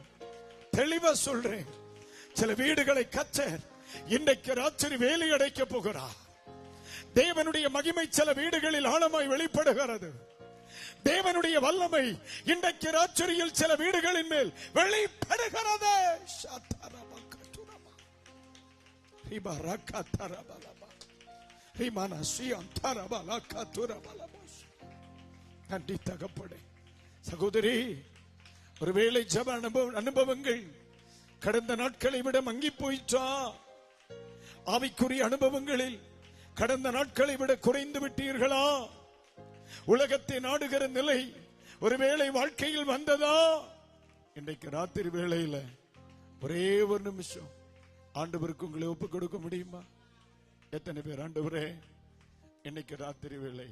B: தெளிவா சொல்றேன், சில வீடுகளை கர்த்தர் இன்றைக்கு ராத்திரி வேலி அடைக்க போகிறார். தேவனுடைய மகிமை சில வீடுகளில் ஆழமாய் வெளிப்படுகிறது. தேவனுடைய வல்லமை இன்றைக்கு ராத்திரியில் சில வீடுகளின் மேல் வெளிப்படுகிறது. சகோதரி, ஒருவேளை ஜப அனுபவங்கள் கடந்த நாட்களை விட மங்கி போயிற்றா? ஆவிக்குரிய அனுபவங்களில் கடந்த நாட்களை விட குறைந்து விட்டீர்களா? உலகத்தை நாடுகிற நிலை ஒருவேளை வாழ்க்கையில் வந்ததா? இன்றைக்கு ராத்திரி வேளையில ஒரே ஒரு நிமிஷம் ஆண்டவருக்கு உங்களை ஒப்பு கொடுக்க முடியுமா? எத்தனை பேர் ஆண்டவரே, இன்னைக்கு ராத்திரி வேளை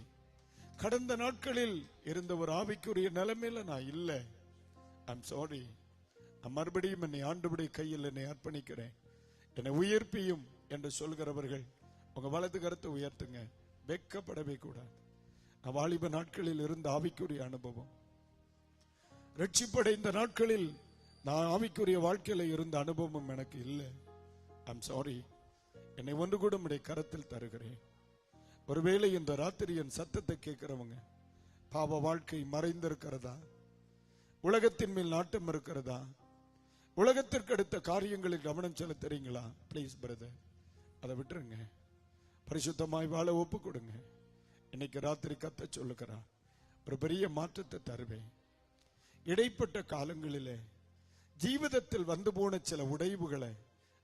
B: கடந்த நாட்களில் இருந்த ஒரு ஆவிக்குரிய நிலைமையில நான் இல்லை, ஐம் சாரி, மறுபடியும் என்னை ஆண்டவருடைய கையில் என்னை அர்ப்பணிக்கிறேன், என்னை உயிர்ப்பியும் என்று சொல்கிறவர்கள் உங்க வலது கரத்தை உயர்த்துங்க. வெட்கப்படவே கூடாது. நான் வாலிப நாட்களில் இருந்த ஆவிக்குரிய அனுபவம், ரட்சிப்படைந்த நாட்களில் நான் ஆவிக்குரிய வாழ்க்கையில இருந்த அனுபவம் எனக்கு இல்லை. I'm sorry. என்னை ஒன்று கூட உடைய கரத்தில் தருகிறேன். ஒருவேளை இந்த ராத்திரி என் சத்தத்தை கேட்கிறவங்க பாவ வாழ்க்கை மறைந்திருக்கிறதா, உலகத்தின் மேல் நாட்டம் இருக்கிறதா, உலகத்திற்கு அடுத்த காரியங்களில் கவனம் செலுத்துறீங்களா? பிளீஸ் பிரதர், அதை விட்டுருங்க. பரிசுத்தமாய் வாழ ஒப்பு கொடுங்க. இன்னைக்கு ராத்திரி கத்த சொல்லுகிறார், ஒரு பெரிய மாற்றத்தை தருவேன். இடைப்பட்ட காலங்களிலே ஜீவிதத்தில் வந்து போன சில உடைவுகளை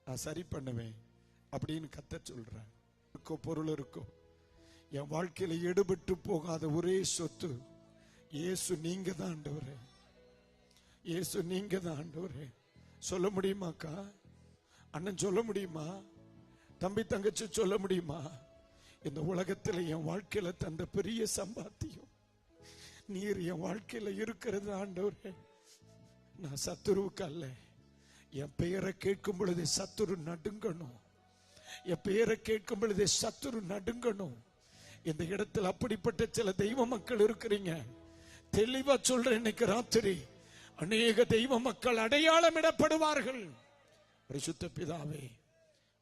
B: நான் சரி பண்ணுவேன் அப்படின்னு கத்த சொல்றேன். பொருள் இருக்கும், என் வாழ்க்கையில எடுபட்டு போகாத ஒரே சொத்து இயேசு. நீங்க தான் ஆண்டவரே, இயேசு நீங்க தான் ஆண்டவரே. சொல்ல முடியுமாக்கா? அண்ணன் சொல்ல முடியுமா? தம்பி தங்கச்சி சொல்ல முடியுமா? இந்த உலகத்துல என் வாழ்க்கையில தந்த பெரிய சம்பாத்தியம் நீர் என் வாழ்க்கையில இருக்கிறது ஆண்டவரே. நான் சத்துருவுக்கு அல்ல. என் பெயரை கேட்கும் பொழுதே சத்துரு நடுங்கணும். என் பெயரை கேட்கும் பொழுதே சத்துரு நடுங்கணும். இந்த இடத்துல அப்படிப்பட்ட சில தெய்வ மக்கள் இருக்கிறீங்க. தெளிவா சொல்றேன், இன்னைக்கு ராத்திரி அநேக தெய்வ மக்கள் அடையாளமிடப்படுவார்கள். பரிசுத்த பிதாவே,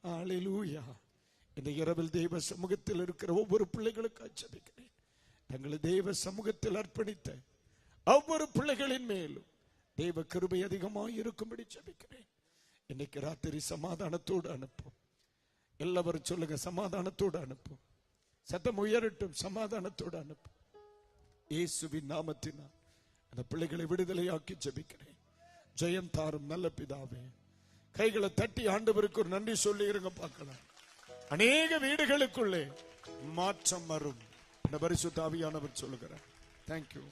B: அல்லேலூயா. இந்த இரவில் தெய்வ சமூகத்தில் இருக்கிற ஒவ்வொரு பிள்ளைகளுக்கு ஜெபிக்கிறேன். தங்களை தெய்வ சமூகத்தில் அர்ப்பணித்த ஒவ்வொரு பிள்ளைகளின் மேலும் தெய்வ கிருபை அதிகமாக இருக்கும்படி ஜெபிக்கிறேன். இன்னைக்கு ராத்திரி சமாதானத்தோடு அனுப்பும். எல்லாரும் சொல்லுங்க, சமாதானத்தோடு அனுப்பும். சத்தம் உயரட்டும், சமாதானத்தோடு அனுப்பும். இயேசுவின் நாமத்தினால் அந்த பிள்ளைகளை விடுதலையாக்கி ஜெபிக்கிறேன். ஜெயம் தாரும் நல்ல பிதாவே. கைகளை தட்டி ஆண்டவருக்கு ஒரு நன்றி சொல்லி இருங்க பார்க்கலாம். அநேக வீடுகளுக்குள்ளே மாற்றம் வரும். இந்த பரிசுத்த ஆவியானவர் சொல்லுகிறார். தேங்க்யூ.